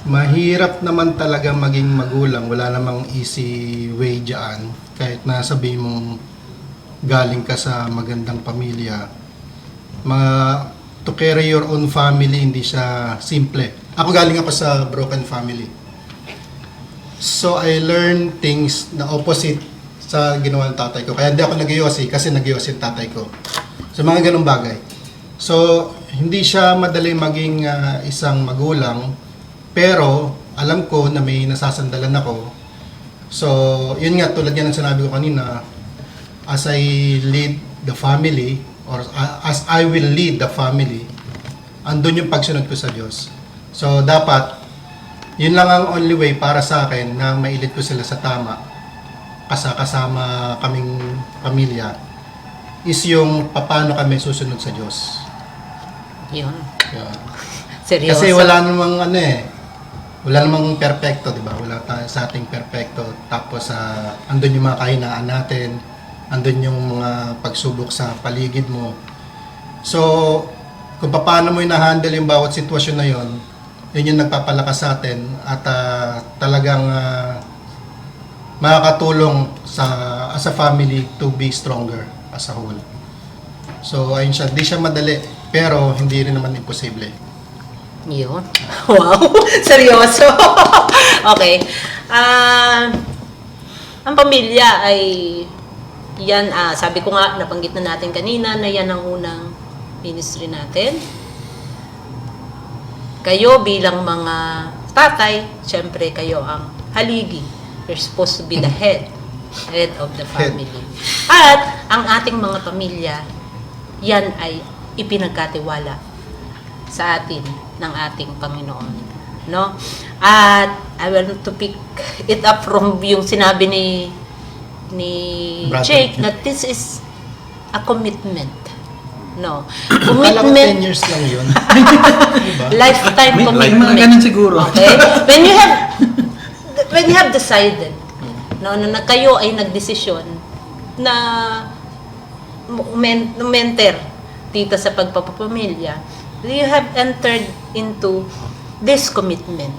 Mahirap naman talaga maging magulang. Wala namang easy way dyan. Kahit na sabihin mong galing ka sa magandang pamilya. To carry your own family, hindi siya simple. Ako galing ako sa broken family. So I learned things na opposite sa ginawa ng tatay ko. Kaya hindi ako nag-iossi kasi nag-iossi yung tatay ko. So mga ganung bagay. So hindi siya madali maging isang magulang. Pero alam ko na may nasasandalan ako. So yun nga, tulad nga ng sinabi ko kanina, as I lead the family, or as I will lead the family, andun yung pagsunod ko sa Diyos. So dapat, yun lang ang only way para sa akin na mailid ko sila sa tama, kasama kaming pamilya, is yung paano kami susunod sa Diyos. Yun. Yeah. Seryoso. Kasi wala namang perfecto, di ba? Wala tayo sa ating perfecto. Tapos andun yung mga kahinaan natin, andun yung mga pagsubok sa paligid mo. So, kung paano mo i-handle yung bawat sitwasyon na yon, yun yung nagpapalakas sa atin at talagang makakatulong as a family to be stronger as a whole. So, ayun siya. Di siya madali, pero hindi rin naman imposible. Yun. Wow. Seryoso. Okay. Ang pamilya ay yan, sabi ko nga, nabanggit na natin kanina na yan ang unang ministry natin. Kayo bilang mga tatay, syempre kayo ang haligi. You're supposed to be the head of the family. At ang ating mga pamilya, yan ay ipinagkatiwala sa atin ng ating Panginoon. No? At I want to pick it up from yung sinabi ni Brother Jake, Jake, that this is a commitment. No. Akala ko 10 Commitment, years lang yun. Diba? lifetime May commitment. mga ganun siguro. Okay? When you have decided, no, na kayo ay nagdesisyon na umenter dito sa pagpapamilya, you have entered into this commitment.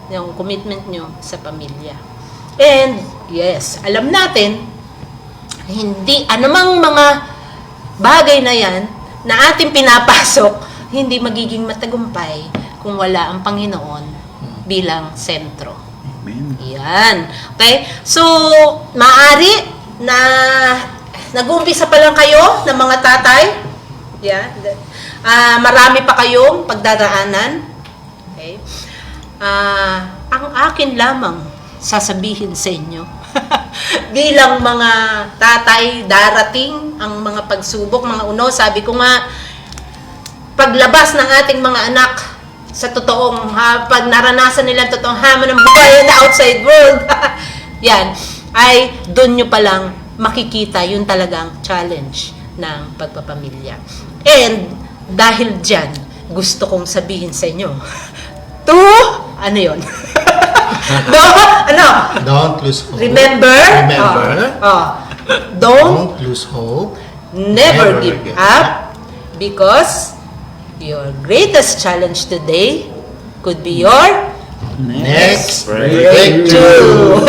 Yung commitment nyo sa pamilya. And, yes, alam natin, hindi, anumang mga bagay na yan na ating pinapasok, hindi magiging matagumpay kung wala ang Panginoon bilang sentro. Amen. Yan. Okay? So, maaari na nag-uumpisa pa lang kayo ng mga tatay. Yeah. Marami pa kayong pagdadaanan. Okay? Ang akin lamang sasabihin sa inyo, bilang mga tatay, darating ang mga pagsubok, mga uno. Sabi ko nga, paglabas ng ating mga anak sa totoong, pag naranasan nila ang totoong hamon ng buhay in the outside world, yan, ay doon nyo palang makikita yung talagang challenge ng pagpapamilya. And dahil dyan, gusto kong sabihin sa inyo, ano yun? Don't lose hope. Remember? Don't Don't lose hope. never give up, because your greatest challenge today could be your Next breakthrough.